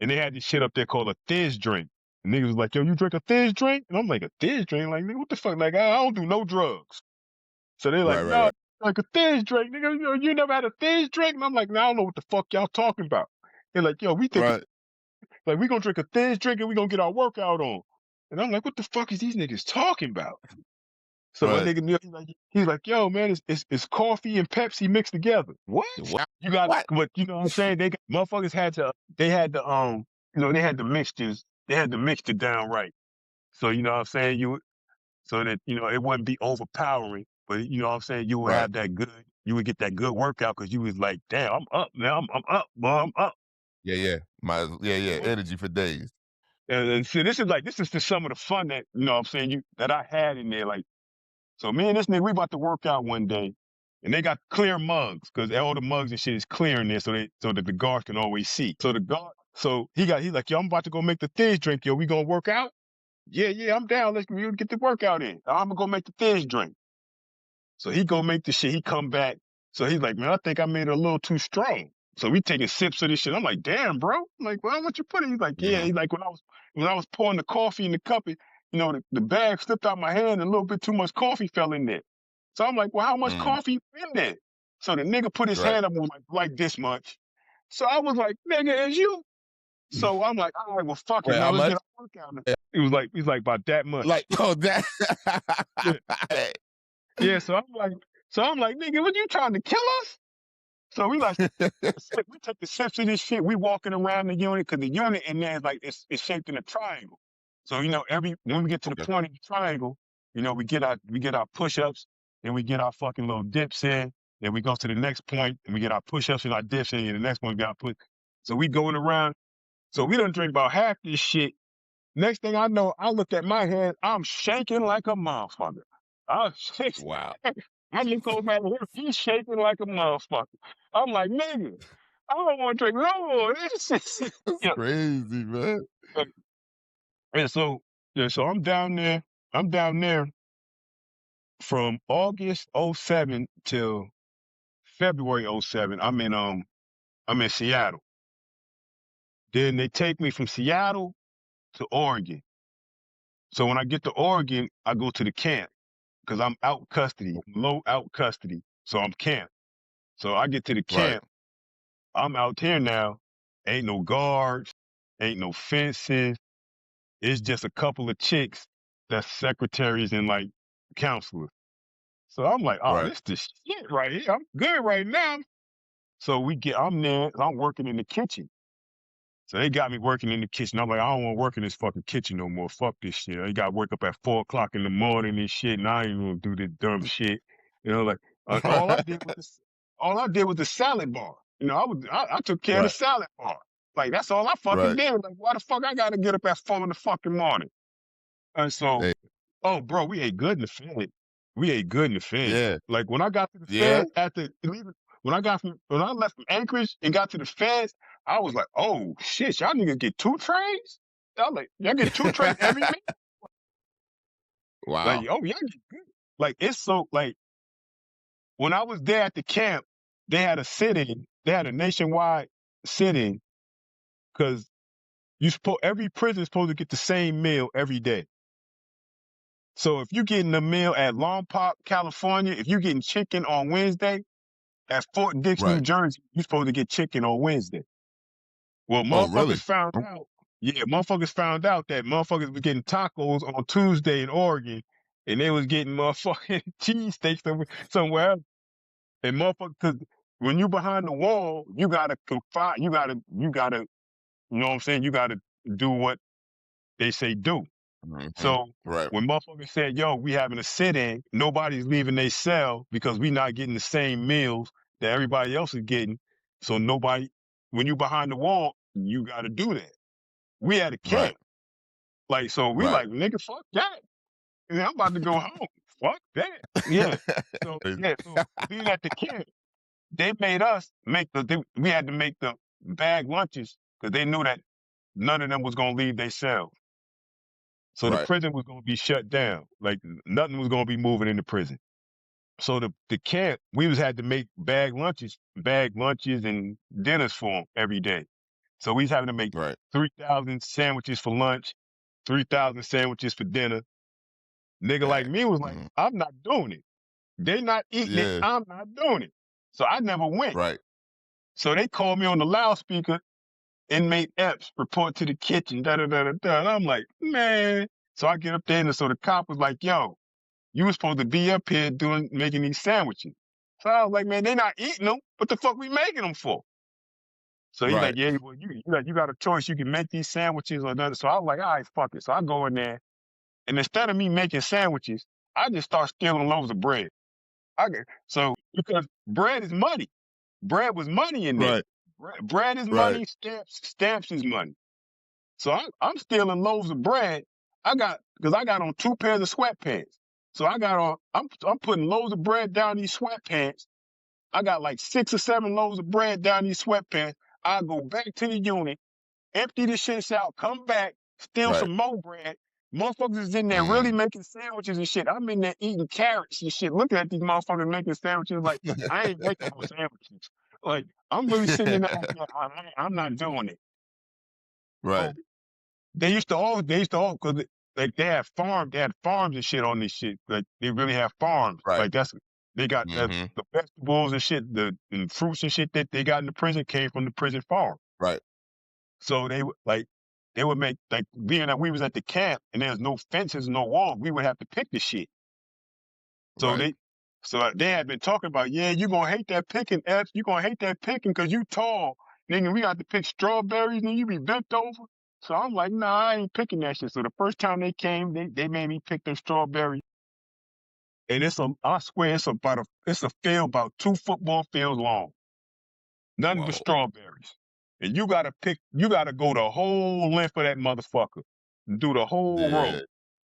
and they had this shit up there called a Fizz drink. And niggas was like, yo, you drink a Fizz drink? And I'm like, a Fizz drink? Like, nigga, what the fuck? Like, I don't do no drugs. So they're like, no, like a Fizz drink, nigga. You never had a Fizz drink? And I'm like, no, I don't know what the fuck y'all talking about. They're like, yo, we think like we gonna drink a Fizz drink and we gonna get our workout on. And I'm like, what the fuck is these niggas talking about? So my nigga, he's like, yo, man, it's coffee and Pepsi mixed together. What? You got, but you know what I'm saying? Motherfuckers had to mixtures. They had the mixture down right. So you know what I'm saying? So that, it wouldn't be overpowering, but you know what I'm saying? You would have you would get that good workout because you was like, damn, I'm up now. I'm up, boy, I'm up. Yeah. Energy for days. And see, this is just some of the fun that, you know what I'm saying, that I had in there. Like, so me and this nigga, we about to work out one day, and they got clear mugs, because all the mugs and shit is clear in there so that the guard can always see. He's like, yo, I'm about to go make the Fizz drink, yo, we gonna work out? Yeah, I'm down. Let's get the workout in. I'm gonna go make the Fizz drink. So he go make the shit, he come back. So he's like, man, I think I made it a little too strong. So we taking sips of this shit. I'm like, damn, bro. I'm like, well, what you put in? He's like, yeah. He's like, when I was pouring the coffee in the cup, the bag slipped out my hand and a little bit too much coffee fell in there. So I'm like, well, how much Mm, coffee in there? So the nigga put his right. hand up and was like this much. So I was like, nigga, is you? So I'm like, all right, well, fuck it, Wait, man. how Let's get much? our workout. He's like about that Like, much. oh, that. Yeah, yeah. So I'm like, nigga, what you trying to kill us? So we like we take the steps of this shit. We walking around the unit because the unit in there is like it's shaped in a triangle. So every when we get to the Okay. point of the triangle, we get our push-ups, and we get our fucking little dips in. Then we go to the next point and we get our push-ups and our dips in. And the next one we got push. So we going around. So we done drink about half this shit. Next thing I know, I look at my hand. I'm shaking like a motherfucker. I'm shaking. Wow. I look over at him. He's shaking like a motherfucker. I'm like, nigga, I don't want to drink no more. This is, That's crazy, man. and and so, yeah, so I'm down there. I'm down there from August '07 till February '07. I'm in Seattle. Then they take me from Seattle to Oregon. So when I get to Oregon, I go to the camp because I'm out custody, low out custody. So I'm camp. So I get to the Right. camp. I'm out here now. Ain't no guards, ain't no fences. It's just a couple of chicks that's secretaries and like counselors. So I'm like, oh, Right. this the shit right here. I'm good right now. So I'm there. I'm working in the kitchen. So they got me working in the kitchen. I'm like, I don't want to work in this fucking kitchen no more. Fuck this shit. I got to wake up at 4 o'clock in the morning and shit, and I ain't gonna do this dumb shit. Like all I did was the salad bar. I took care of the Right. salad bar. Like that's all I fucking Right. did. Like why the fuck I gotta get up at 4 in the fucking morning? And so, Hey, oh bro, we ate good in the Fed. We ate good in the Fed. yeah. Like when I got to the Yeah. Fed after leaving, when I left from Anchorage and got to the Feds, I was like, oh shit, y'all niggas get 2 trays? Y'all like y'all get 2 trays every minute? Like, Wow. oh y'all get good. Like it's so like when I was there at the camp, they had a sit-in, they had a nationwide sit-in because every prison is supposed to get the same meal every day. So if you're getting a meal at Lompoc, California, if you're getting chicken on Wednesday, at Fort Dix, New Right. Jersey, you're supposed to get chicken on Wednesday. Well, Oh, really? motherfuckers found out that motherfuckers were getting tacos on Tuesday in Oregon, and they was getting motherfucking cheesesteaks somewhere else. And motherfuckers, cause when you behind the wall, you gotta confide, you know what I'm saying? You gotta do what they say do. Mhm. So Right. when motherfuckers said, yo, we having a sit-in, nobody's leaving their cell because we not getting the same meals that everybody else is getting. So when you behind the wall, you got to do that. We had a Right. camp. Like, so we Right. like, nigga, fuck that. And I'm about to go home. Fuck that. Yeah. So, Crazy. yeah. So being at the camp, they made us we had to make the bag lunches because they knew that none of them was going to leave their cell. So the Right. prison was going to be shut down. Like nothing was going to be moving in the prison. So the camp, we had to make bag lunches and dinners for them every day. So we was having to make Right. 3,000 sandwiches for lunch, 3,000 sandwiches for dinner. Nigga like Dang. me was like, Mhm. I'm not doing it. They not eating it. Yeah. I'm not doing it. So I never went. Right. So they called me on the loudspeaker, inmate Epps, report to the kitchen, da da da da da. And I'm like, man. So I get up there and so the cop was like, yo, you were supposed to be up here making these sandwiches. So I was like, man, they not eating them. What the fuck we making them for? So he's like, Right. yeah, well, you got a choice. You can make these sandwiches or nothing. So I was like, all right, fuck it. So I go in there, and instead of me making sandwiches, I just start stealing loaves of bread. Because bread is money. Bread was money in there. Right. Bread is Right. money. Stamps is money. So I'm stealing loaves of bread. Because I got on 2 pairs of sweatpants. So I'm putting loaves of bread down these sweatpants. I got like 6 or 7 loaves of bread down these sweatpants. I go back to the unit, empty the shits out, come back, steal Right. some more bread. Motherfuckers is in there really Mm. making sandwiches and shit. I'm in there eating carrots and shit, looking at these motherfuckers making sandwiches like, I ain't making no sandwiches. Like, I'm really sitting in there like, yeah, I'm not doing it. Right. So they used to all, because like they had farms and shit on this shit. Like they really have farms. Right. Like they got the Mm-hmm. vegetables and shit, and fruits and shit that they got in the prison came from the prison farm. Right. So they would make, like, being that we was at the camp and there's no fences, no walls, we would have to pick the shit. So Right. they had been talking about, yeah, you gonna hate that picking, Epps. You gonna hate that picking because you tall. Nigga, we got to pick strawberries and you be bent over. So I'm like, nah, I ain't picking that shit. So the first time they came, they made me pick them strawberries. And I swear it's a field about 2 football fields long. Nothing but Whoa. strawberries. And you gotta go the whole length of that motherfucker. Do the whole Yeah. row.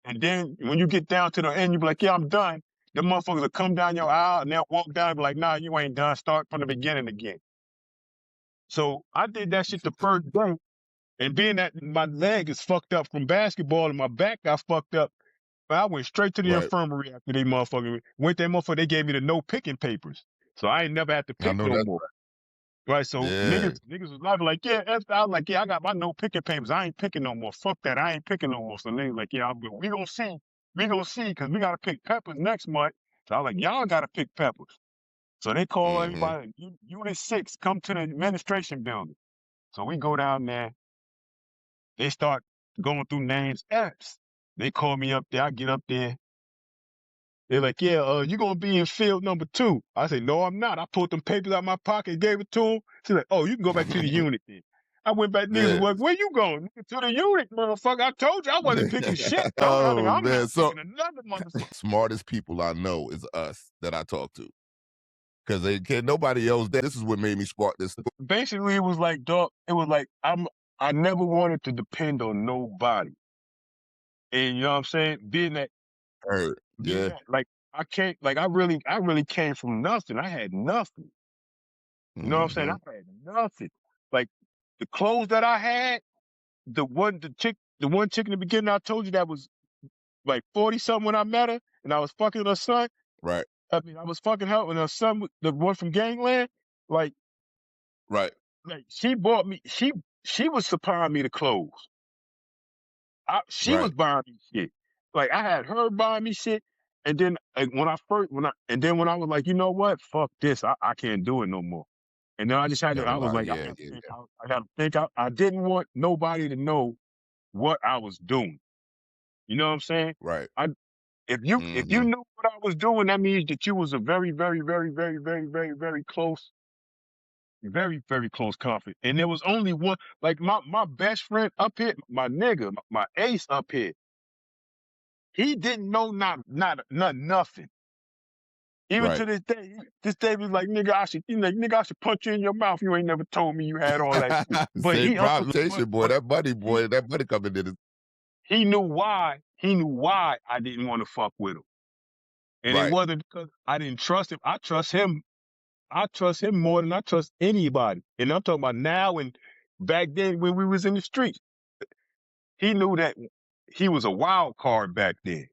And then when you get down to the end, you be like, yeah, I'm done. The motherfuckers will come down your aisle and they'll walk down and be like, nah, you ain't done. Start from the beginning again. So I did that shit the first day. And being that my leg is fucked up from basketball and my back got fucked up, I went straight to the Right. infirmary after they motherfucker went that motherfucker. They gave me the no picking papers. So I ain't never had to I pick know no that's more. Right, so yeah. niggas was laughing like, yeah, I was like, yeah, I got my no picking papers. I ain't picking no more. Fuck that. I ain't picking no more. So niggas like, yeah, we gonna see. We gonna see, because we gotta pick peppers next month. So I was like, y'all gotta pick peppers. So they call Mm-hmm. everybody, Unit 6, come to the administration building. So we go down there. They start going through names, Epps. They call me up there. I get up there. They're like, yeah, you gonna be in field number 2. I said, no, I'm not. I pulled them papers out of my pocket and gave it to him. She's like, oh, you can go back to the unit then. I went back, niggas was Yeah. like, where you going? Nigga, to the unit, motherfucker. I told you I wasn't picking shit. Told you, I think Oh I'm man. not So picking another motherfucker. smartest people I know is us that I talk to. Cause they can't nobody else. This is what made me spark this. Basically, it was like, dog, it was like, I never wanted to depend on nobody. And you know what I'm saying? Heard. Yeah. Like, I really came from nothing. I had nothing. You know what I'm saying? Mm-hmm. I had nothing. Like, the clothes that I had, the one chick in the beginning I told you that was like 40 something when I met her, and I was fucking her son. Right. I mean, I was fucking her and her son, the one from Gangland. Like, Right. she bought me. She was supplying me the clothes. She was Right. buying me shit. Like, I had her buying me shit, and then like, when I was like, you know what, fuck this, I can't do it no more. And then I just had Yeah. to. I was like, I Yeah. got to Yeah. think. Yeah. I got to think. I didn't want nobody to know what I was doing. You know what I'm saying? Right. I if you Mm-hmm. knew what I was doing, that means that you was a very, very, very, very, very, very, very, very close confidant. And there was only one. Like, my best friend up here, my nigga, my ace up here. He didn't know nothing. Even Right. to this day was like, nigga, I should punch you in your mouth. You ain't never told me you had all that shit. But Same he problem. Boy, but that buddy he boy, that buddy coming in. he knew why. He knew why I didn't want to fuck with him. And it Right. wasn't because I didn't trust him. I trust him. I trust him more than I trust anybody. And I'm talking about now and back then when we was in the streets. He knew that he was a wild card back then.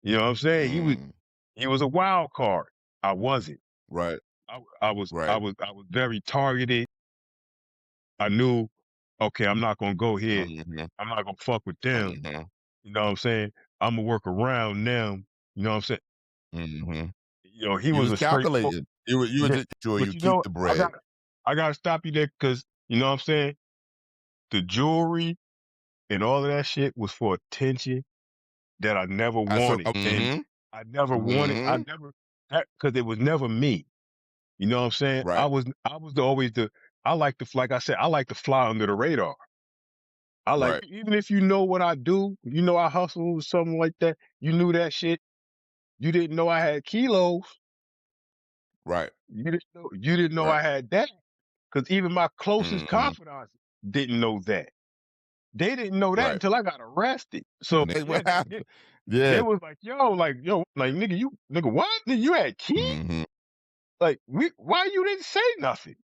You know what I'm saying? Mm. He was a wild card. I wasn't. Right. I Right. was very targeted. I knew, okay, I'm not gonna go here. Mm-hmm. I'm not gonna fuck with them. Mm-hmm. You know what I'm saying? I'm gonna work around them. You know what I'm saying? Mm-hmm. He You was was a straightforward. calculating. You were Yeah, just sure but you keep the bread. I gotta stop you there because you know what I'm saying. The jewelry and all of that shit was for attention that I never So wanted, and mm-hmm. I Mm-hmm. never that because it was never me. You know what I'm saying? Right. I was always the I like to like I said I like to fly under the radar. I like Right. even if you know what I do, you know I hustle or something like that. You knew that shit. You didn't know I had kilos. Right. You didn't know Right. I had that because even my closest Mm-hmm. confidants didn't know that. They didn't know that Right. until I got arrested. So yeah, What happened? they Yeah. was like, yo, like nigga, what? Nigga, you had keys? Mm-hmm. Like why you didn't say nothing?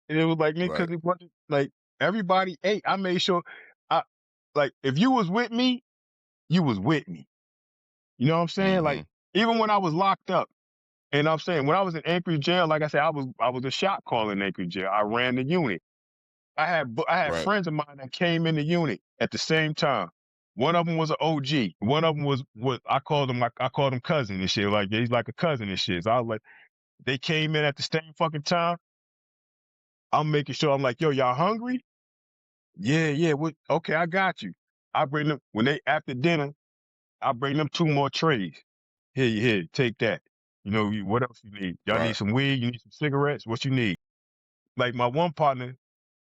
And it was like, nigga, Right. because it wasn't like everybody ate. I made sure I like if you was with me, you was with me. You know what I'm saying? Mm-hmm. Like even when I was locked up, and I'm saying when I was in Anchorage jail, like I said, I was a shot caller in Anchorage jail. I ran the unit. I had Right. friends of mine that came in the unit at the same time. One of them was an OG. One of them was what I called him cousin and shit. Like he's like a cousin and shit. So I was like, they came in at the same fucking time. I'm making sure I'm like, yo, y'all hungry? Yeah. What? Okay, I got you. I bring them when they after dinner. I bring them 2 more trays. Here, take that. You know, what else you need? Y'all need Right. some weed? You need some cigarettes? What you need? Like my one partner,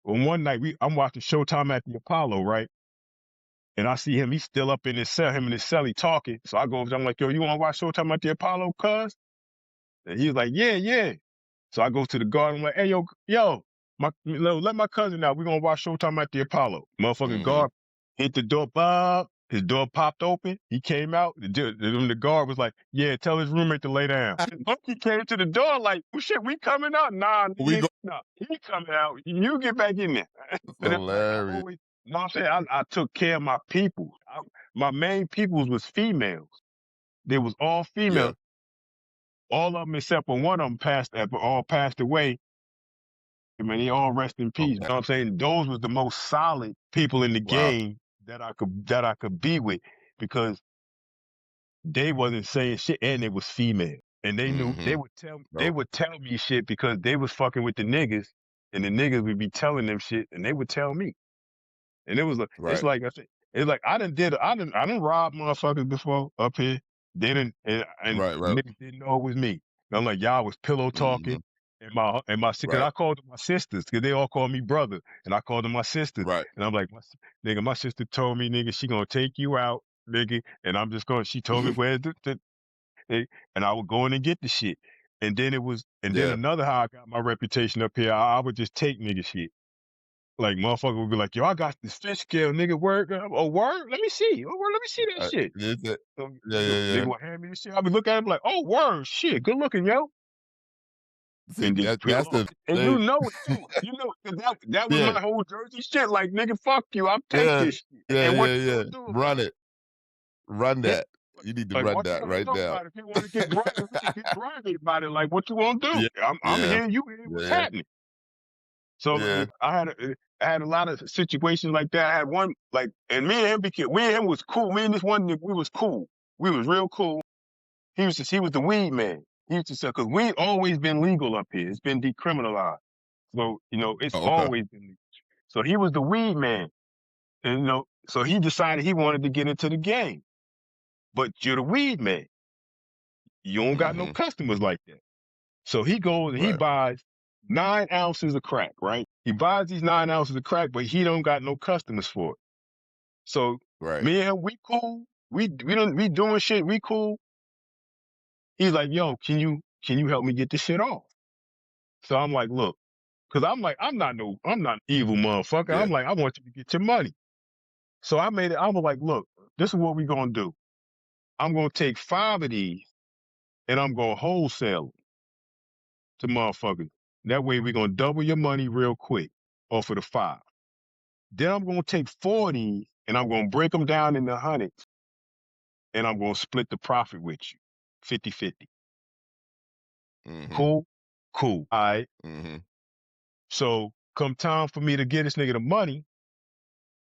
on one night I'm watching Showtime at the Apollo, right? And I see him, he's still up in his cell, him and his celly talking. So I go over, I'm like, yo, you wanna watch Showtime at the Apollo, cuz? And he's like, yeah. So I go to the guard, I'm like, hey, let my cousin out. We're gonna watch Showtime at the Apollo. Motherfucking Mm-hmm. guard hit the door, Bob. His door popped open. He came out. The guard was like, yeah, tell his roommate to lay down. He came to the door like, oh, shit, we coming out? Nah, We nigga, go nah, he coming out. You get back in there. And it's like, I hilarious. always, you know what I'm saying? I took care of my people. My main peoples was females. They was all Yeah. females. All of them except for one of them all passed away. I mean, they all rest in peace. You Okay. know what I'm saying? Those was the most solid people in the Wow. game that I could be with because they wasn't saying shit and they was female. And they knew Mm-hmm. they Nope. would tell me shit because they was fucking with the niggas and the niggas would be telling them shit and they would tell me. And it's Right. like I said, it's like I done robbed motherfuckers before up here. They didn't, and Right. niggas didn't know it was me. And I'm like, y'all was pillow talking, Mm-hmm. cause Right. I called them my sisters, cause they all called me brother, and I called them my sisters. Right. And I'm like, nigga, my sister told me, nigga, she gonna take you out, nigga, and I'm just going. She told me where and I would go in and get the shit. And then Yeah. another how I got my reputation up here, I would just take nigga shit. Like motherfucker would be like, yo, I got this fish scale, nigga. Word? Oh, word? Let me see. Oh, word? Let me see that shit. Is it? So Yeah, yeah, nigga yeah. will hand me the shit. I'll be looking at him like, oh, word, shit, good looking, yo. See, And just peel that's off. the And you thing. know it too. You know, 'cause that was Yeah. my whole Jersey shit. Like, nigga, fuck you. I'll take Yeah. this shit. Yeah, And what yeah, you yeah. gonna do Run about it? it. Run Yeah. that. You need to Like, run what you that gonna right do now. about it? If you want to get grimy, we can get grimy about it. Like, what you gonna do? Yeah. I'm Yeah. here, you here, what's Yeah. happening? So Yeah. like I had a lot of situations like that. I had one like, and me and him was cool. Me and this one nigga, we was cool. We was real cool. He was the weed man. He used to say, cause weed always been legal up here. It's been decriminalized. So, you know, it's Oh, okay. always been legal. So he was the weed man. And you know, so he decided he wanted to get into the game. But you're the weed man. You don't got no Mm-hmm. customers like that. So he goes and he Right. buys 9 ounces of crack, right? He buys these 9 ounces of crack, but he don't got no customers for it. So Right. me and him, we cool. We doing shit. We cool. He's like, yo, can you help me get this shit off? So I'm like, look, cause I'm not evil motherfucker. Yeah. I'm like, I want you to get your money. So I was like, look, this is what we gonna do. I'm gonna take 5 of these and I'm gonna wholesale them to motherfuckers. That way we gonna double your money real quick off of the 5. Then I'm gonna take 4 of these and I'm gonna break them down into hundreds and I'm gonna split the profit with you. 50-50. Mm-hmm. Cool? Cool. All right. Mm-hmm. So come time for me to get this nigga the money,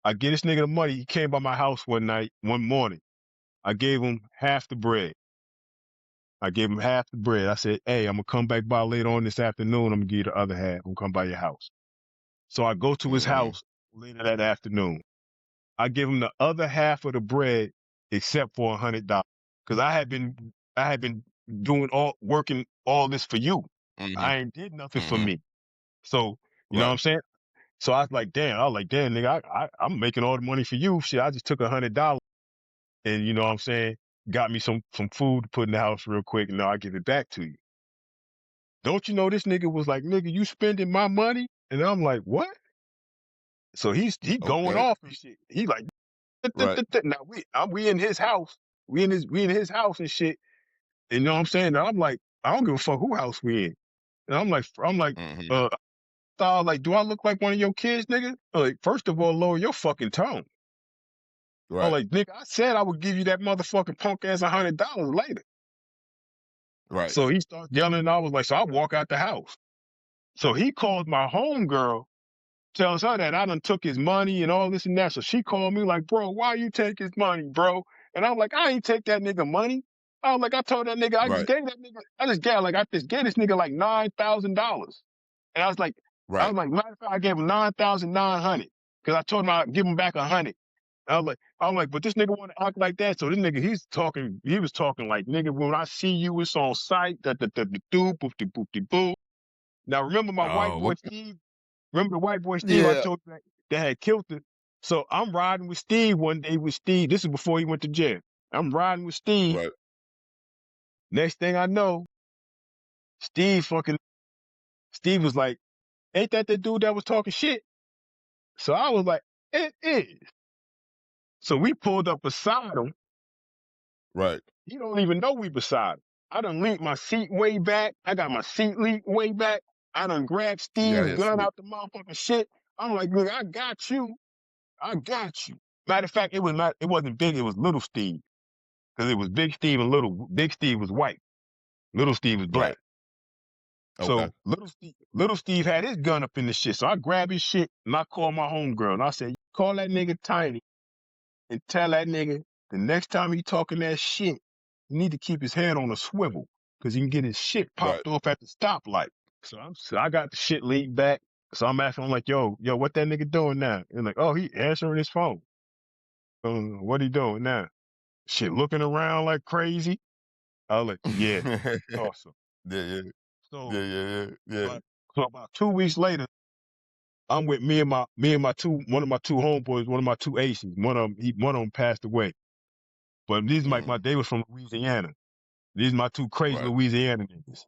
I get this nigga the money. He came by my house one morning. I gave him half the bread. I gave him half the bread. I said, hey, I'm gonna come back by later on this afternoon. I'm gonna give you the other half. I'm gonna come by your house. So I go to his Mm-hmm. house later that afternoon. I give him the other half of the bread except for $100. Cause I had been working all this for you. Mm-hmm. I ain't did nothing for Mm-hmm. me. So, you know what Right. I'm saying? So I was like, damn, nigga, I'm making all the money for you. Shit, I just took $100 and you know what I'm saying, got me some food to put in the house real quick, and now I give it back to you. Don't you know this nigga was like, nigga, you spending my money? And I'm like, what? So he going Okay. off and shit. He like, Right. now we in his house. We in his house and shit. And you know what I'm saying? And I'm like, I don't give a fuck who house we in. And I'm like, Mm-hmm. like, do I look like one of your kids, nigga? Like, first of all, lower your fucking tone. I'm Right. like, nigga, I said I would give you that motherfucking punk ass $100 later. Right. So he starts yelling, and I was like, so I walk out the house. So he called my homegirl tells her that I done took his money and all this and that. So she called me like, bro, why you take his money, bro? And I'm like, I ain't take that nigga money. I was like, I told that nigga, I just Right. gave this nigga like $9,000. And I Right. was like, matter of fact, I gave him 9,900 because I told him I'd give him back 100. I'm like, but this nigga want to act like that. So this nigga, he was talking like, nigga, when I see you, it's on sight. The doop, boop, de boop, de boop. Now remember my white Oh, boy what? Steve? Remember the white boy Steve I Yeah. told you that had killed it? So I'm riding with Steve one day with Steve. This is before he went to jail. I'm riding with Steve. Right. Next thing I know, Steve was like, ain't that the dude that was talking shit? So I was like, it is. So we pulled up beside him. Right. He don't even know we beside him. I done leaned my seat way back. I got my seat leaned way back. I done grabbed You got Steve's his gun sweet. out the motherfucking shit. I'm like, look, I got you. I got you. Matter of fact, it wasn't big, it was little Steve. Because it was Big Steve and Big Steve was white. Little Steve was Right. black. Okay. So little Steve had his gun up in the shit. So I grabbed his shit and I called my homegirl and I said, call that nigga Tiny and tell that nigga the next time he talking that shit, he need to keep his head on a swivel because he can get his shit Right. popped off at the stoplight. So I got the shit leaned back. So I'm asking him like, yo, what that nigga doing now? And like, oh, he answering his phone. What he doing now? Shit, looking around like crazy. I was like, yeah, awesome. Yeah. Yeah. So, Yeah. Yeah. Yeah. so about 2 weeks later, I'm with one of my two homeboys, one of my two aces. One of them passed away. But these Mm. they was from Louisiana. These my two crazy Right. Louisiana niggas.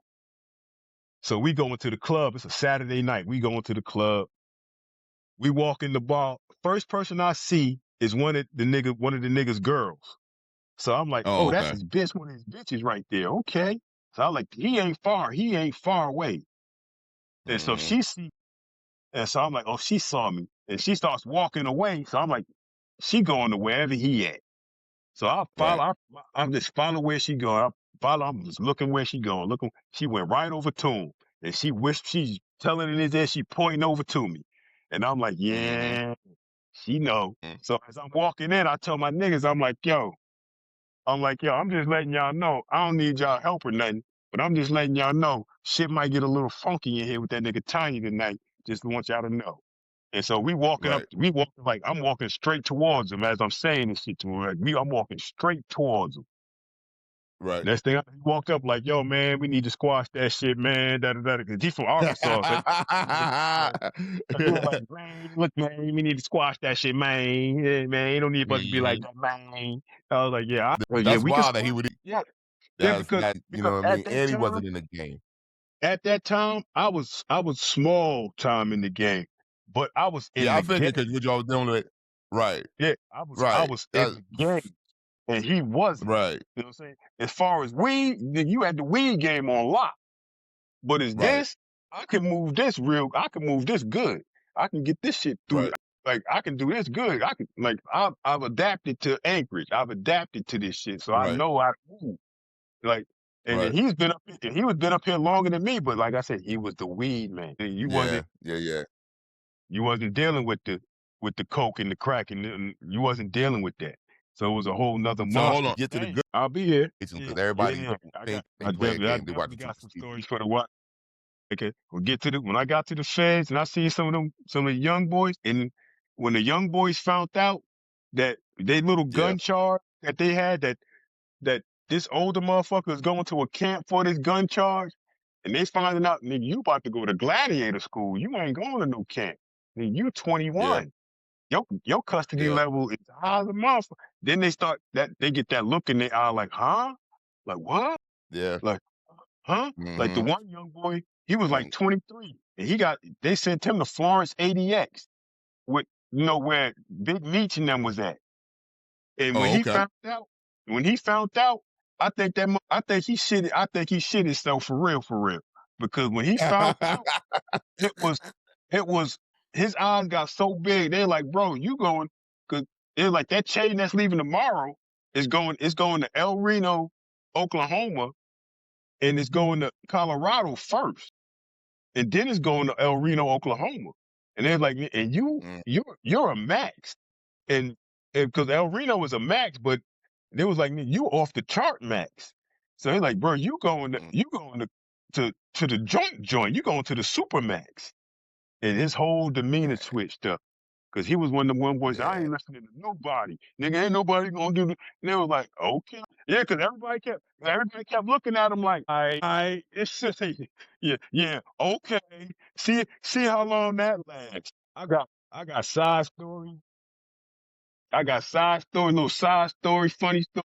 So we go into the club. It's a Saturday night. We go into the club. We walk in the bar. First person I see is one of the niggas' girls. So I'm like, Oh, oh, that's okay. his bitch, one of his bitches right there. Okay. So I'm like, he ain't far away. And so Mm-hmm. so I'm like, oh, she saw me. And she starts walking away. So I'm like, she going to wherever he at. So I Right. follow, I'm just following where she going. I'm just looking where she going. Looking, she went right over to him. And she's telling in his ear, she pointing over to me. And I'm like, Mm-hmm. yeah, she know. So as I'm walking in, I tell my niggas, I'm just letting y'all know, I don't need y'all help or nothing, but I'm just letting y'all know, shit might get a little funky in here with that nigga Tiny tonight. Just want y'all to know. And so Right. like I'm walking straight towards him as I'm saying this shit to him. I'm walking straight towards him. Right. Next thing he walked up like, yo, man, we need to squash that shit, man. Cause he's from Arkansas. So he was like, man, look, man, we need to squash that shit, man. Yeah, man, ain't no need for us to be like Mhm. that, man. I was like, yeah, That's we can wild that he squash would. it. Yeah. Yeah, That's that. You know because what I mean? And he wasn't in the game. at that time, I was small time in the game, but I was in Yeah, I the figured game. because what y'all was dealing with. Right. Yeah, I Right. was in the game, and he wasn't. Right. You know what I'm saying? As far as weed, then you had the weed game on lock. But as Right. this, I can move this good. I can get this shit through. Right. Like I can do this good. I've adapted to Anchorage. I've adapted to this shit, so I Right. know how to move. Like, and then Right. he was been up here longer than me. But like I said, he was the weed man. And Yeah. Yeah. Yeah. you wasn't dealing with the coke and the crack, and you wasn't dealing with that. So it was a whole nother So hold monster. on. Get to the Hey, good I'll be here. because Shit. everybody Yeah, think they play a I game. They watch definitely the got Super some Season. stories for the what. Okay, when I got to the feds and I seen some of the young boys, and when the young boys found out that they little Yeah. gun charge that they had, that this older motherfucker is going to a camp for this gun charge, and they finding out, nigga, you about to go to gladiator school. You ain't going to no camp. Nigga, you Yeah. 21. Your custody Yeah. level is high as a motherfucker. Then they get that look in their eye like, huh? Like what? Yeah. Like, huh? Like the Mm-hmm. one young boy, he was like Mm. 23, and they sent him to Florence ADX with, where Big Meech and them was at. And Oh, okay. when he found out, I think he shit himself for real, because when he found out, it was, it was, his eyes got so big. They're like, bro, you going? Cause they're like that chain that's leaving tomorrow is going to El Reno, Oklahoma, and it's going to Colorado first. And then it's going to El Reno, Oklahoma. And they're like, and Mm, you're a max. And because El Reno was a max, but they was like, you off the chart max. So they're like, bro, mm, you going to the joint, you going to the super max. And his whole demeanor yeah, switched up. Cause he was one of the one boys, I yeah, ain't listening to nobody. Nigga, ain't nobody gonna do the and they was like, okay. Yeah, cause everybody kept looking at him like, it's just yeah, okay. See how long that lasts. I got side stories. I got side stories, little side stories, funny stories.